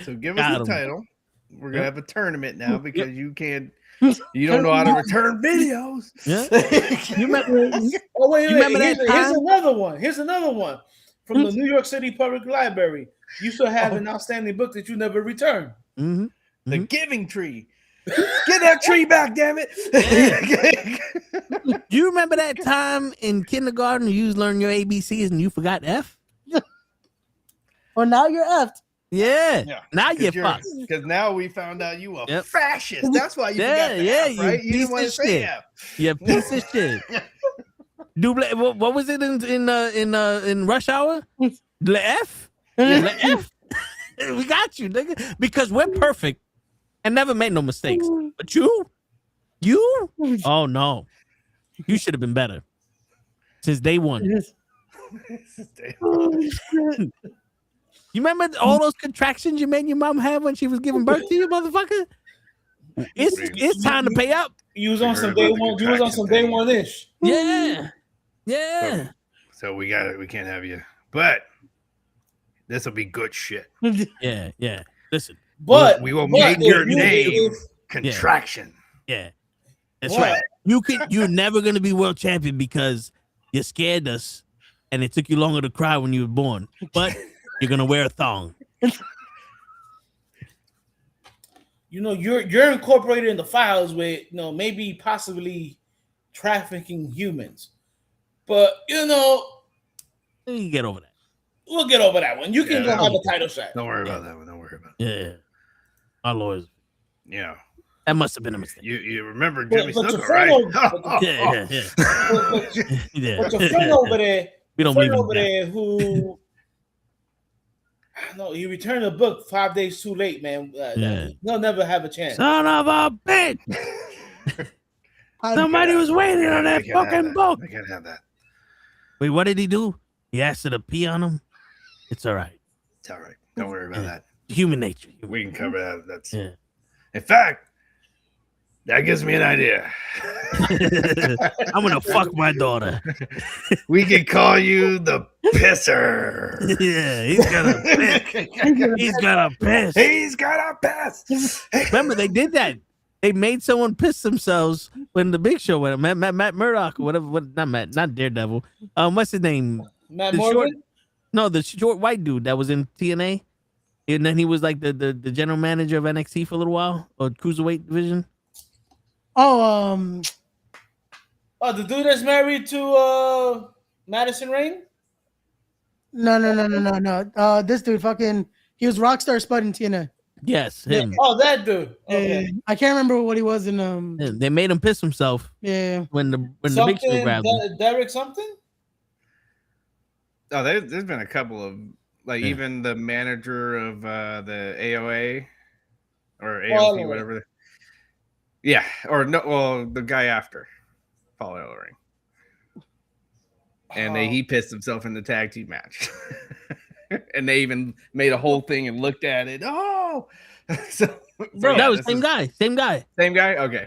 So give Got us him. the title. We're gonna Yep. have a tournament now because you can't. You don't know how to return videos. Yeah. You remember? Oh wait, You remember that here's time? another one. Here's another one from the New York City Public Library. You still have an outstanding book that you never returned. Mm-hmm. The giving tree. Get that tree back, damn it! You remember that time in kindergarten you was learning your ABCs and you forgot F? Well, now you're effed. Yeah. Yeah, Now you're fucked. Because now we found out you a Yep. fascist. That's why you Yeah, forgot the yeah, F, right? you You didn't want to piece of say shit. F. You piece of shit. What was it in Rush Hour? The F? The F? We got you, nigga. Because we're perfect and never made no mistakes. But you? Oh no. You should have been better. Since day one. You remember all those contractions you made your mom have when she was giving birth to you, motherfucker? It's time to pay up. You was on Heard some about day the one. You was on some contraction day thing. one ish. Yeah. Yeah. So we got it. We can't have you. But this will be good shit. Yeah. Yeah. Listen. But We will but make your if you- name if- contraction. Yeah. That's What? right. You're never gonna be world champion because you scared us and it took you longer to cry when you were born. But you're gonna wear a thong. you know, you're incorporated in the files with, you know, maybe possibly trafficking humans. But you know, You get over that. we'll get over that one. You can Yeah, go have a title shot. Don't worry about that one. Don't worry about it. Yeah. Our lawyers. Yeah. That must have been a mistake. You remember But- Jimmy but your Snuka, friend right? over- Yeah. Yeah. But Yeah. your friend over there, We don't friend believe in over that. there who No, he returned the book 5 days too late, man. Yeah. They'll never have a chance. Son of a bitch! Somebody was waiting on that fucking book. I can't have that. Wait, what did he do? He asked her to pee on him. It's all right. It's all right. Don't worry about that. Human nature. We can cover that. That's Yeah. In fact, that gives me an idea. I'm gonna fuck my daughter. We can call you the pisser. Yeah, he's gonna piss. He's gonna piss. He's gonna piss. Remember, they did that. They made someone piss themselves when the Big Show went. Matt Murdock or whatever. Not Daredevil. What's his name? Matt The Morgan? the short white dude that was in TNA, and then he was like the general manager of NXT for a little while, or cruiserweight division. Oh, the dude that's married to Madison Rain? no. This dude, he was Rockstar Spud in TNA. Yes, him. Oh, that dude. Okay. Yeah, I can't remember what he was in. Yeah, they made him piss himself Yeah. when the Big Show grabbed him. Derek something? Oh, there's been a couple of even the manager of the AOA or AOP, whatever. Yeah, or no, well, the guy after Paul Ellering, and he pissed himself in the tag team match, and they even made a whole thing and looked at it. Oh, so Bro, that was same guy. Okay,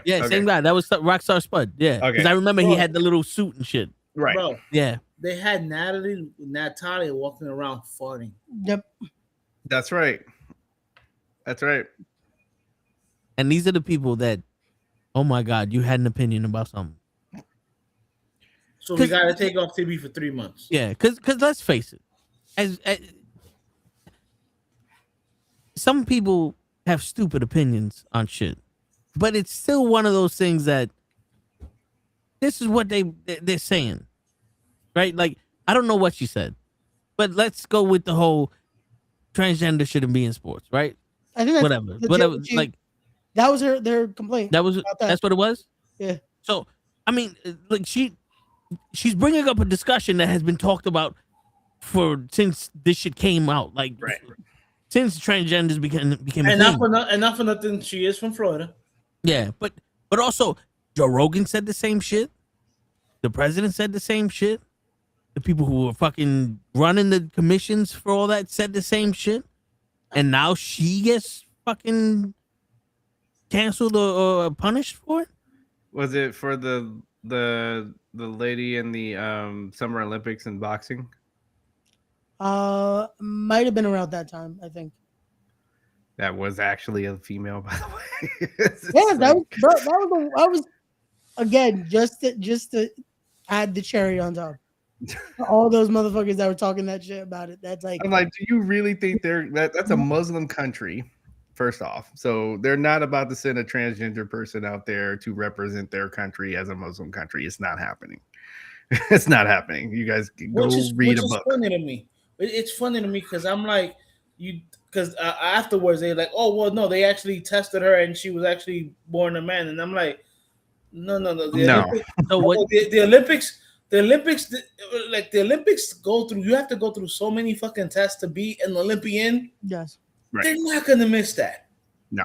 yeah, okay. same guy. That was Rockstar Spud. Yeah, Okay. because I remember he had the little suit and shit. Right. Bro, Yeah, they had Natalia walking around farting. Yep. That's right. That's right. and these are the people that, oh my God, you had an opinion about something. So we got to take off TV for 3 months. Yeah, because let's face it, as some people have stupid opinions on shit, but it's still one of those things that this is what they're saying, right? Like, I don't know what she said, but let's go with the whole transgender shouldn't be in sports, right? I think that's Whatever. Like, that was their complaint. That's what it was. Yeah. So I mean, like she's bringing up a discussion that has been talked about since this shit came out, like Right. since transgenders became a And thing. not for nothing, she is from Florida. Yeah, but also Joe Rogan said the same shit. The president said the same shit. The people who were fucking running the commissions for all that said the same shit. And now she gets fucking canceled or punished for it. Was it for the lady in the Summer Olympics in boxing? Might have been around that time, I think. That was actually a female, by the way. Yeah, that was again just to add the cherry on top. All those motherfuckers that were talking that shit about it. That's like, I'm like, do you really think that's a Muslim country? First off, so they're not about to send a transgender person out there to represent their country as a Muslim country. It's not happening. It's not happening. You guys go read a book. Funny to me. It's funny to me because I'm like, because afterwards they're like, oh well, no, they actually tested her and she was actually born a man, and I'm like, no. The Olympics go through. You have to go through so many fucking tests to be an Olympian. yes. Right. They're not gonna miss that. No.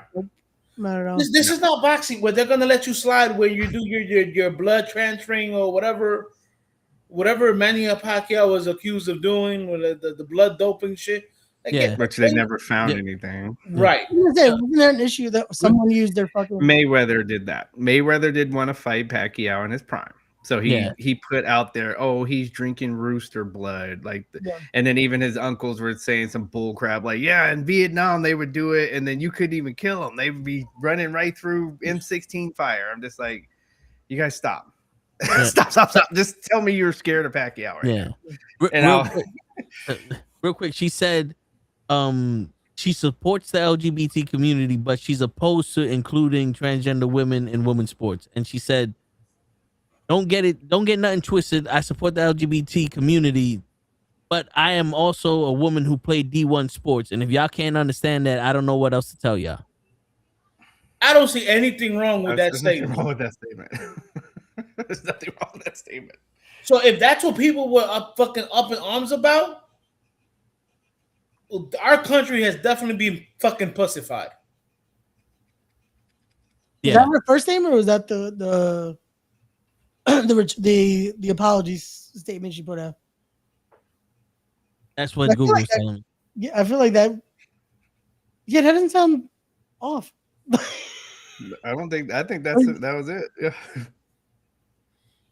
Not at all. This is not boxing where they're gonna let you slide when you do your blood transferring or whatever Manny Pacquiao was accused of doing with the blood doping shit. Like, Yeah. Which they never found anything. Right. Wasn't there an issue that someone used their fucking Mayweather did that. Mayweather did want to fight Pacquiao in his prime. So he put out there, oh, he's drinking rooster blood, and then even his uncles were saying some bull crap, like, yeah, in Vietnam they would do it, and then you couldn't even kill them; they would be running right through M16 fire. I'm just like, you guys stop, stop! Just tell me you're scared of Pacquiao. Right now. Real quick, she said, she supports the LGBT community, but she's opposed to including transgender women in women's sports, and she said, don't get nothing twisted. I support the LGBT community, but I am also a woman who played D1 sports. And if y'all can't understand that, I don't know what else to tell y'all. I don't see anything wrong with that statement. Nothing wrong with that statement. There's nothing wrong with that statement. So if that's what people were fucking up in arms about, our country has definitely been fucking pussified. Is that her first name, or was that the the apology statement she put out? That's what Google's telling me. Yeah, I feel like that. Yeah, that doesn't sound off. I think that was it. Yeah.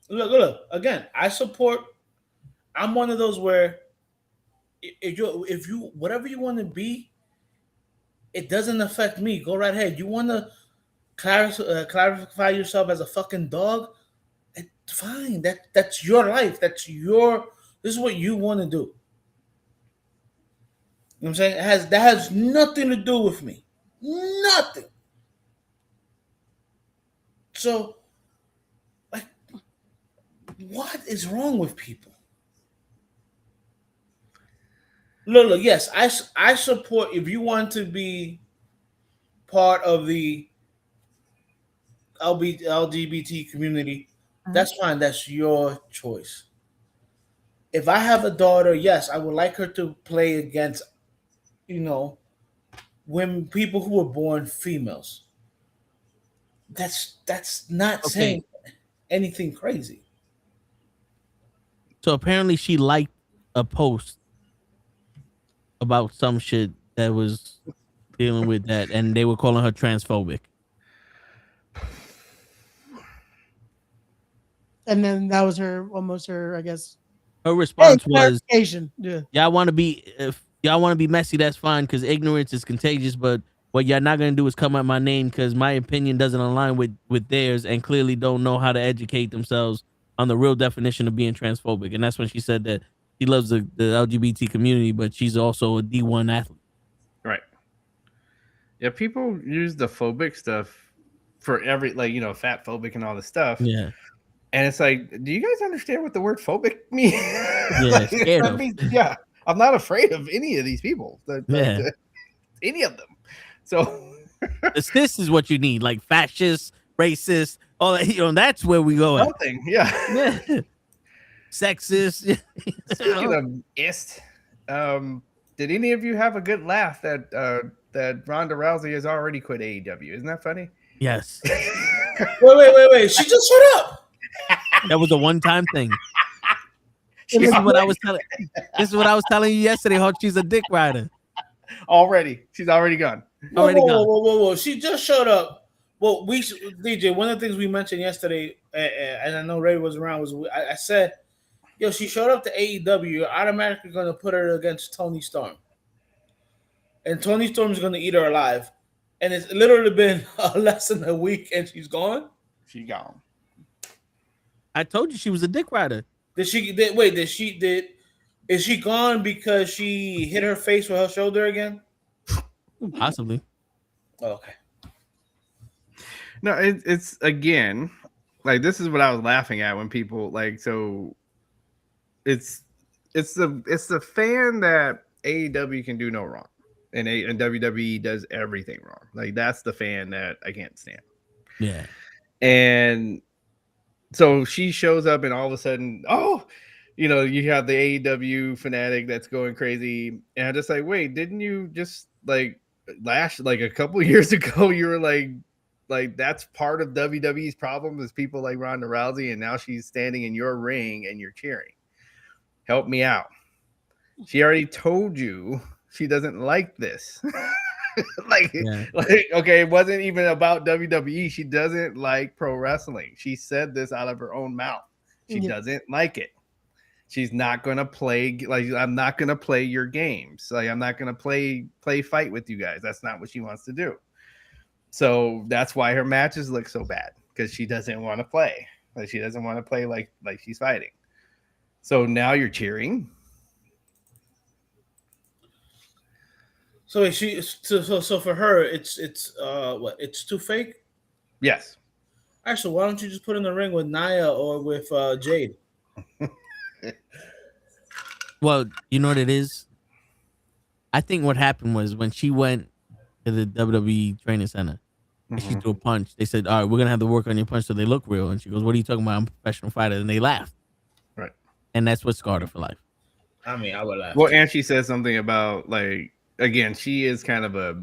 Look. Again, I support. I'm one of those where if you whatever you want to be, it doesn't affect me. Go right ahead. You want to clarify yourself as a fucking dog? It's fine. That's your life. This is what you want to do. You know what I'm saying? That has nothing to do with me. Nothing. So, like, what is wrong with people? Look, yes, I support if you want to be part of the LGBT community, that's fine. That's your choice. If I have a daughter, yes, I would like her to play against, women, people who were born females. That's not saying anything crazy. So apparently she liked a post about some shit that was dealing with that, and they were calling her transphobic. And then that was almost her, I guess. Her response was, yeah. Y'all want to be messy, that's fine, because ignorance is contagious, but what y'all not going to do is come at my name because my opinion doesn't align with theirs and clearly don't know how to educate themselves on the real definition of being transphobic. And that's when she said that she loves the LGBT community, but she's also a D1 athlete. Right. Yeah, people use the phobic stuff for every, fat phobic and all this stuff. Yeah. And it's like, do you guys understand what the word phobic means? Yeah, scared of. Yeah, I'm not afraid of any of these people. Any of them. So this is what you need, like fascist, racist, all that. That's where we go. Something, yeah. Sexist. Speaking of ist, did any of you have a good laugh that Ronda Rousey has already quit AEW? Isn't that funny? Yes. Wait. She just shut up. That was a one-time thing. This is what I was telling you yesterday. How she's a dick rider. She's already gone. Whoa. She just showed up. Well, DJ, one of the things we mentioned yesterday, and I know Ray was around, was I said, yo, she showed up to AEW. You're automatically going to put her against Toni Storm. And Toni Storm's going to eat her alive. And it's literally been less than a week, and she's gone? She's gone. I told you she was a dick rider. Is she gone because she hit her face with her shoulder again? Possibly. Okay. No, it's again, like, this is what I was laughing at when people so it's the fan that AEW can do no wrong, and WWE does everything wrong. Like, that's the fan that I can't stand. Yeah. And so she shows up, and all of a sudden, you have the AEW fanatic that's going crazy. And I'm just like, wait, didn't you just a couple years ago, you were like that's part of WWE's problem is people like Ronda Rousey, and now she's standing in your ring and you're cheering. Help me out. She already told you she doesn't like this. Okay, it wasn't even about WWE. She doesn't like pro wrestling. She said this out of her own mouth. She doesn't like it. She's not gonna play. I'm not gonna play your games. I'm not gonna play fight with you guys. That's not what she wants to do. So that's why her matches look so bad, because she doesn't want to play. She doesn't want to play like she's fighting. So now you're cheering. So so for her, it's what? It's too fake? Yes. Actually, why don't you just put in the ring with Nia or with Jade? Well, you know what it is? I think what happened was when she went to the WWE training center and she threw a punch, they said, all right, we're going to have to work on your punch so they look real. And she goes, what are you talking about? I'm a professional fighter. And they laughed. Right. And that's what scarred her for life. I mean, I would laugh. Well, too. and she said something about like again, she is kind of a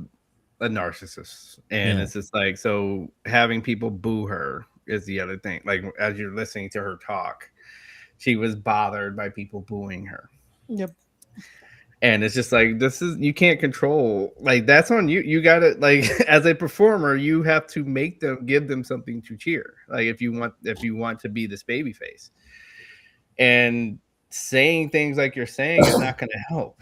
narcissist, and Yeah. it's just like so having people boo her is the other thing. Like as you're listening to her talk, she was bothered by people booing her. Yep. And it's just like this is you can't control, like that's on you. You gotta like as a performer, you have to make them give them something to cheer. Like if you want to be this baby face. And saying things like you're saying is not gonna help.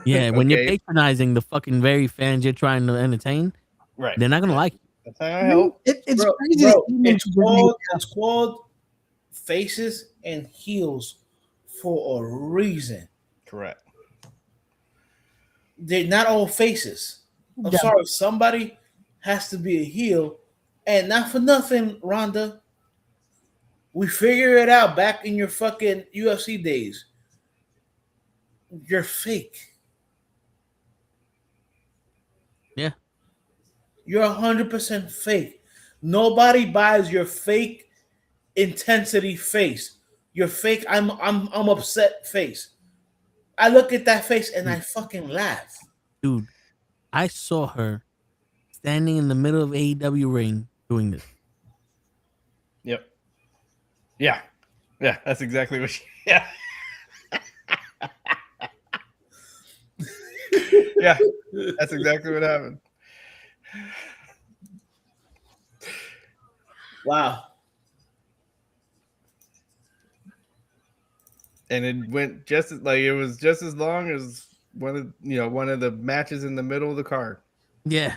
Yeah, when you're Okay? patronizing the fucking very fans you're trying to entertain, Right. they're not gonna like you. That's not gonna help. It's Bro, crazy. bro, to see them it's called faces and heels for a reason. Correct. They're not all faces. I'm Yeah. sorry, somebody has to be a heel, and not for nothing, Rhonda. We figure it out back in your fucking UFC days. You're fake. Yeah. You're 100% fake. Nobody buys your fake intensity face. Your fake I'm upset face. I look at that face and I fucking laugh. Dude, I saw her standing in the middle of AEW ring doing this. Yep. Yeah. Yeah, that's exactly what she yeah. Yeah, that's exactly what happened. Wow. And it went just as like it was just as long as one of the matches in the middle of the card. Yeah.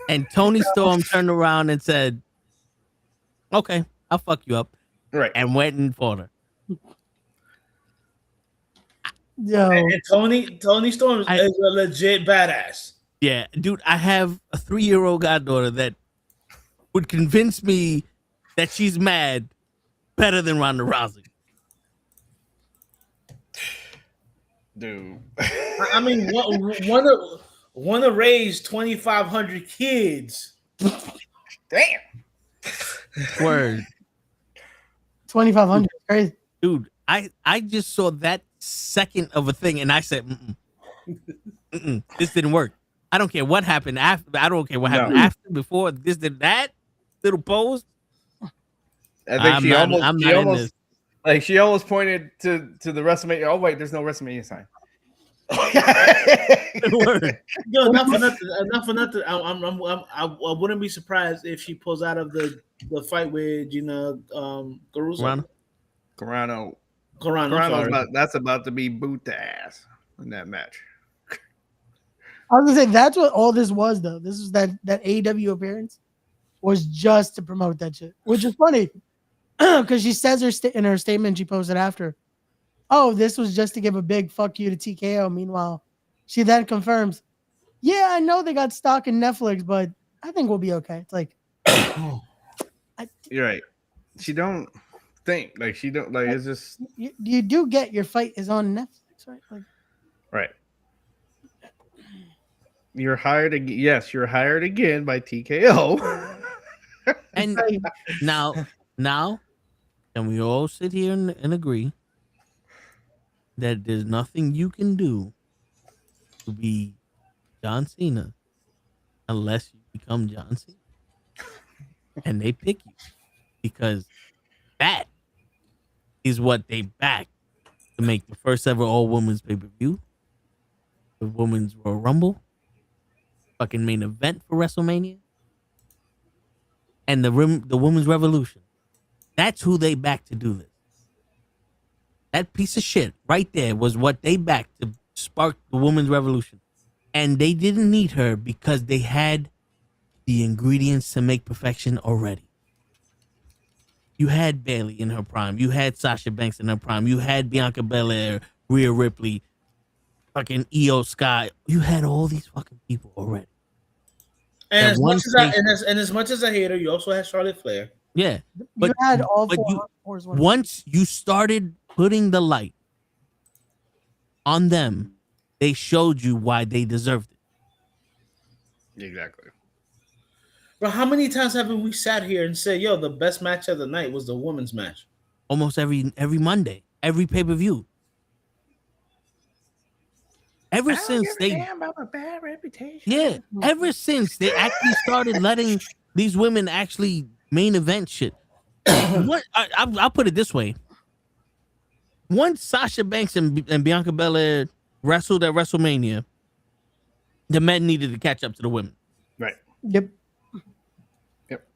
And Tony Storm turned around and said, "Okay, I'll fuck you up," Right. and went and fought her. Yo, And Tony Storm is a legit badass. Yeah, dude, I have a 3-year-old goddaughter that would convince me that she's mad better than Ronda Rousey. Dude. I mean, one to raise 2,500 kids. Damn. Word. 2,500. Crazy. Dude, I just saw that second of a thing and I said, this didn't work. I don't care what happened after. I don't care what happened after, before, this, did that little pose. I think she I'm not in this. like she almost pointed to the WrestleMania. Oh wait, there's no WrestleMania sign. Word. Yo, not for nothing. Not for nothing. I wouldn't be surprised if she pulls out of the fight with Gina Caruso. Carano. Carano's that's about to be boot the ass in that match. I was gonna say that's what all this was, though. This was that AEW appearance was just to promote that shit, which is funny because she says in her statement she posted after, "Oh, this was just to give a big fuck you to TKO." Meanwhile, she then confirms, "Yeah, I know they got stock in Netflix, but I think we'll be okay." It's like, You're right. She don't think like she don't like. It's just you do get your fight is on Netflix, right? Like, right. You're hired again. Yes, you're hired again by TKO. And now, can we all sit here and agree that there's nothing you can do to be John Cena unless you become John Cena and they pick you, because that is what they backed to make the first ever all women's pay-per-view, the women's Royal Rumble, fucking main event for WrestleMania, and the women's revolution. That's who they backed to do this. That piece of shit right there was what they backed to spark the women's revolution. And they didn't need her because they had the ingredients to make perfection already. You had Bayley in her prime. You had Sasha Banks in her prime. You had Bianca Belair, Rhea Ripley, fucking Io Sky. You had all these fucking people already. And as much as I hate her, you also had Charlotte Flair. Yeah, but you had all but four. Once you started putting the light on them, they showed you why they deserved it. Exactly. But how many times haven't we sat here and said, "Yo, the best match of the night was the women's match"? Almost every Monday, every pay-per-view. Ever since they, about my bad reputation. yeah, ever since they actually started letting these women actually main event shit. What I'll put it this way: once Sasha Banks and Bianca Belair wrestled at WrestleMania, the men needed to catch up to the women. Right. Yep. Yep.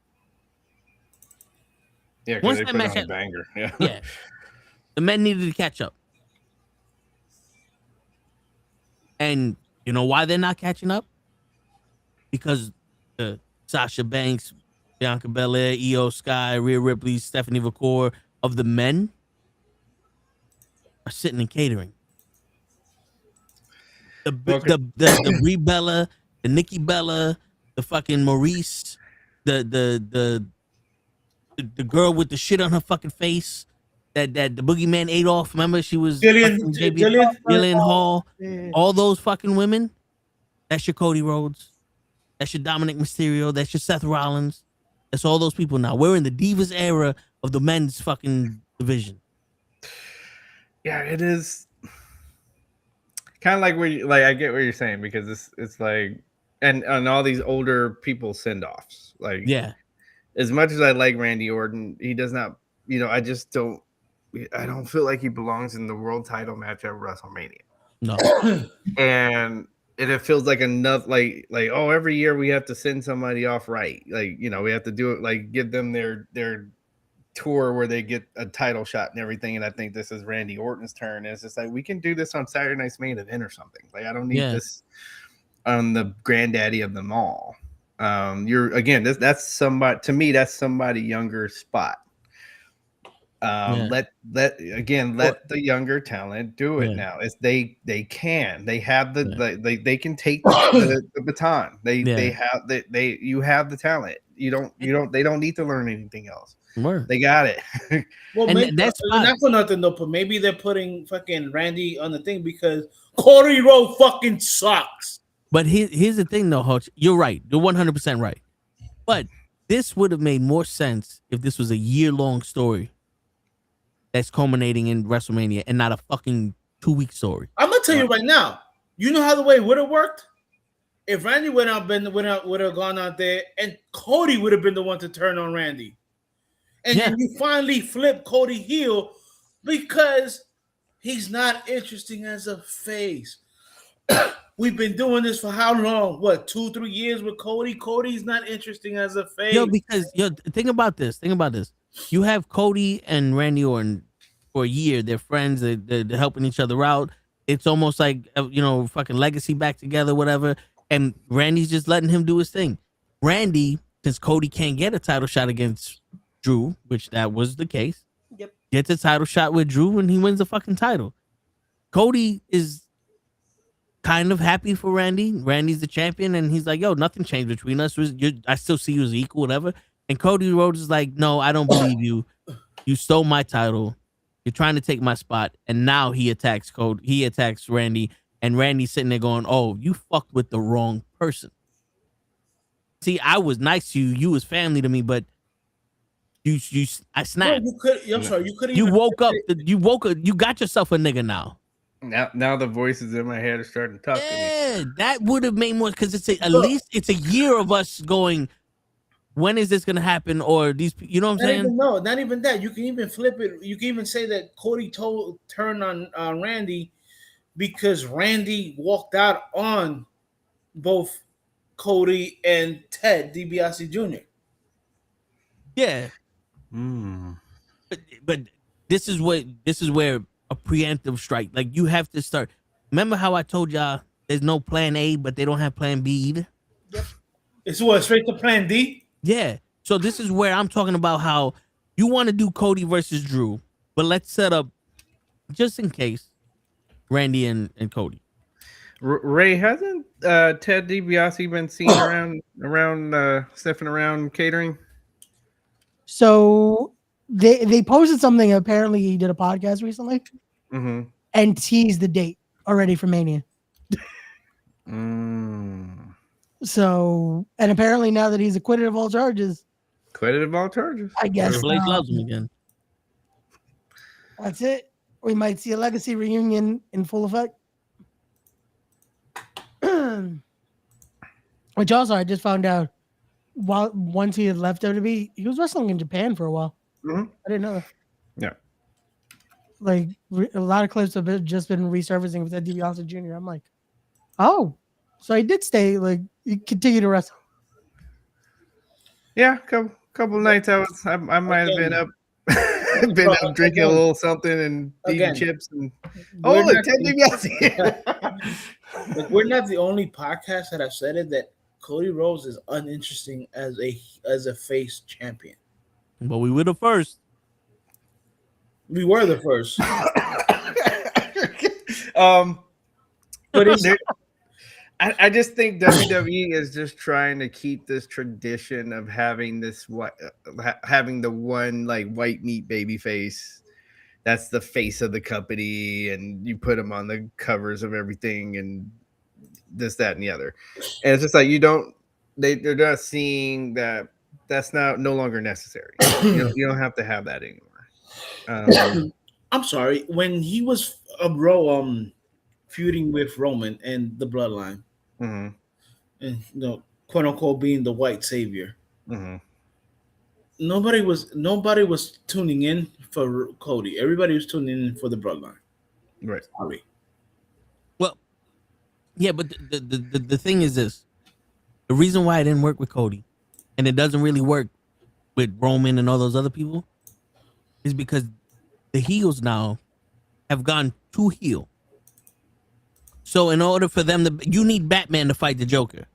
Yeah, because Once they that put match on a had- banger. Yeah. Yeah, the men needed to catch up. And you know why they're not catching up? Because Sasha Banks, Bianca Belair, Io Sky, Rhea Ripley, Stephanie McCoy of the men are sitting in catering. Okay. The Brie Bella, the Nikki Bella, the fucking Maurice, the girl with the shit on her fucking face that the boogeyman ate off. Remember, she was fucking Jillian Hall. Yeah. All those fucking women. That's your Cody Rhodes. That's your Dominic Mysterio. That's your Seth Rollins. That's all those people now. We're in the Divas era of the men's fucking division. Yeah, it is kind of like where you, like I get what you're saying because it's like and all these older people send offs. Like Yeah. As much as I like Randy Orton, he does not. I just don't. I don't feel like he belongs in the world title match at WrestleMania. No. And it feels like another like oh, every year we have to send somebody off right. Like we have to do it like give them their tour where they get a title shot and everything. And I think this is Randy Orton's turn. And it's just like we can do this on Saturday Night's Main Event or something. Like I don't need this on the granddaddy of them all. You're again that's somebody to me that's somebody younger spot. Let the younger talent do it now. It's they can have the they can take the baton. You have the talent. They don't need to learn anything else. They got it. Well, And maybe, that's not for nothing though, but maybe they're putting fucking Randy on the thing because Cody Rhodes fucking sucks. But here's the thing though, Hutch. You're right. You're 100% right. But this would have made more sense if this was a year-long story that's culminating in WrestleMania and not a fucking 2-week story. I'm gonna tell you right now. You know how the way would have worked if Randy would have gone out there, and Cody would have been the one to turn on Randy, and then you finally flip Cody heel because he's not interesting as a face. We've been doing this for how long? What, 2-3 years with Cody? Cody's not interesting as a face. Because think about this. You have Cody and Randy Orton for a year. They're friends. They're helping each other out. It's almost like fucking legacy back together, whatever. And Randy's just letting him do his thing. Randy, since Cody can't get a title shot against Drew, which that was the case, gets a title shot with Drew and he wins the fucking title. Cody is kind of happy for Randy. Randy's the champion, and he's like, "Yo, nothing changed between us. I still see you as equal, whatever." And Cody Rhodes is like, "No, I don't believe you. You stole my title. You're trying to take my spot." And now he attacks Cody. He attacks Randy, and Randy's sitting there going, "Oh, you fucked with the wrong person. See, I was nice to you. You was family to me, but I snapped. No, I'm sorry. You could. You woke up. You got yourself a nigga now." Now the voices in my head are starting to talk to me. Yeah, that would have made more because at least it's a year of us going. When is this gonna happen? Or these, you know what I'm saying? No, not even that. You can even flip it. You can even say that Cody turned on Randy because Randy walked out on both Cody and Ted DiBiase Jr. Yeah. But this is where a preemptive strike. Like you have to start. Remember how I told y'all there's no plan A, but they don't have plan B either? Yep. It's what, straight to plan D? Yeah. So this is where I'm talking about how you want to do Cody versus Drew, but let's set up just in case Randy and Cody. Ray, hasn't Ted DiBiase been seen around sniffing around catering? So they posted something. Apparently, he did a podcast recently and teased the date already for Mania. So, and apparently now that he's acquitted of all charges, I guess Blake loves him again. That's it. We might see a legacy reunion in full effect. Which also I just found out once he had left WWE, he was wrestling in Japan for a while. Mhm. I didn't know that. Yeah. Like a lot of clips have just been resurfacing with Ed DiBiase Jr. I'm like, oh, so he did stay. Like he continued to wrestle. Yeah, couple nights I might have been up drinking a little something and eating chips and look, Ted DiBiase. Like, we're not the only podcast that have said it that Cody Rhodes is uninteresting as a face champion. But we were the first. We were the first. But I just think WWE is just trying to keep this tradition of having having the one like white meat baby face. That's the face of the company, and you put them on the covers of everything, and this, that, and the other. And it's just like they're not seeing that that's no longer necessary. You don't have to have that anymore. I'm sorry, when he was feuding with Roman and the Bloodline, Mm-hmm. and quote unquote being the white savior. Mm-hmm. Nobody was tuning in for Cody. Everybody was tuning in for the Bloodline. Right. Sorry. Well, yeah, but the thing is this: the reason why it didn't work with Cody, and it doesn't really work with Roman and all those other people, is because the heels now have gone too heel. So in order for them you need Batman to fight the Joker.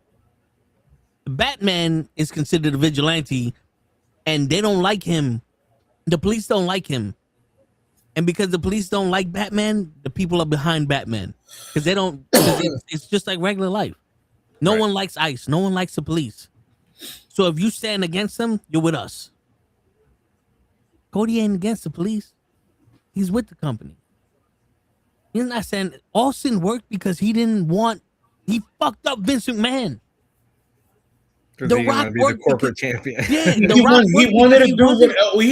The Batman is considered a vigilante, and they don't like him. The police don't like him. And because the police don't like Batman, the people are behind Batman. Because they don't, it's just like regular life. No one likes ICE. No one likes the police. So if you stand against them, you're with us. Cody ain't against the police. He's with the company. He's not saying Austin worked because he fucked up Vince McMahon. The Rock be the corporate champion. Yeah, he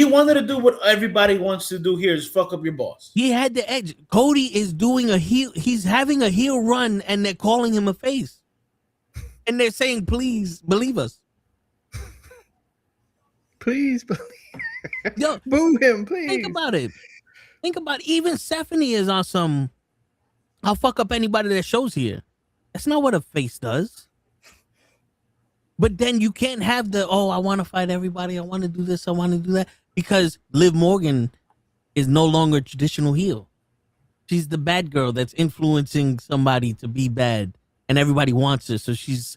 wanted to do what everybody wants to do here is fuck up your boss. He had the edge. Cody is doing a heel. He's having a heel run, and they're calling him a face, and they're saying, "Please believe us." Please believe. Yo, boo him, please. Think about it. Even Stephanie is on some. I'll fuck up anybody that shows here. That's not what a face does. But then you can't have I want to fight everybody. I want to do this. I want to do that. Because Liv Morgan is no longer a traditional heel. She's the bad girl that's influencing somebody to be bad. And everybody wants her. So she's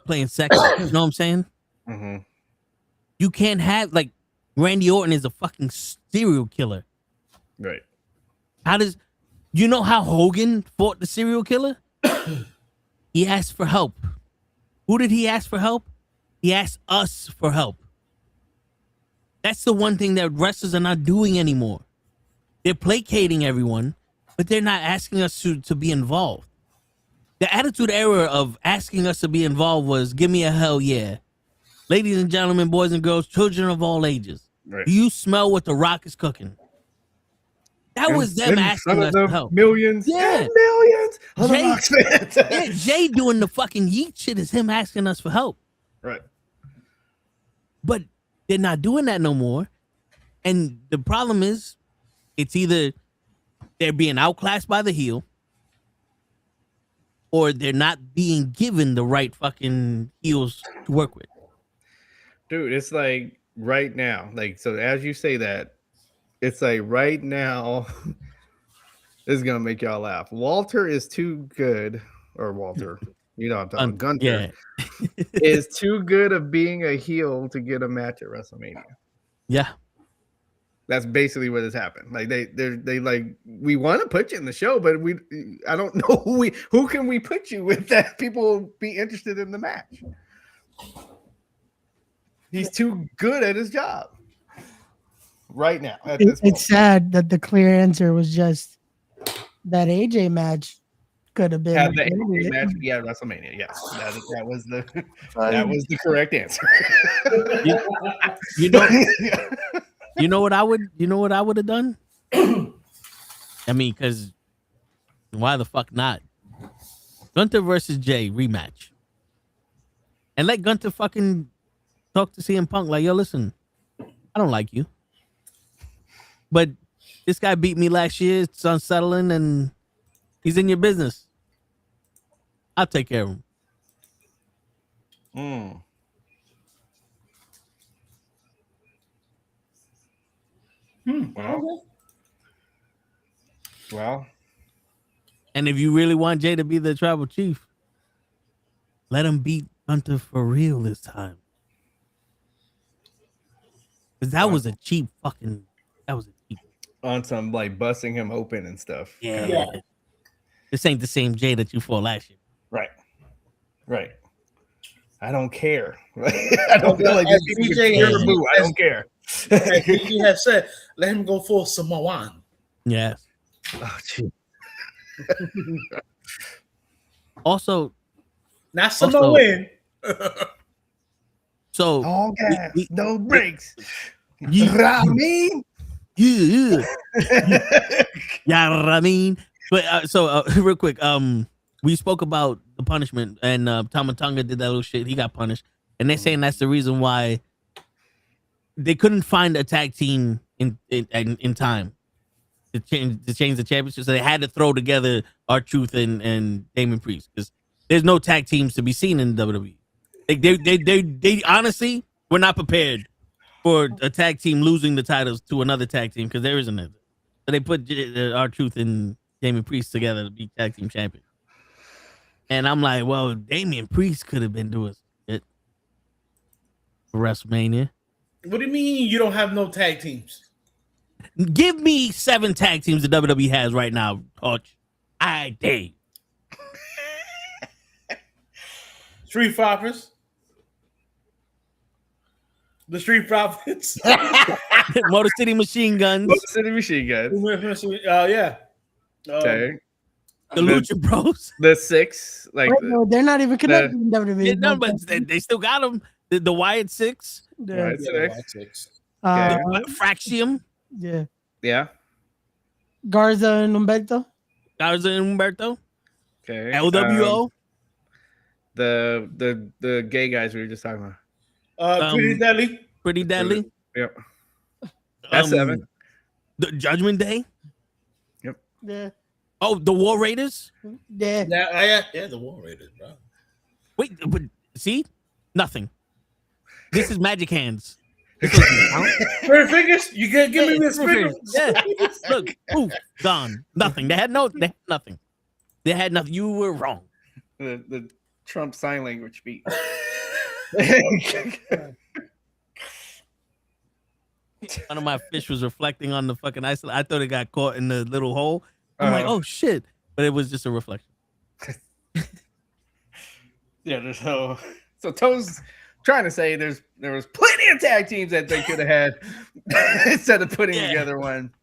playing sexy. You know what I'm saying? Mm-hmm. You can't have, like, Randy Orton is a fucking serial killer. Right. You know how Hogan fought the serial killer? He asked for help. Who did he ask for help? He asked us for help. That's the one thing that wrestlers are not doing anymore. They're placating everyone, but they're not asking us to be involved. The attitude era of asking us to be involved was, give me a hell yeah. Ladies and gentlemen, boys and girls, children of all ages. Right. Do you smell what The Rock is cooking? That was them asking us to help. Millions. Yeah. Millions. Jay doing the fucking yeet shit is him asking us for help. Right. But they're not doing that no more. And the problem is, it's either they're being outclassed by the heel, or they're not being given the right fucking heels to work with. Dude, it's like right now. Like, so as you say that, it's like right now, this is going to make y'all laugh. Walter is too good, or Walter, you know what I'm talking about, Gunther, is too good of being a heel to get a match at WrestleMania. Yeah. That's basically what has happened. Like they like, we want to put you in the show, but I don't know who can we put you with that people will be interested in the match. He's too good at his job right now. It's sad that the clear answer was just that AJ match could have been. Had the AJ match, yeah, WrestleMania. Yes, that was the correct answer. You know what I would have done? I mean, because why the fuck not? Gunther versus Jay rematch. And let Gunther fucking talk to CM Punk like, yo, listen, I don't like you. But this guy beat me last year. It's unsettling and he's in your business. I'll take care of him. Well. And if you really want Jay to be the tribal chief, let him beat Gunther for real this time. Because that was a cheap fucking. That was a cheap. On some like busting him open and stuff. Yeah. This ain't the same Jay that you fought last year. Right. I don't care. I don't feel like DJ I don't care. He has said, let him go for Samoan. Yes. Oh, gee. Also, not Samoan. So all gas, no brakes. Yeah, Ramin. yeah, Ramin. But real quick, we spoke about the punishment, and Tama Tonga did that little shit. He got punished, and they're saying that's the reason why they couldn't find a tag team in time to change the championship. So they had to throw together R-Truth and Damon Priest because there's no tag teams to be seen in WWE. They honestly were not prepared for a tag team losing the titles to another tag team because there isn't it. So they put R-Truth and Damon Priest together to be tag team champion. And I'm like, well, Damien Priest could have been doing it for WrestleMania. What do you mean you don't have no tag teams? Give me 7 tag teams the WWE has right now, Coach. I dare. Street Profits. The Street Profits. Motor City Machine Guns. Motor City Machine Guns. Yeah. Okay. The Lucha Bros. The 6. Like Wait, no, they're not even connected in WWE. Yeah, no, but they still got them. The Wyatt 6. Wyatt Six. Okay. Fraxium. Yeah. Yeah. Garza and Humberto. Garza and Humberto. Okay. LWO. The gay guys we were just talking about. Pretty Deadly. Pretty Deadly. Yep. That's 7. The Judgment Day. Yep. Yeah. Oh, the War Raiders. Yeah. Yeah, the War Raiders, bro. Wait, but see, nothing. This is Magic Hands. Spirit Fingers? You can give me the Spirit Fingers? Yeah. Look, poof, gone. Nothing. They had nothing. They had nothing. You were wrong. The Trump sign language speak. One of my fish was reflecting on the fucking ice. I thought it got caught in the little hole. I'm like, oh shit. But it was just a reflection. Yeah, so Toe's trying to say there was plenty of tag teams that they could have had instead of putting together one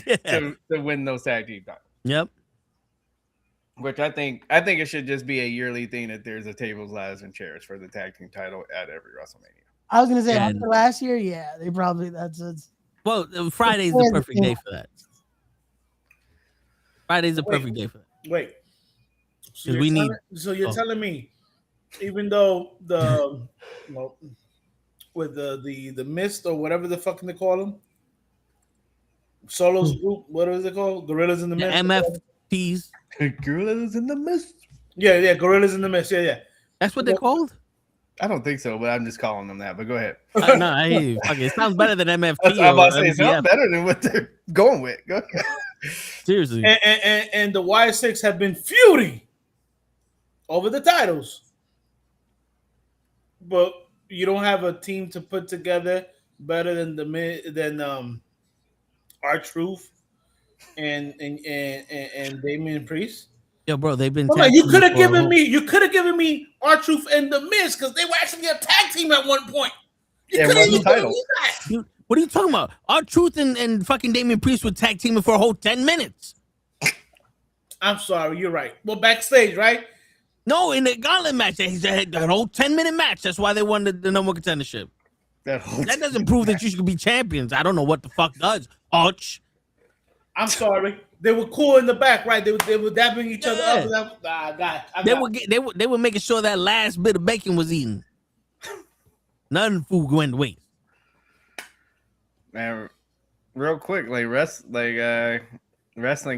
to win those tag team titles. Yep. Which I think it should just be a yearly thing that there's a tables, ladders, and chairs for the tag team title at every WrestleMania. I was gonna say after last year, yeah, they probably well, Friday's the perfect day for that. Friday's the perfect day for that. Wait. So you're telling me, even though with the mist or whatever the fucking they call them, Solo's group, what is it called? Gorillas in the Mist. MFTs. Gorillas in the Mist. Yeah, Gorillas in the Mist. Yeah. That's what they're called. I don't think so, but I'm just calling them that. But go ahead. No, I hear you. Okay, it sounds better than MFT. I'm about to say it sounds better than what they're going with. Go ahead. Seriously. And the Y6 have been feuding over the titles, but you don't have a team to put together better than R-Truth and Damian Priest. Yo, bro, they've been. You could have given me R-Truth and the Miz because they were actually a tag team at one point. You could have given me that. Dude, what are you talking about? R-Truth and fucking Damian Priest were tag teaming for a whole 10 minutes. I'm sorry, you're right. Well, backstage, right? No, in the gauntlet match, they had a whole 10-minute match. That's why they won the number one contendership. That doesn't prove that you should be champions. I don't know what the fuck does. Arch. I'm sorry. They were cool in the back, right? They were dabbing each other up. And They were making sure that last bit of bacon was eaten. None food went to waste. Man, real quick, like Wrestling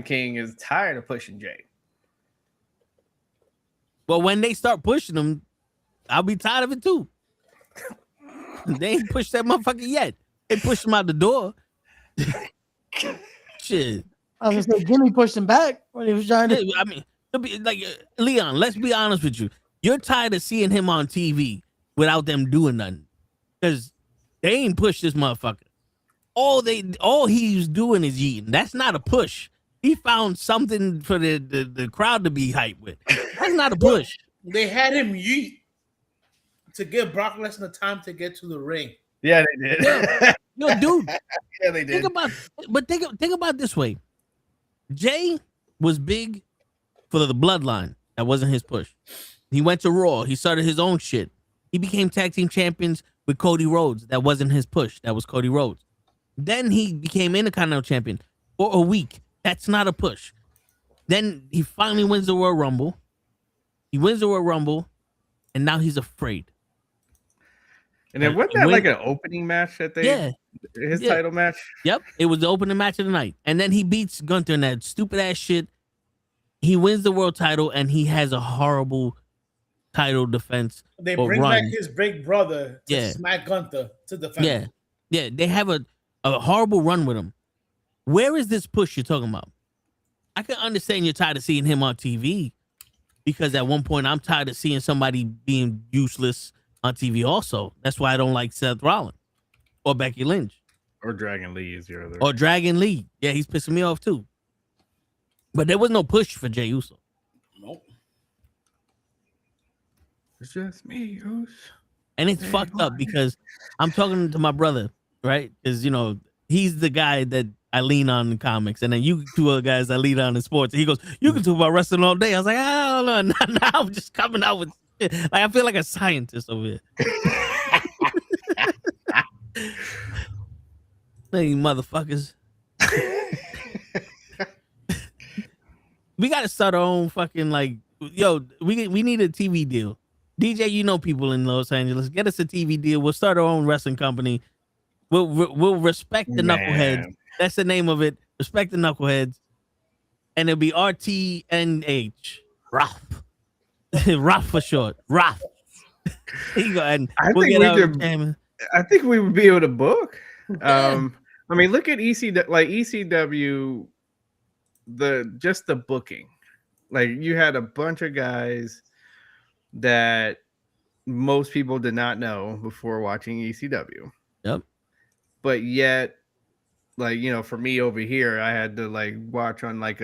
King is tired of pushing Jay. But when they start pushing him, I'll be tired of it too. They ain't pushed that motherfucker yet. They pushed him out the door. Shit. I was gonna say Jimmy pushed him back when he was trying to. I mean, like Leon, let's be honest with you. You're tired of seeing him on TV without them doing nothing. Because they ain't pushed this motherfucker. All he's doing is eating. That's not a push. He found something for the crowd to be hyped with. That's not a push. They had him yeet to give Brock Lesnar time to get to the ring. Yeah, they did. Yo, dude. Yeah, they did. Think about it this way. Jay was big for the bloodline. That wasn't his push. He went to Raw. He started his own shit. He became tag team champions with Cody Rhodes. That wasn't his push. That was Cody Rhodes. Then he became Intercontinental champion for a week. That's not a push. Then he finally wins the Royal Rumble. He wins the Royal Rumble, and now he's afraid. And then wasn't that like an opening match that his title match? Yep, it was the opening match of the night. And then he beats Gunther in that stupid ass shit. He wins the world title, and he has a horrible title defense. They bring back his big brother to smack Gunther to defend. Yeah, they have a horrible run with him. Where is this push you're talking about? I can understand you're tired of seeing him on TV, because at one point I'm tired of seeing somebody being useless on TV also. That's why I don't like Seth Rollins or Becky Lynch. Or Dragon Lee is your other. Or Dragon Lee. Yeah, he's pissing me off too. But there was no push for Jey Uso. Nope. It's just me, Uso. And it's fucked up because I'm talking to my brother, right? Because, you know, he's the guy that I lean on in comics. And then you two other guys I lean on in sports. And he goes, you can talk about wrestling all day. I was like, I don't know. Now I'm just coming out with shit. Like, I feel like a scientist over here. Hey, motherfuckers. We got to start our own fucking, like, yo, we need a TV deal. DJ, you know people in Los Angeles. Get us a TV deal. We'll start our own wrestling company. We'll respect the knuckleheads. That's the name of it. Respect the knuckleheads. And it'll be RTNH. Roth. Roth for short. Roth. Here you go. And I think we would be able to book. I mean, look at ECW. Like ECW, the booking. Like, you had a bunch of guys that most people did not know before watching ECW. Yep. But yet, like, you know, for me over here, I had to like watch on like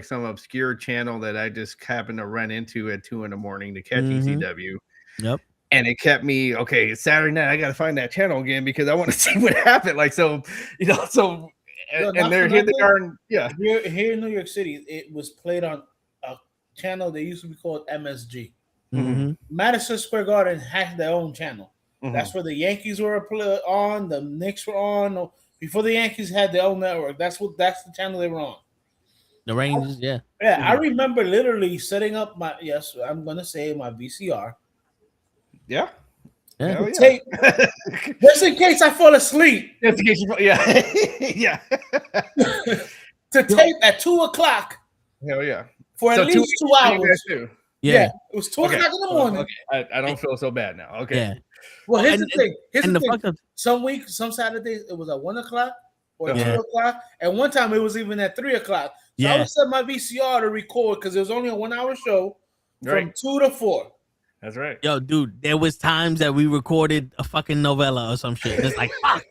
some obscure channel that I just happened to run into at 2 a.m. to catch ECW. Yep. And it kept me, okay, it's Saturday night. I got to find that channel again because I want to see what happened. Like, so, you know, so, and they're here they are. Here in New York City, it was played on a channel that used to be called MSG. Mm-hmm. Madison Square Garden had their own channel. Mm-hmm. That's where the Yankees were on, the Knicks were on. Before the Yankees had their own network, that's the channel they were on. The Rangers, yeah. Yeah, I remember literally setting up my I'm gonna say my VCR. Yeah. Tape, just in case I fall asleep. Just in case you yeah. To tape at 2 o'clock. Hell yeah. For at least 2 hours. Yeah. It was 2 o'clock in the morning. Okay. I don't feel so bad now. Okay. Yeah. Well, here's the thing. Some weeks, some Saturdays, it was at 1 o'clock or 2 o'clock. And one time it was even at 3 o'clock. So I would set my VCR to record because it was only a 1 hour show from 2 to 4. That's right. Yo, dude, there was times that we recorded a fucking novella or some shit. It's like, fuck.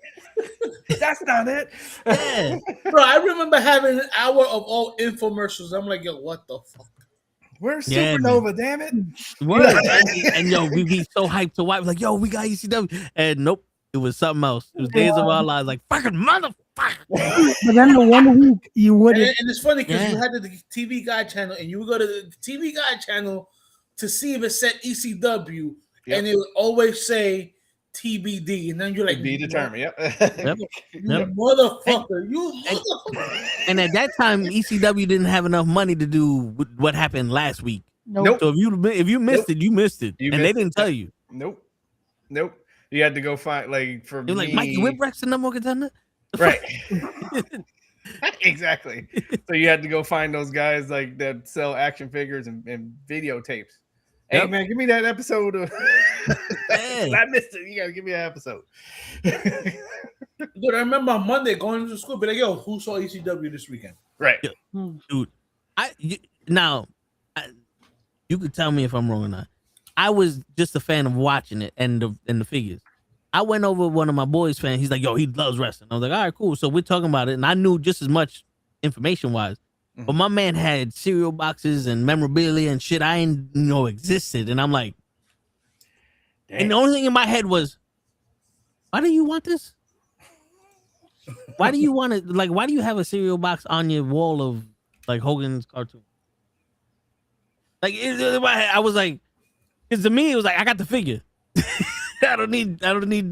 That's not it. Yeah. Bro, I remember having an hour of all infomercials. I'm like, yo, what the fuck? Where's Supernova, damn it? Word. and yo, we be so hyped to watch. Like, yo, we got ECW. And nope, it was something else. It was Days of Our Lives. Like, fucking motherfucker. But then the 1 week you wouldn't. And it's funny because you had the TV Guide channel and you would go to the TV Guide channel to see if it said ECW. Yep. And it would always say TBD, and then you're like, be determined. Yep. Yep. You motherfucker, you motherfucker. And at that time, ECW didn't have enough money to do what happened last week. Nope. So if you missed it, you missed it, You and missed they didn't it. tell you. Nope. You had to go find like for You're me. like Mikey Whipwreck's the number one contender, Right. Exactly. So you had to go find those guys like that sell action figures and videotapes. Hey Yep. man, give me that episode of Yeah. I missed it. You gotta give me that episode. Dude, I remember on Monday going to school, be like, yo, who saw ECW this weekend? Right. Dude. You could tell me if I'm wrong or not. I was just a fan of watching it and the figures. I went over with one of my boys' fans. He's like, yo, he loves wrestling. I was like, all right, cool. So we're talking about it, and I knew just as much information wise. But my man had cereal boxes and memorabilia and shit I didn't know existed. And I'm like, and the only thing in my head was, why do you want this? Why do you want it? Like, why do you have a cereal box on your wall of like Hogan's cartoon? Like, I was like, because to me, it was like, I got the figure. I don't need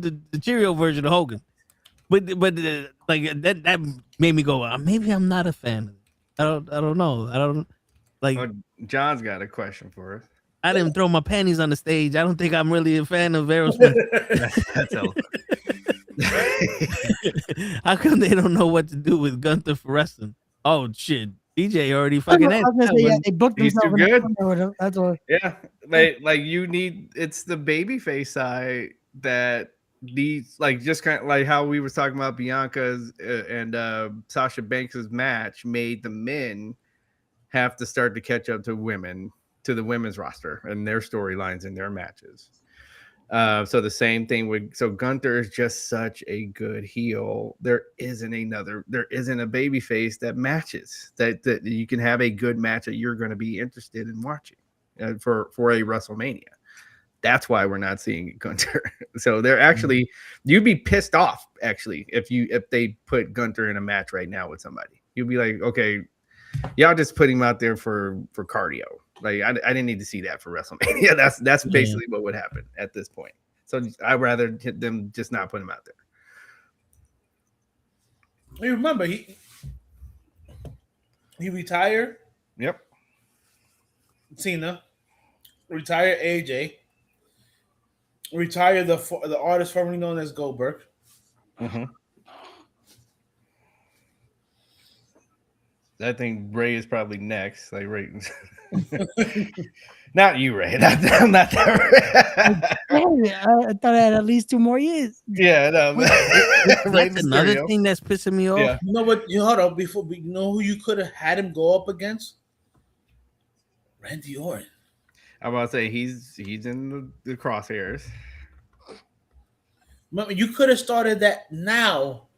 the Cheerio version of Hogan. But like that made me go, maybe I'm not a fan. I don't know. I don't like. Oh, John's got a question for us. I didn't throw my panties on the stage. I don't think I'm really a fan of Aerosmith. That's all. How come they don't know what to do with Gunther for wrestling? Oh shit, DJ already fucking I was gonna say, yeah, they booked He's themselves too in the good. corner with him. That's all. Yeah, like you need. It's the babyface side that needs, like, just kind of like how we was talking about Bianca's and Sasha Banks's match made the men have to start to catch up to women, to the women's roster and their storylines and their matches. So the same thing with, so Gunther is just such a good heel. There isn't a baby face that matches that you can have a good match that you're going to be interested in watching for a WrestleMania. That's why we're not seeing Gunther. So they're actually, you'd be pissed off actually if they put Gunther in a match right now with somebody. You'd be like, okay, y'all just put him out there for cardio. Like I didn't need to see that for WrestleMania. That's basically what would happen at this point. So I'd rather hit them just not put him out there. You remember he retired. Yep. Cena, retired AJ, retired the artist formerly known as Goldberg. Mm-hmm. I think Ray is probably next. Like Ray, not you, Ray. I'm not that. I thought I had at least 2 more years. Yeah, no. That's another thing that's pissing me off. Yeah. You know what? You hold up before. You know who you could have had him go up against? Randy Orton. I'm about to say he's in the crosshairs. Remember, you could have started that now.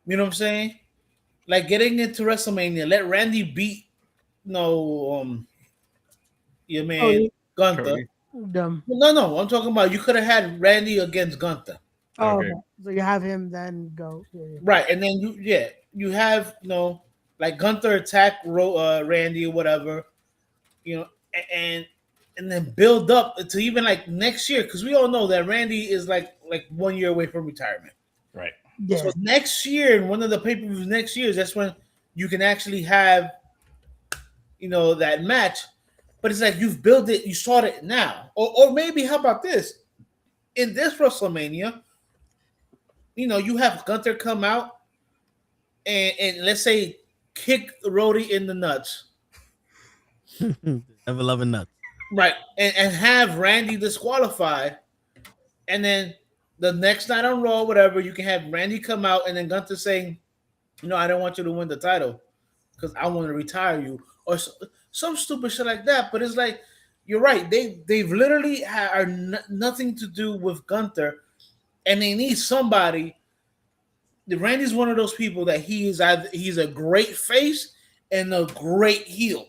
You know what I'm saying? Like getting into WrestleMania, let Randy beat your man Gunther. Cody. Dumb. No. I'm talking about you could have had Randy against Gunther. Oh, Okay. okay. So you have him then go. Yeah. Right, and then you have like Gunther attack Randy or whatever, and then build up to even like next year, because we all know that Randy is like 1 year away from retirement. Right. Yeah. So next year, in one of the pay-per-views next year, that's when you can actually have that match. But it's like you've built it, you start it now, or maybe how about this? In this WrestleMania, you have Gunther come out and let's say kick Rhodey in the nuts. Ever loving nuts. Right. And have Randy disqualified. And then the next night on Raw, whatever, you can have Randy come out and then Gunther saying, I don't want you to win the title because I want to retire you. Or some stupid shit like that. But it's like, you're right. They've literally are nothing to do with Gunther. And they need somebody. Randy's one of those people that he's a great face and a great heel.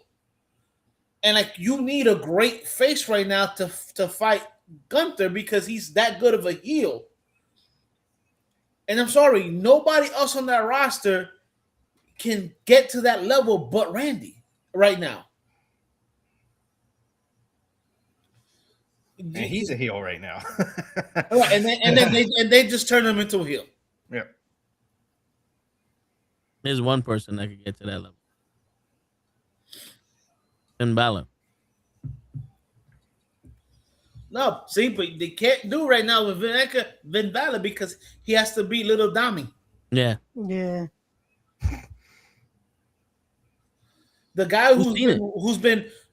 And like you need a great face right now to fight Gunther because he's that good of a heel. And I'm sorry, nobody else on that roster can get to that level but Randy right now. And he's a heel right now. Right, and then they just turn him into a heel. Yeah. There's one person that could get to that level. Finn Balor. No, see, but they can't do right now with Vin Balor because he has to beat Little Dommy. Yeah. Yeah. The guy Who's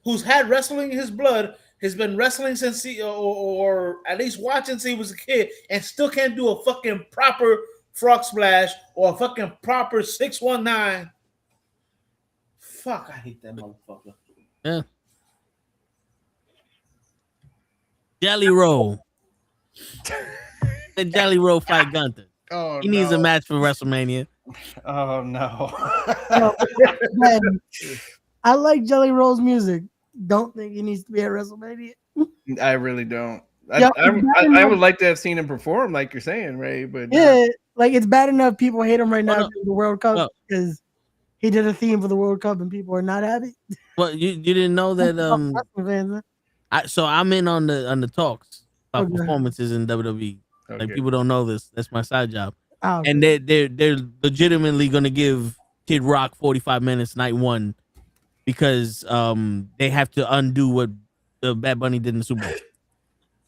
who's had wrestling in his blood, has been wrestling since or at least watching since he was a kid, and still can't do a fucking proper frog splash or a fucking proper 619. Fuck, I hate that motherfucker. Yeah. Jelly Roll. The Jelly Roll fight Gunther. Oh, He needs a match for WrestleMania. Oh no. Man, I like Jelly Roll's music. Don't think he needs to be at WrestleMania. I really don't. Yeah, I would like to have seen him perform, like you're saying, Ray. But Yeah, like it's bad enough people hate him right now no. during the World Cup because he did a theme for the World Cup and people are not happy. Well, you didn't know that Fans, so I'm in on the talks about Okay. performances in WWE. Like Okay. people don't know this. That's my side job. oh, And they're legitimately gonna give Kid Rock 45 minutes night one because they have to undo what the Bad Bunny did in the Super Bowl.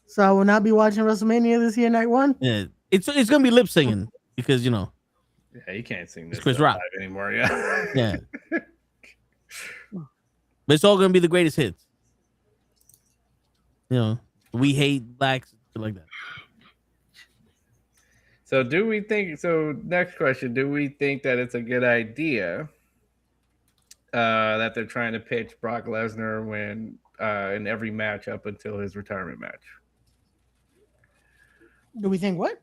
so I will not be watching WrestleMania this year, night one. Yeah, it's gonna be lip singing because you know. Yeah, you can't sing this Chris live Rock anymore. Yeah. Yeah, but it's all gonna be the greatest hits. You know, we hate blacks, shit like that. So do we think? So next question: do we think that it's a good idea that they're trying to pitch Brock Lesnar when in every match up until his retirement match? Do we think what?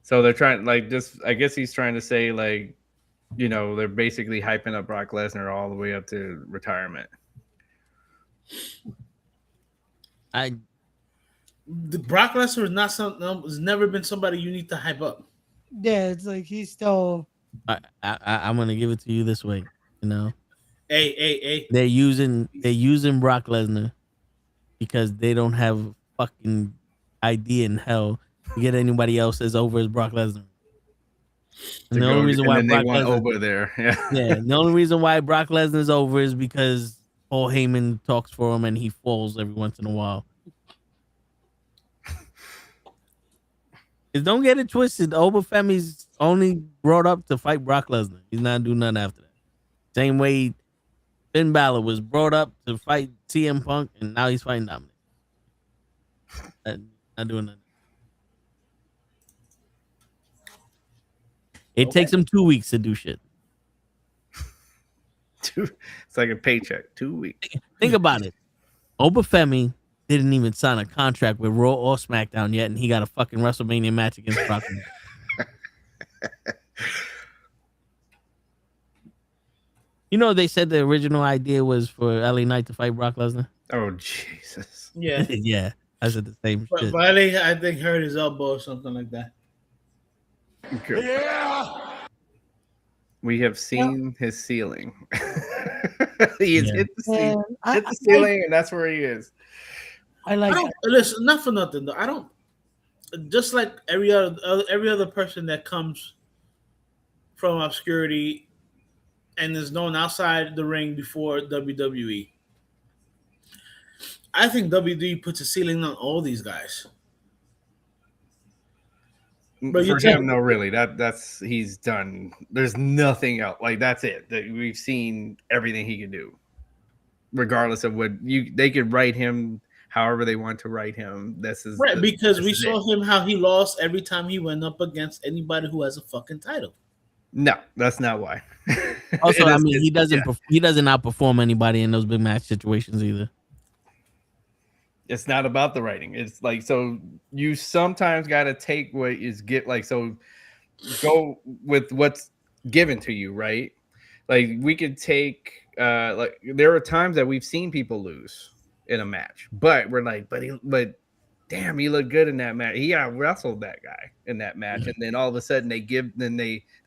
So they're trying, like, just I guess he's trying to say, like, you know, they're basically hyping up Brock Lesnar all the way up to retirement. The Brock Lesnar is not has never been somebody you need to hype up. Yeah, it's like he's still. I'm gonna give it to you this way. You know, Hey. they're using Brock Lesnar because they don't have a fucking idea in hell to get anybody else as over as Brock Lesnar. And the only reason why Brock Lesnar over there, the only reason why Brock Lesnar's over is because Paul Heyman talks for him and he falls every once in a while. Don't get it twisted. Obafemi's only brought up to fight Brock Lesnar. He's not doing nothing after that. Same way Finn Balor was brought up to fight CM Punk, and now he's fighting Dominic. Not doing nothing. It takes him 2 weeks to do shit. It's like a paycheck. 2 weeks. Think about it. Obafemi didn't even sign a contract with Raw or SmackDown yet, and he got a fucking WrestleMania match against Brock Lesnar. You know, they said the original idea was for LA Knight to fight Brock Lesnar. Oh Jesus! Yeah, Yeah, I said the same shit. but I think hurt his elbow or something like that. Good. Yeah. We have seen his ceiling. He has hit the ceiling, and that's where he is. Listen, not for nothing though. I don't. Just like every other person that comes from obscurity and is known outside the ring before WWE, I think WWE puts a ceiling on all these guys. But for him, no, really. That's he's done. There's nothing else. Like that's it. We've seen everything he can do, regardless of what they could write him however they want to write him. Because we saw him how he lost every time he went up against anybody who has a fucking title. No, that's not why. Also, I mean, he doesn't outperform anybody in those big match situations either. It's not about the writing. It's like, so you sometimes got to take what is so go with what's given to you, right? Like we could take, like there are times that we've seen people lose in a match, but we're like, but damn, he looked good in that match. He wrestled that guy in that match. And then all of a sudden they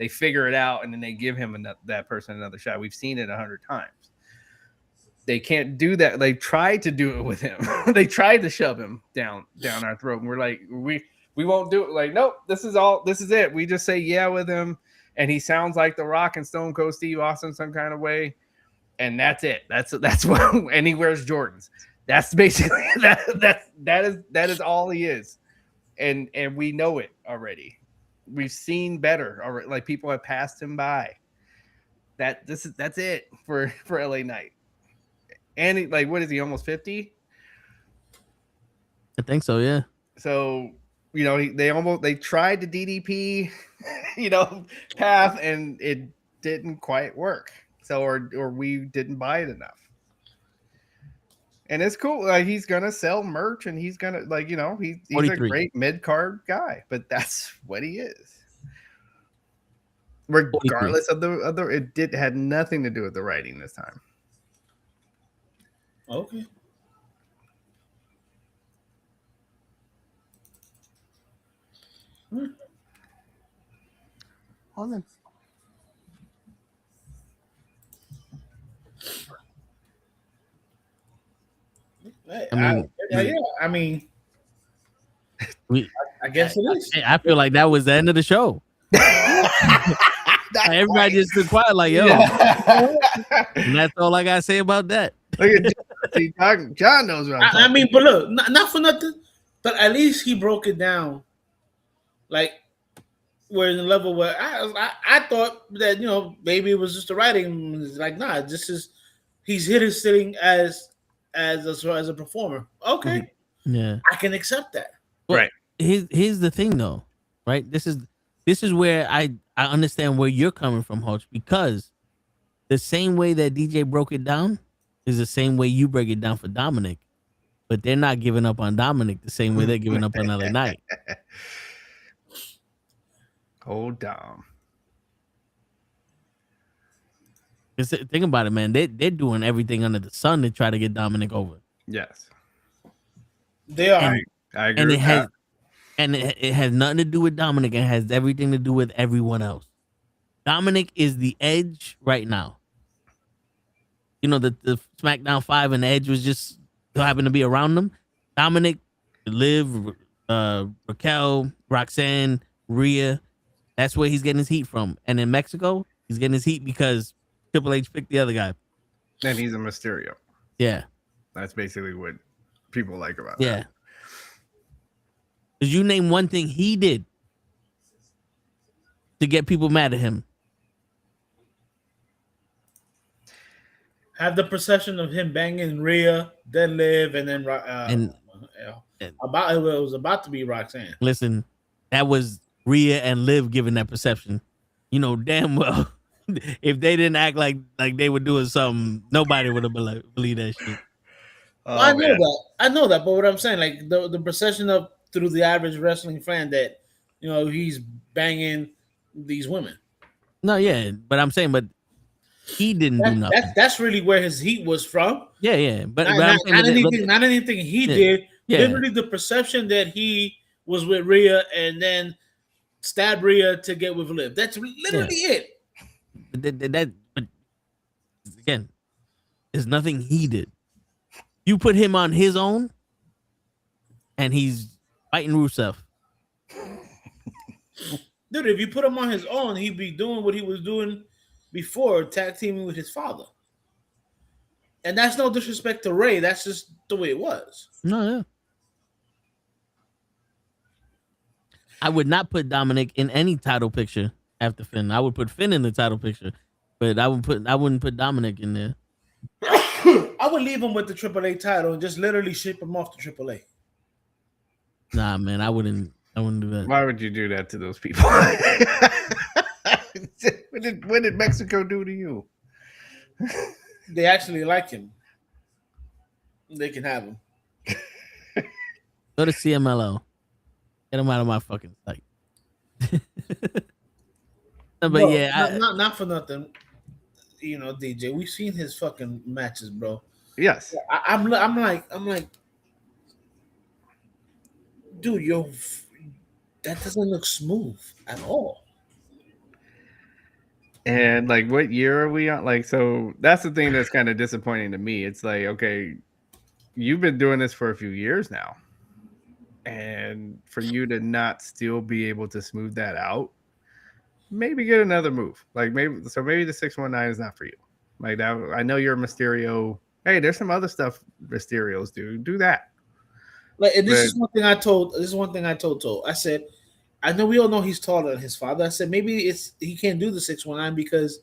figure it out and then they give him that person another shot. We've seen it 100 times. they can't do that. They tried to do it with him. They tried to shove him down our throat. And we're like, we won't do it. Like, nope, this is it. We just say yeah with him, and he sounds like The Rock and Stone Cold Steve Austin some kind of way, and that's it. That's what. And he wears Jordans. That's basically that is all he is, and we know it already. We've seen better already. Like, people have passed him by. That's it for LA Knight. And he, like, what is he, almost 50? I think so, yeah. So, you know, they tried the DDP, you know, path, and it didn't quite work. So, or we didn't buy it enough. And it's cool. Like, he's gonna sell merch, and he's gonna, like, you know, he's a great mid-card guy, but that's what he is. Regardless 43. of the it had nothing to do with the writing this time. Okay. Hold on. I mean, I guess it is. I feel like that was the end of the show. Everybody just stood quiet, like, yo. And that's all I gotta say about that. Look at John knows what I'm talking. I mean, but look, not for nothing, but at least he broke it down. Like, we're in the level where I thought that, you know, maybe it was just the writing. It's like, nah, he's hit his sitting as a performer. Okay, yeah, I can accept that. Well, right. Here's the thing, though. Right, this is where I understand where you're coming from, Hodge, because the same way that DJ broke it down is the same way you break it down for Dominic, but they're not giving up on Dominic the same way they're giving up on LA Knight. Oh, Dom. Think about it, man. They're doing everything under the sun to try to get Dominic over. Yes, they are. I agree with that. And it has nothing to do with Dominic. It has everything to do with everyone else. Dominic is the Edge right now. You know, the SmackDown 5 and the Edge was just so happened to be around them. Dominic, Liv, Raquel, Roxanne, Rhea. That's where he's getting his heat from. And in Mexico, he's getting his heat because Triple H picked the other guy. And he's a Mysterio. Yeah. That's basically what people like about that. Yeah. Because you name one thing he did to get people mad at him. Have the perception of him banging Rhea, then Liv, and then it was about to be Roxanne. Listen, that was Rhea and Liv giving that perception. You know damn well if they didn't act like they were doing something, nobody would have believed that shit. Well, I know that, but what I'm saying, like the perception of through the average wrestling fan that, you know, he's banging these women. No, yeah, but I'm saying, but he didn't do nothing. That's really where his heat was from. Yeah, but not anything he did. Yeah. Literally, the perception that he was with Rhea and then stabbed Rhea to get with Liv. That's literally it. But again, there's nothing he did. You put him on his own, and he's fighting Rusev. Dude, if you put him on his own, he'd be doing what he was doing before, tag teaming with his father. And that's no disrespect to Ray. That's just the way it was. No, yeah. I would not put Dominic in any title picture after Finn. I would put Finn in the title picture, but I wouldn't put Dominic in there. I would leave him with the AAA title and just literally ship him off to AAA. Nah, man, I wouldn't do that. Why would you do that to those people? What did Mexico do to you? They actually like him. They can have him. Go to CMLL. Get him out of my fucking sight. But bro, yeah, not for nothing. You know, DJ, we've seen his fucking matches, bro. Yes. I'm like, dude, that doesn't look smooth at all. And like, what year are we on? Like, so that's the thing that's kind of disappointing to me. It's like, okay, you've been doing this for a few years now, and for you to not still be able to smooth that out, maybe get another move. Like maybe the 619 is not for you. Like that, I know you're a Mysterio. Hey, there's some other stuff Mysterios do. Do that. Like, and this But is one thing I told. This is one thing I told. I said, I know we all know he's taller than his father. I said maybe he can't do the 619 because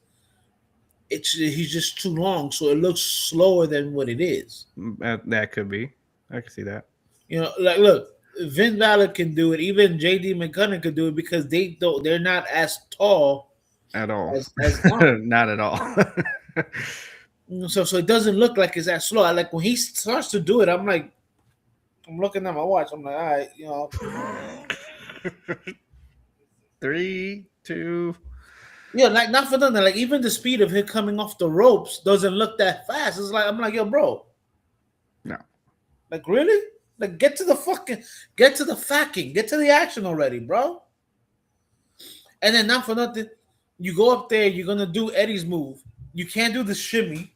he's just too long, so it looks slower than what it is. that could be. I can see that. You know, like look, Vin Balor can do it. Even JD McConnell could do it because they're not as tall At all. as Not at all. So it doesn't look like it's that slow. Like when he starts to do it, I'm like, I'm looking at my watch. I'm like, all right, you know. 3, 2. Yeah, like not for nothing. Like even the speed of him coming off the ropes doesn't look that fast. It's like I'm like, yo, bro. No. Like really? Like get to the facking, get to the action already, bro. And then not for nothing, you go up there, you're gonna do Eddie's move. You can't do the shimmy.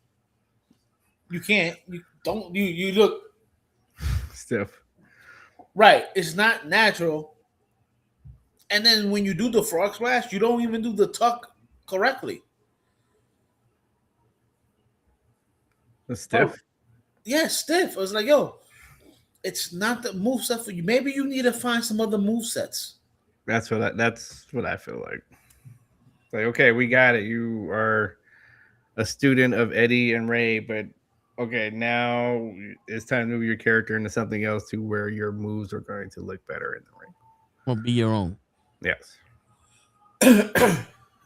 You can't. You don't. You look Stiff. right. It's not natural. And then when you do the frog splash, you don't even do the tuck correctly. It's stiff. Oh, yeah, stiff. I was like, yo, it's not the move set for you. Maybe you need to find some other move sets. That's what I feel like. Like, okay, we got it. You are a student of Eddie and Ray, but okay, now it's time to move your character into something else to where your moves are going to look better in the ring. Or be your own. Yes.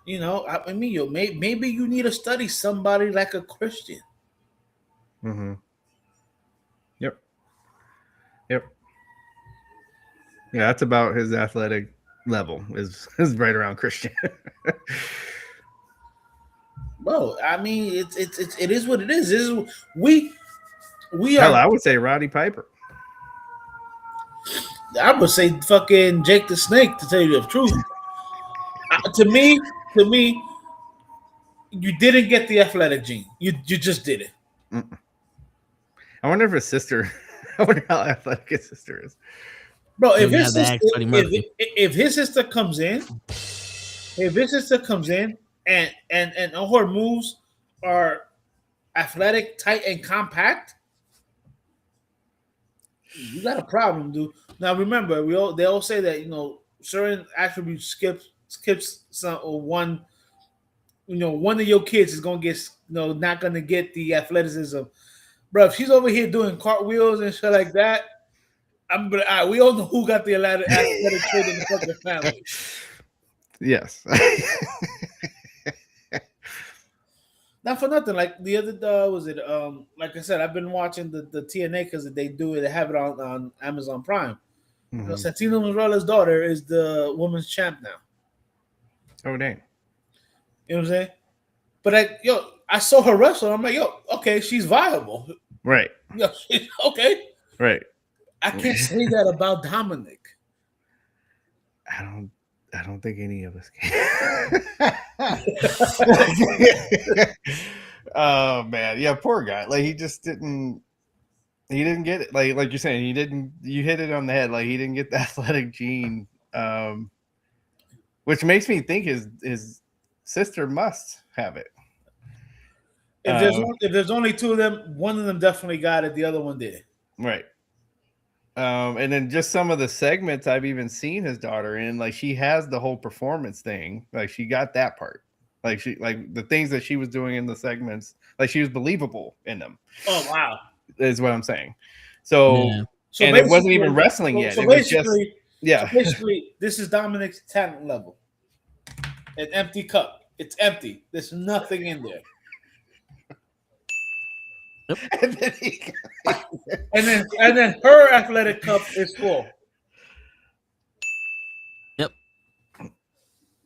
You know, I mean, yo, maybe you need to study somebody like a Christian. Mm-hmm. Yep. Yeah, that's about his athletic level is right around Christian. Bro, I mean, it is what it is. This is we Hell, are. I would say Roddy Piper. I would say fucking Jake the Snake, to tell you the truth. To me, you didn't get the athletic gene. You just did it. Mm-mm. I wonder if his sister. I wonder how athletic his sister is. Bro, if his sister comes in, and all her moves are athletic, tight, and compact, you got a problem, dude. Now remember, they all say that, you know, certain attributes skips some or one. You know, one of your kids is gonna get, you know, not gonna get the athleticism, bro. If she's over here doing cartwheels and shit like that, we all know who got the athletic kid in the fucking family. Yes. Not for nothing. Like the other was it? Like I said, I've been watching the TNA because they have it on Amazon Prime. Mm-hmm. You know, Santino Marella's daughter is the women's champ now. Oh dang. You know what I'm saying? But I saw her wrestle. I'm like, yo, okay, she's viable. Right. Yo, okay. Right. I can't say that about Dominic. I don't think any of us can. Oh man, yeah, poor guy. Like he just didn't get it. Like you're saying, you hit it on the head. Like he didn't get the athletic gene, which makes me think his sister must have it. If there's only two of them, one of them definitely got it. The other one did. Right. And then just some of the segments I've even seen his daughter in, like she has the whole performance thing. Like she got that part. Like the things that she was doing in the segments, like she was believable in them. Oh wow. Is what I'm saying. So, Yeah. So and it wasn't even wrestling yet. So it was just, yeah. So basically, this is Dominic's talent level. An empty cup. It's empty. There's nothing in there. and then her athletic cup is full. Yep.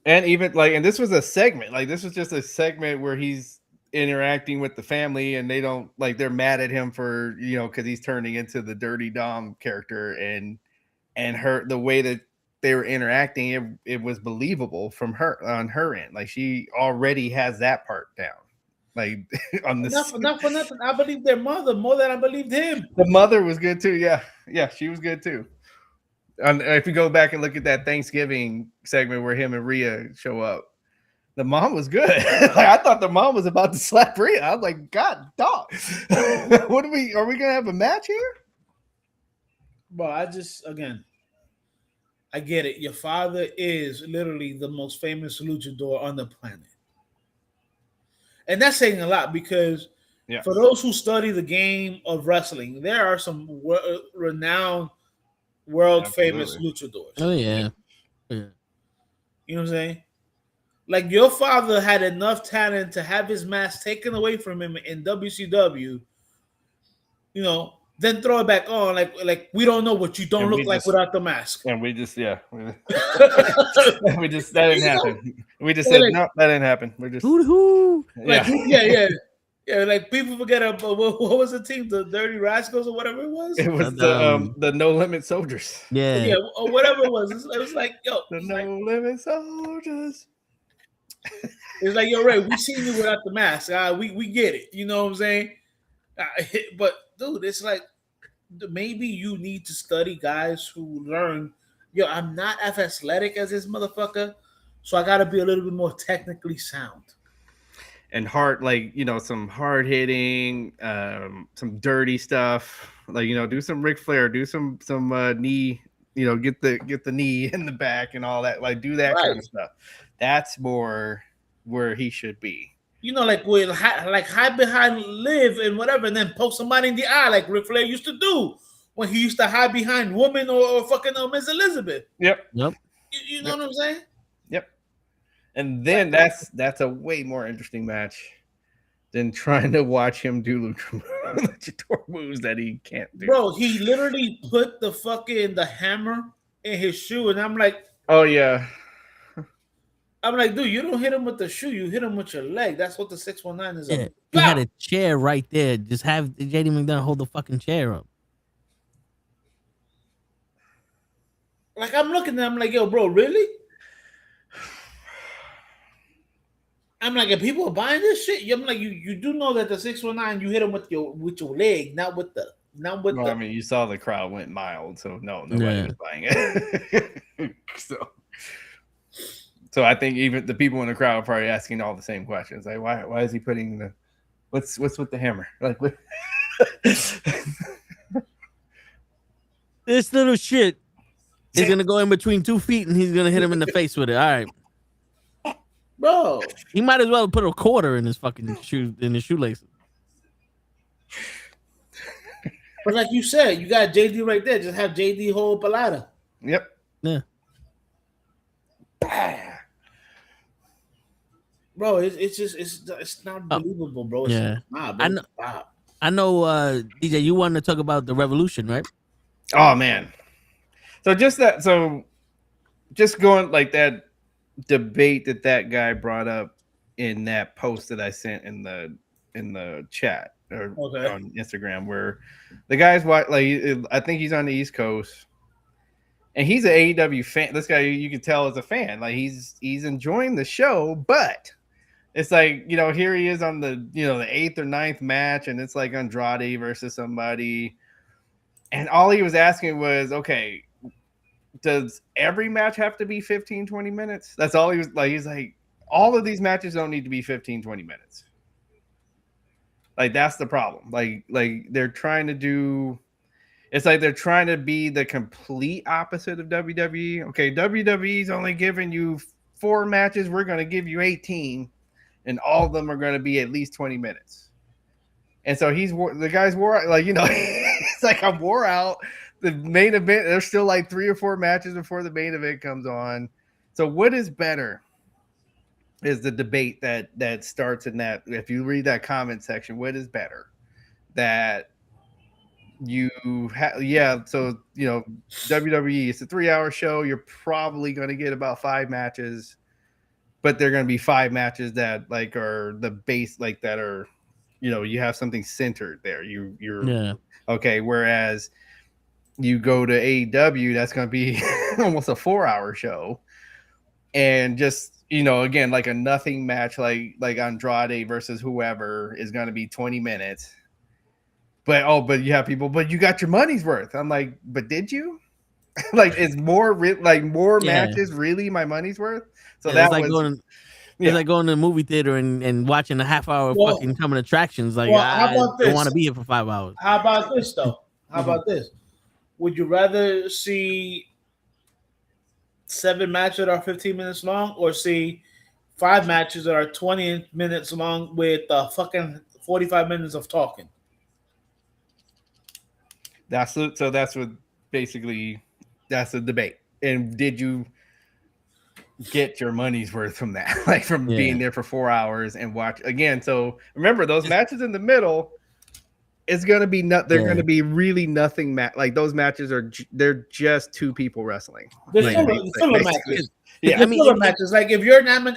And even and this was a segment. Like this was just a segment where he's interacting with the family, and they don't they're mad at him for because he's turning into the Dirty Dom character, and the way that they were interacting, it was believable from her on her end. Like she already has that part down. Like on this, Not for nothing. I believe their mother more than I believed him. the mother was good too. Yeah, she was good too. If you go back and look at that Thanksgiving segment where him and Rhea show up, the mom was good. Like, I thought the mom was about to slap Rhea. I was like, God, dog. What are we gonna have a match here? Bro, I get it. Your father is literally the most famous luchador on the planet. And that's saying a lot because for those who study the game of wrestling, there are some renowned, world famous luchadors. Oh, yeah. You know what I'm saying? Like your father had enough talent to have his mask taken away from him in WCW, you know, then throw it back on. Like we don't know what you don't look like without the mask. And we just, that didn't happen. We just said, no, that didn't happen. We're just, Yeah, like people forget about what was the team, the Dirty Rascals or whatever it was. It was the No Limit Soldiers. Yeah, or whatever it was. It was like, yo, the No Limit Soldiers. It's like, yo, Ray, we seen you without the mask. We get it. You know what I'm saying? But dude, it's like maybe you need to study guys who learn. Yo, I'm not as athletic as this motherfucker, so I got to be a little bit more technically sound. And hard, like, you know, some hard hitting, some dirty stuff. Like, you know, do some Ric Flair, do some knee, you know, get the knee in the back and all that. Like, do that kind of stuff. That's more where he should be. You know, like with hide behind Liv and whatever, and then poke somebody in the eye, like Ric Flair used to do when he used to hide behind woman or fucking Miss Elizabeth. Yep. You know what I'm saying? Yep. And then that's a way more interesting match than trying to watch him do luchador moves that he can't do. Bro, he literally put the hammer in his shoe, and I'm like, oh yeah. I'm like, dude, you don't hit him with the shoe, you hit him with your leg. That's what the 619 is about. You had a chair right there. Just have JD McDonough hold the fucking chair up. Like, I'm looking at him, I'm like, yo, bro, really? I'm like, if people are buying this shit, I'm like, you do know that the 619 you hit him with your leg, not with the. I mean, you saw the crowd went mild, so nobody was buying it. So I think even the people in the crowd are probably asking all the same questions. Like, why is he putting the what's with the hammer? Like, what? This little shit is gonna go in between 2 feet and he's gonna hit him in the face with it. All right. Bro, he might as well put a quarter in his fucking shoelaces. But like you said, you got JD right there. Just have JD hold Palada. Yep. Yeah. Bro, it's not believable, bro. It's not, bro. I know, DJ, you wanted to talk about the Revolution, right? Oh man. So just going like that debate that guy brought up in that post that I sent in the chat or on Instagram, where the guy's like, I think he's on the East Coast and he's an AEW fan. This guy, you can tell, is a fan. Like he's enjoying the show, but it's like, you know, here he is on the, you know, the 8th or 9th match, and it's like Andrade versus somebody, and all he was asking was, okay, does every match have to be 15, 20 minutes? That's all he was like. He's like, all of these matches don't need to be 15, 20 minutes. Like, that's the problem. Like they're trying to do, it's like they're trying to be the complete opposite of WWE. Okay, WWE's only giving you 4 matches. We're going to give you 18, and all of them are going to be at least 20 minutes. And so the guy's wore out, like, you know, it's like I'm wore out. The main event, there's still like 3 or 4 matches before the main event comes on. So what is better is the debate that starts in that. If you read that comment section, what is better? That you have, so, you know, WWE, it's a 3-hour show. You're probably going to get about 5 matches, but they're going to be 5 matches that like are the base, like that are, you know, you have something centered there. You're okay. Whereas You go to AEW, that's going to be almost a 4-hour show, and just again, like a nothing match, like Andrade versus whoever is going to be 20 minutes. But you have people, but you got your money's worth. I'm like, but did you? Like, is more matches really my money's worth? So that it's like was going. It's like going to the movie theater and watching a half-hour fucking coming attractions. Like, I don't want to be here for 5 hours. How about this though? How about this? Would you rather see 7 matches that are 15 minutes long, or see 5 matches that are 20 minutes long with fucking 45 minutes of talking? That's what basically that's the debate. And did you get your money's worth from that? Like from being there for 4 hours and watch again. So remember, those matches in the middle, it's gonna be they're gonna be really nothing. Like those matches they're just 2 people wrestling. They're Like, filler matches. Yeah, I mean, filler matches. Like if you're anime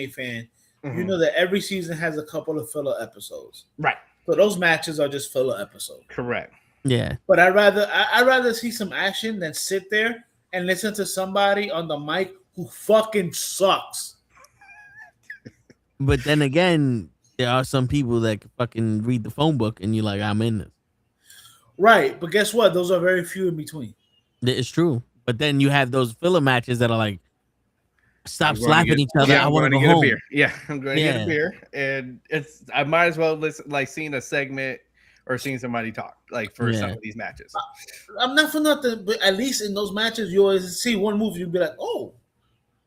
fan, you know that every season has a couple of filler episodes. Right. So those matches are just filler episodes. Correct. Yeah. But I'd rather see some action than sit there and listen to somebody on the mic who fucking sucks. But then again, there are some people that can fucking read the phone book and you're like, I'm in this. Right. But guess what? Those are very few in between. It's true. But then you have those filler matches that are like, stop slapping each other. I want to go get home. a beer. Yeah, I'm going to get a beer. And I might as well listen, like seeing a segment or seeing somebody talk, like for some of these matches. I'm not for nothing, but at least in those matches, you always see one move, you'll be like, oh,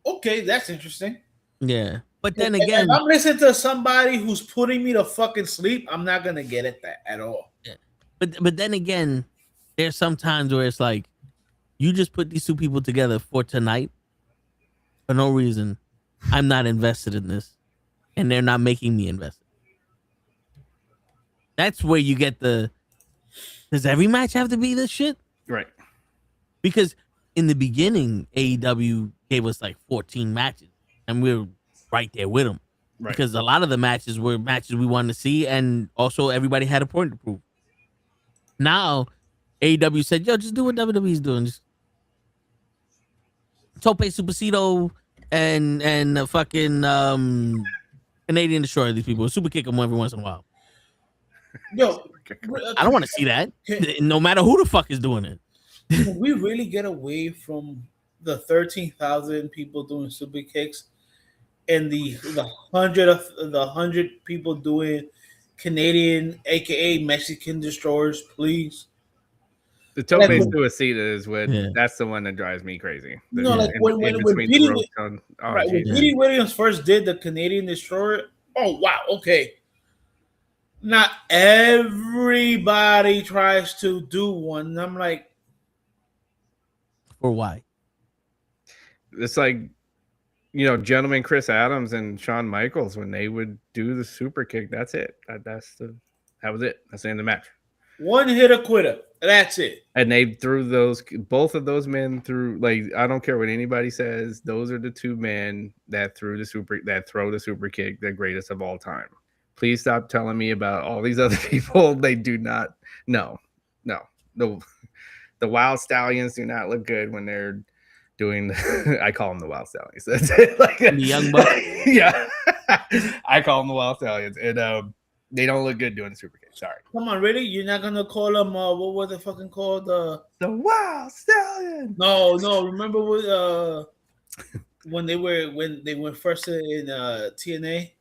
okay, that's interesting. Yeah. But then again, if I'm listening to somebody who's putting me to fucking sleep, I'm not going to get it at all. Yeah. But then again, there's some times where it's like, you just put these 2 people together for tonight for no reason. I'm not invested in this, and they're not making me invested. That's where you get does every match have to be this shit? Right. Because in the beginning, AEW gave us like 14 matches, and we were right there with them. Right. Because a lot of the matches were matches we wanted to see, and also everybody had a point to prove. Now, AEW said, yo, just do what WWE's doing. Just Tope Supercedo and fucking Canadian Destroyer these people. Super kick them every once in a while. Yo, I don't want to see that. No matter who the fuck is doing it. Can we really get away from the 13,000 people doing super kicks and the 100 people doing Canadian, aka Mexican destroyers, please? The Tope Suicida is that's the one that drives me crazy. When Petey Williams first did the Canadian Destroyer, oh wow, okay. Not everybody tries to do one. And I'm like, for why? It's like, gentleman Chris Adams and Shawn Michaels, when they would do the super kick, that's it. That was it. That's the end of the match. One hitter quitter. That's it. And they threw both of those men through. Like, I don't care what anybody says. Those are the 2 men that throw the super kick, the greatest of all time. Please stop telling me about all these other people. They do not. No. The Wild Stallions do not look good when they're doing. I call them the Wild Stallions. That's it. Like the Young Bucks. Yeah, I call them the Wild Stallions, and they don't look good doing the super kick. Sorry. Come on, really? You're not gonna call them? What were they fucking called? The Wild Stallion. No. Remember when they were first in TNA?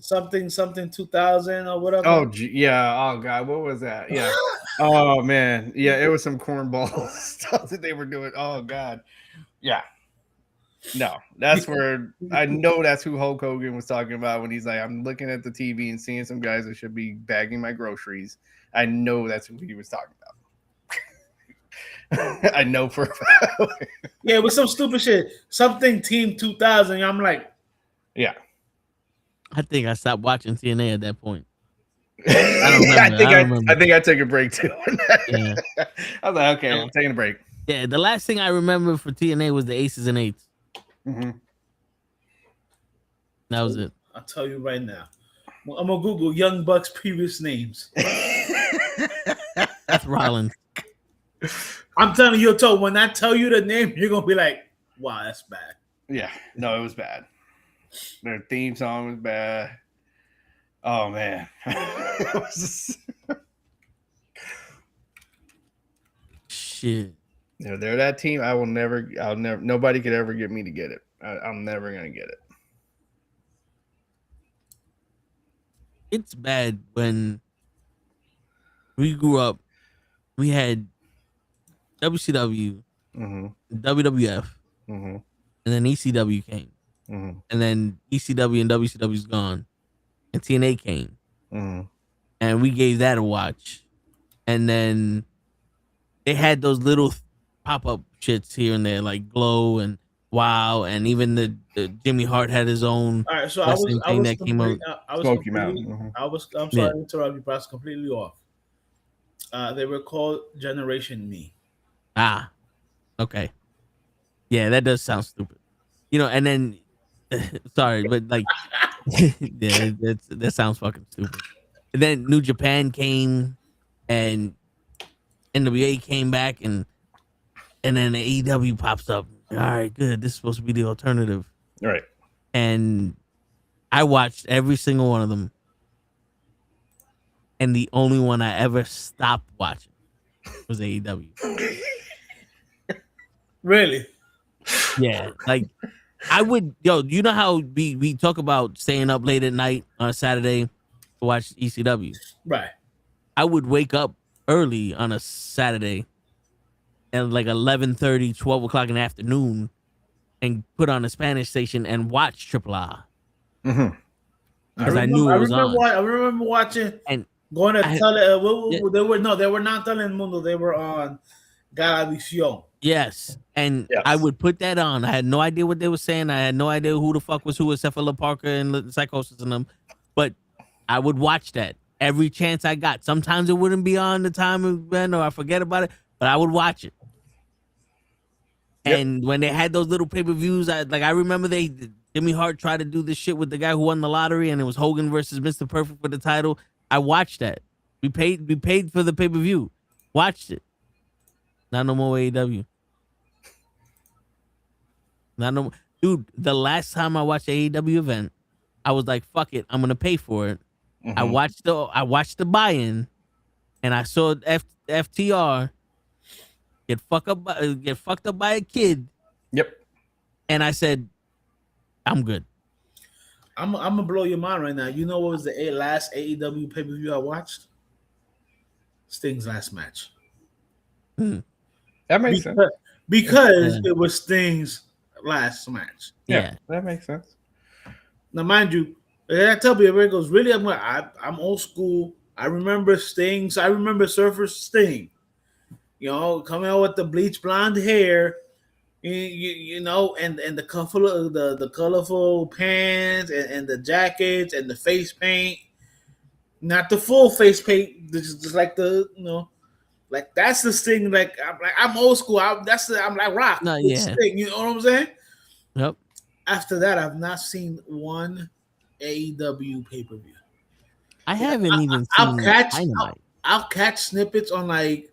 Something 2000 or whatever. Oh yeah. Oh god, what was that? Yeah. Oh man. Yeah, it was some cornball stuff that they were doing. Oh god. Yeah. No, that's where I know that's who Hulk Hogan was talking about when he's like, I'm looking at the TV and seeing some guys that should be bagging my groceries. I know that's who he was talking about. I know for a fact. Yeah, it was some stupid shit. Something Team 2000. I'm like, yeah. I think I stopped watching TNA at that point. I don't remember. I think I took a break too. Yeah. I was like, okay, I'm taking a break. Yeah, the last thing I remember for TNA was the Aces and Eights. Mm-hmm. That was it. I'll tell you right now. I'm gonna Google Young Bucks previous names. Seth Rollins. I'm telling you, Toe, when I tell you the name, you're gonna be like, "Wow, that's bad." Yeah, no, it was bad. Their theme song was bad. Oh man, it was just... Shit. They're that team. I'll never. Nobody could ever get me to get it. I'm never gonna get it. It's bad when we grew up. We had WCW, WWF, and then ECW came, and then ECW and WCW's gone, and TNA came, and we gave that a watch, and then they had those little pop-up shits here and there, like Glow and Wow, and even the Jimmy Hart had his own. All right, so wrestling thing that came out. Smoky Mountain. I'm sorry to interrupt you, but I was completely off. They were called Generation Me. Ah, okay. Yeah, that does sound stupid. You know, and then sorry, but like yeah, that sounds fucking stupid. And then New Japan came and NWA came back and then the AEW pops up. All right, good. This is supposed to be the alternative. Right. And I watched every single one of them. And the only one I ever stopped watching was AEW. Really? Yeah, like I would, you know how we talk about staying up late at night on a Saturday to watch ECW? Right. I would wake up early on a Saturday at like 11:30, 12 o'clock in the afternoon and put on a Spanish station and watch Triple R. Because I knew it was on. I remember watching and going to they were not Telemundo, they were on Galavisión. Yes. And I would put that on. I had no idea what they were saying. I had no idea who the fuck was who except for La Parker and Psychosis and them. But I would watch that every chance I got. Sometimes it wouldn't be on the time event or I forget about it, but I would watch it. And when they had those little pay-per-views, I remember Jimmy Hart tried to do this shit with the guy who won the lottery and it was Hogan versus Mr. Perfect for the title. I watched that. We paid for the pay-per-view. Watched it. Not no more AEW. Not no more. Dude, the last time I watched the AEW event, I was like, fuck it, I'm gonna pay for it. I watched the buy-in and I saw FTR get fucked up by a kid. Yep. And I said, I'm good. I'm gonna blow your mind right now. You know what was the last AEW pay-per-view I watched? Sting's last match. That makes sense. Because it was Sting's last match. Yeah, that makes sense. Now, mind you, I tell people, everybody goes, really? I'm old school. I remember Sting. I remember Surfer Sting. You know, coming out with the bleach blonde hair, you know, and the colorful pants and the jackets and the face paint. Not the full face paint, just like the, you know, like that's the Sting. Like I'm old school. I'm like rock. No, yeah. Sting, you know what I'm saying? Yep. After that, I've not seen one AEW pay-per-view. I haven't even seen Dynamite. I'll catch snippets on like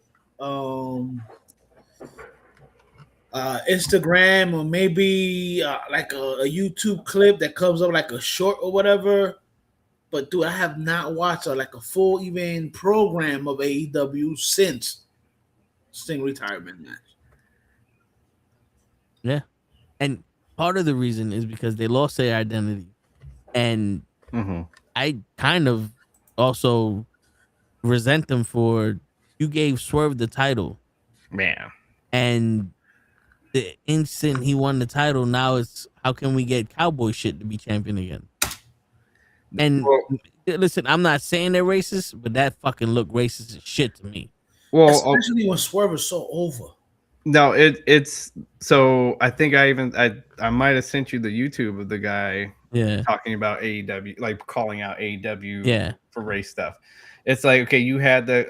Instagram or maybe like a YouTube clip that comes up like a short or whatever. But dude, I have not watched like a full even program of AEW since Sting retirement match. Yeah. And part of the reason is because they lost their identity. And I kind of also resent them for you gave Swerve the title. Man. And the instant he won the title, now it's how can we get cowboy shit to be champion again? And listen, I'm not saying they're racist, but that fucking look racist as shit to me. Well, especially when Swerve is so over. No, it's so I think I might have sent you the YouTube of the guy talking about AEW, like calling out AEW for race stuff. It's like, okay, you had the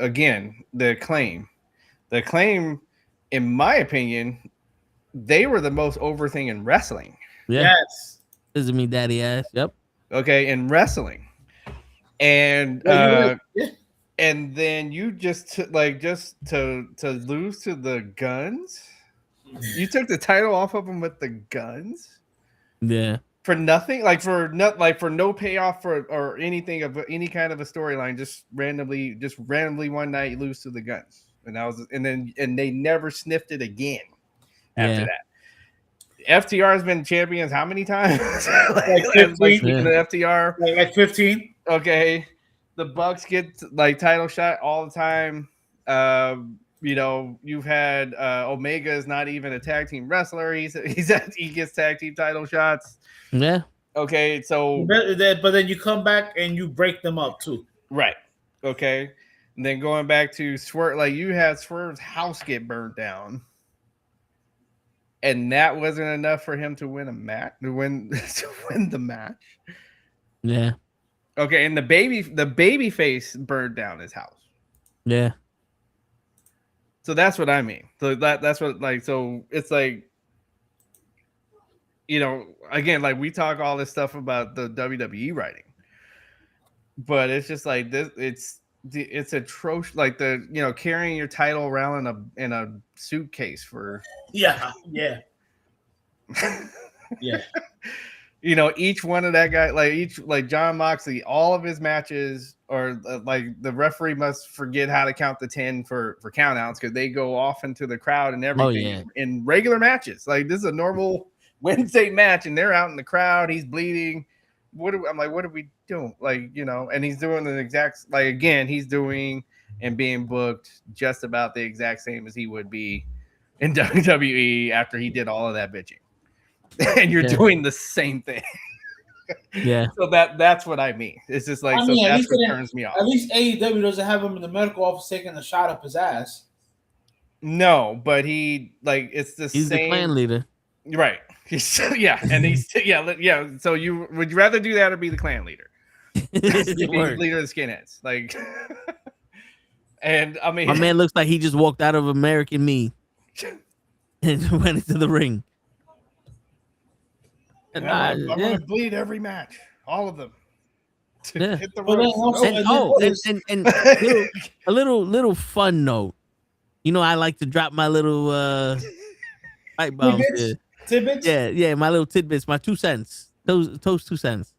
claim. The claim, in my opinion, they were the most over thing in wrestling. Yeah. Yes. This is me daddy ass. Yep. Okay, in wrestling. And and then you just just to lose to the Guns. You took the title off of him with the Guns. Yeah. For nothing, for no payoff or anything of any kind of a storyline, just randomly one night you lose to the Guns, and they never sniffed it again after that. FTR has been champions how many times? like 15. The FTR, like 15. Okay, the Bucks get title shot all the time. You've had Omega is not even a tag team wrestler. He gets tag team title shots. Yeah. Okay, so but then you come back and you break them up too. Right. Okay. And then going back to Swerve, you had Swerve's house get burned down, and that wasn't enough for him to win a match. To win the match. Yeah. Okay, and the baby face burned down his house. Yeah. So that's what I mean. So that's what so it's again, we talk all this stuff about the WWE writing, but it's just this. It's atrocious. Carrying your title around in a suitcase for yeah. Each one of that guy, John Moxley, all of his matches are the referee must forget how to count the 10 for countouts because they go off into the crowd and everything in regular matches. This is a normal Wednesday match and they're out in the crowd. He's bleeding. What are we doing? And he's doing the exact he's doing and being booked just about the exact same as he would be in WWE after he did all of that bitching. And you're doing the same thing. Yeah. So that's what I mean. It's just that's what turns me off. At least AEW doesn't have him in the medical office taking a shot up his ass. No, but he's the He's same. The clan leader. Right. So you would you rather do that or be the clan leader? Be the leader of the skinheads. And I mean, my man looks like he just walked out of American Me and went into the ring. And I'm gonna bleed every match, all of them. Yeah. Hit the ropes. And a little fun note. I like to drop my little pipe bombs here. Tidbits? Yeah, my little tidbits, my 2 cents. Those 2 cents.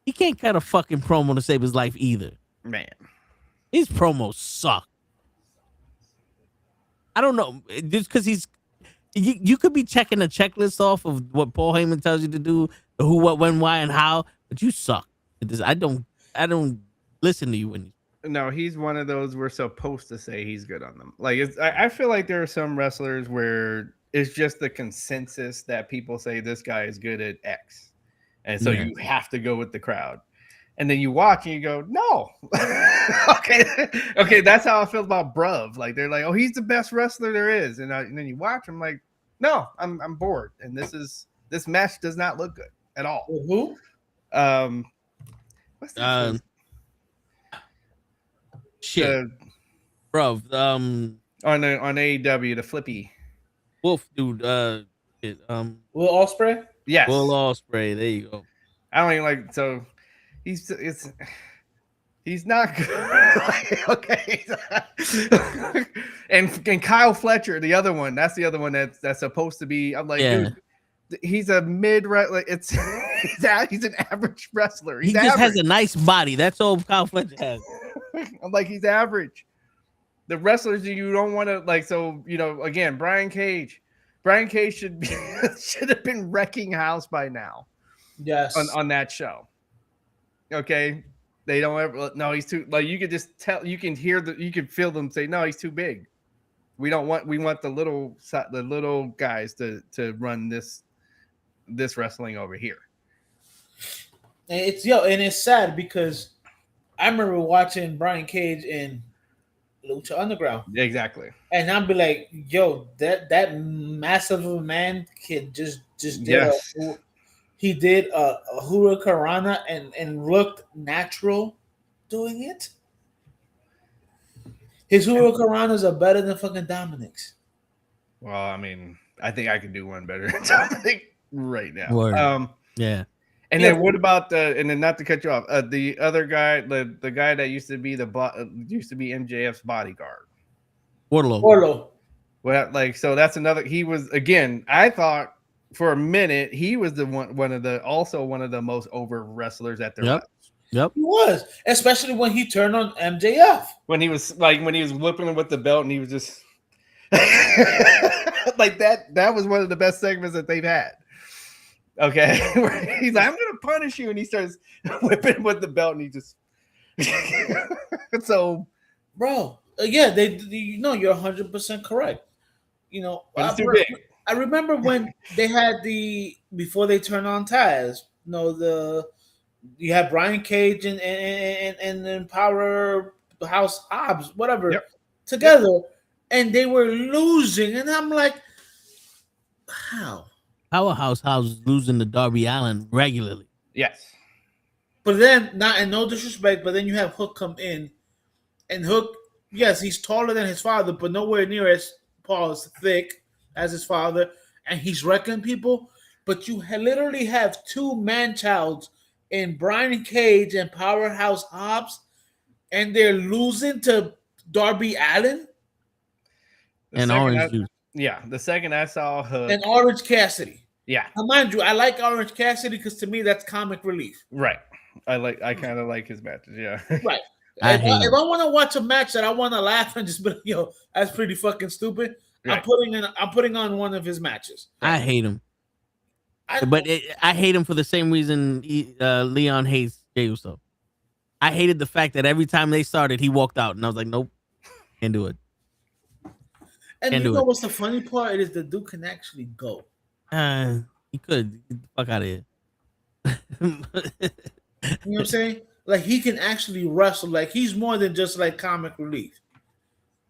He can't cut a fucking promo to save his life either. Man. His promos suck. I don't know. Just because you could be checking a checklist off of what Paul Heyman tells you to do, the who, what, when, why, and how, but you suck. I don't listen to you when you. No, he's one of those we're supposed to say he's good on them. I feel like there are some wrestlers where it's just the consensus that people say this guy is good at X. And so you have to go with the crowd. And then you watch and you go, no. Okay, that's how I feel about Bruv. They're like, oh, he's the best wrestler there is. And then you watch, I'm like, no, I'm bored. And this match does not look good at all. Who? What's this? Shit. Bruv. On AEW, the Flippy. Wolf dude. Will Ospreay? Yes. Will Ospreay. There you go. I don't even so he's not good. Okay. and Kyle Fletcher, the other one, that's the other one that's supposed to be. I'm like, dude, he's a mid he's an average wrestler. He just has a nice body. That's all Kyle Fletcher has. I'm like, he's average. The wrestlers you don't want to again, Brian Cage should have been wrecking house by now. Yes. On that show. Okay. They don't ever he's too you could just tell, you can feel them say, no, he's too big. We want the little guys to run this wrestling over here. And it's sad because I remember watching Brian Cage in Lucha Underground. Exactly. And I'd be like, yo, that massive of a man can just did he did a Hurricanrana and looked natural doing it. His Hurricanranas are better than fucking Dominic's. Well, I mean, I think I could do one better than Dominic right now. Word. Yeah. And then what about and then not to cut you off, the other guy, the guy that used to be MJF's bodyguard, Wardlow. Well, like, so that's another. He was, again, I thought for a minute he was one of the most over wrestlers at their Yep. Yep. He was, especially when he turned on MJF. When he was whipping him with the belt and he was just like that. That was one of the best segments that they've had. Okay, he's like, I'm gonna punish you, and he starts whipping with the belt, and he just so, bro. Yeah, you're 100% correct. You know, it's too big. I remember when they had before they turned on Taz. You know, you had Brian Cage and then Powerhouse Hobbs, whatever, together, and they were losing, and I'm like, how? Powerhouse House losing to Darby Allin regularly. Yes. But then, not and no disrespect, but then you have Hook come in, and Hook, yes, he's taller than his father, but nowhere near as thick as his father, and he's wrecking people. But you literally have two man-childs in Brian Cage and Powerhouse Hobbs, and they're losing to Darby Allin and Orange Juice. Yeah, the second I saw Hook and Orange Cassidy. Yeah, now, mind you, I like Orange Cassidy because to me that's comic relief. Right. I kind of like his matches. Yeah. Right. If I want to watch a match that I want to laugh and just be like, that's pretty fucking stupid. Right. I'm putting on one of his matches. I hate him. I hate him for the same reason Leon hates Jey Uso. I hated the fact that every time they started, he walked out, and I was like, nope, can't do it. And you know what's the funny part? It is the dude can actually go. He could. Get the fuck out of here. You know what I'm saying? Like, he can actually wrestle. Like, he's more than just like comic relief.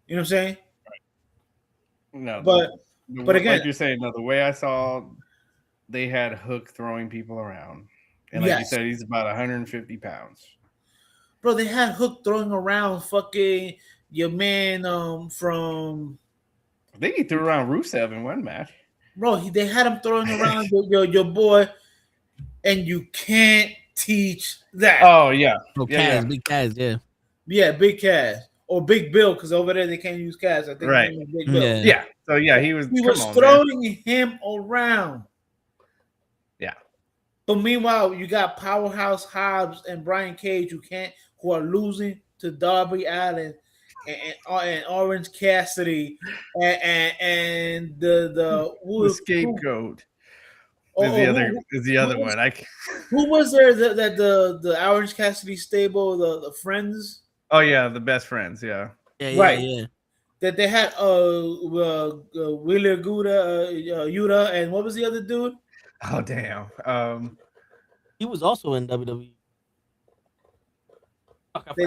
You know what I'm saying? No, but again, like you're saying, no, the way I saw, they had Hook throwing people around, and like you said, he's about 150 pounds. Bro, they had Hook throwing around fucking your man from. I think he threw around Rusev in one match. Bro, they had him throwing around your boy, and you can't teach that. Oh yeah, Kaz, Big Kaz, yeah, Big Kaz or Big Bill, because over there they can't use Kaz. I think right, Big Bill. Yeah. So yeah, he was throwing him around. Yeah, but meanwhile, you got Powerhouse Hobbs and Brian Cage who are losing to Darby Allin and Orange Cassidy and the scapegoat is the other one. Who was there that the Orange Cassidy stable, the friends? Oh yeah, the best friends. Yeah. Yeah. That they had Wheeler Yuta, and what was the other dude? Oh damn. He was also in WWE. They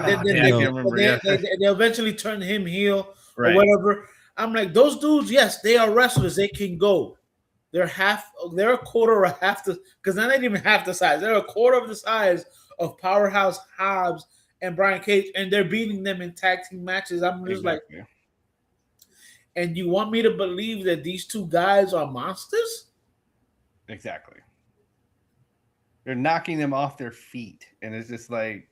eventually turned him heel or whatever. I'm like, those dudes, yes, they are wrestlers. They can go. They're a quarter or half the, because they're not even half the size. They're a quarter of the size of Powerhouse Hobbs and Brian Cage, and they're beating them in tag team matches. I'm just like, and you want me to believe that these two guys are monsters? Exactly. They're knocking them off their feet, and it's just like,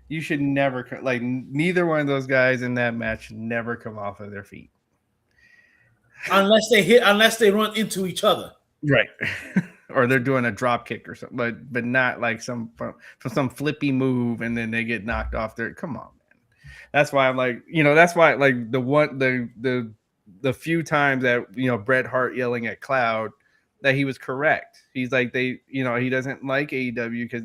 you should never, like, neither one of those guys in that match never come off of their feet. Unless they run into each other. Right. Or they're doing a drop kick or something, but not like from some flippy move and then they get knocked off there. Come on, man. That's why I'm like, that's why, like, the few times that, Bret Hart yelling at Cloud, that he was correct. He's like, he doesn't like AEW because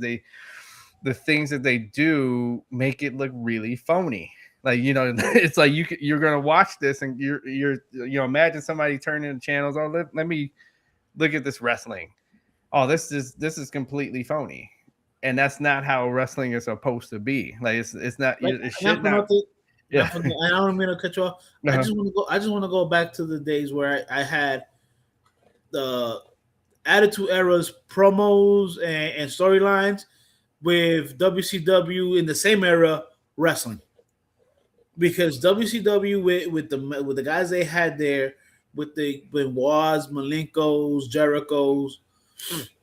the things that they do make it look really phony. Like, it's like you're gonna watch this and you're imagine somebody turning the channels. Oh, let me look at this wrestling. Oh, this is completely phony, and that's not how wrestling is supposed to be. Like, it's not. It should not. Yeah, I don't mean to cut you off. I just want to go back to the days where I had the Attitude Era's promos and storylines with WCW in the same era wrestling, because WCW with the guys they had there with Waz, Malenkos, Jerichos,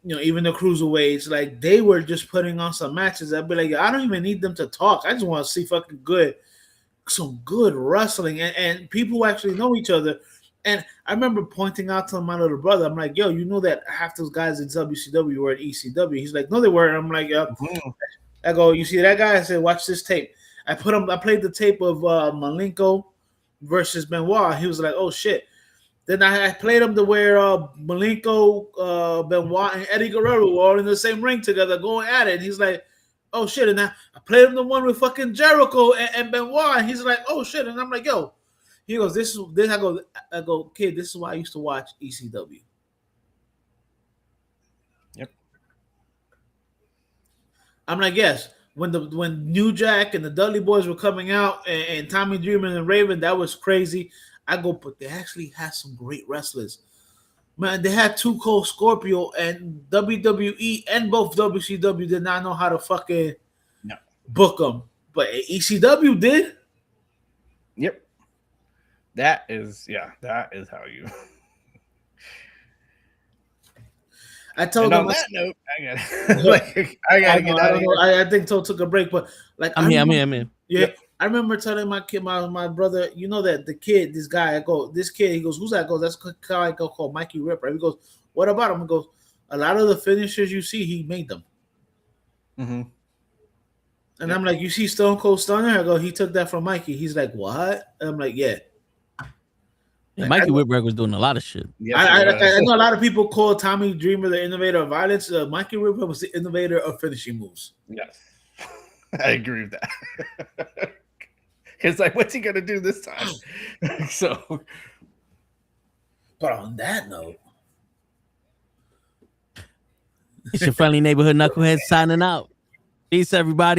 even the cruiserweights, like they were just putting on some matches. I'd be like, I don't even need them to talk. I just want to see some good wrestling and people who actually know each other. And I remember pointing out to my little brother, I'm like, yo, you know that half those guys in WCW were at ECW. He's like, no, they weren't. I'm like, I go, you see that guy? I said, watch this tape. I played the tape of Malenko versus Benoit. He was like, oh shit. Then I played him to where Malenko, Benoit, and Eddie Guerrero were all in the same ring together going at it. And he's like, oh shit. And I played him the one with fucking Jericho and Benoit. And he's like, oh shit. And I'm like, yo. He goes, this. I go, kid, this is why I used to watch ECW. Yep. I'm like, yes. When New Jack and the Dudley Boys were coming out and Tommy Dreamer and Raven, that was crazy. I go, but they actually had some great wrestlers. Man, they had Too Cold Scorpio, and WWE and both WCW did not know how to fucking book them. But ECW did. Yep. That is how you. I told and him. On that note, I gotta get out of here. I think Toe took a break, but like I'm here. Yeah, Yep. I remember telling my kid, my brother, you know that the kid, this guy, this kid, he goes, who's that? I go, that's a guy called Mikey Ripper. He goes, what about him? He goes, a lot of the finishers you see, he made them. Mm-hmm. And I'm like, you see Stone Cold Stunner? I go, he took that from Mikey. He's like, what? And I'm like, yeah. Yeah, Mikey Whipwreck was doing a lot of shit. Yes, I know a lot of people call Tommy Dreamer the innovator of violence. Mikey Whipwreck was the innovator of finishing moves. Yes, I agree with that. It's like, what's he gonna do this time? So, but on that note, it's your friendly neighborhood knucklehead signing out. Peace, everybody.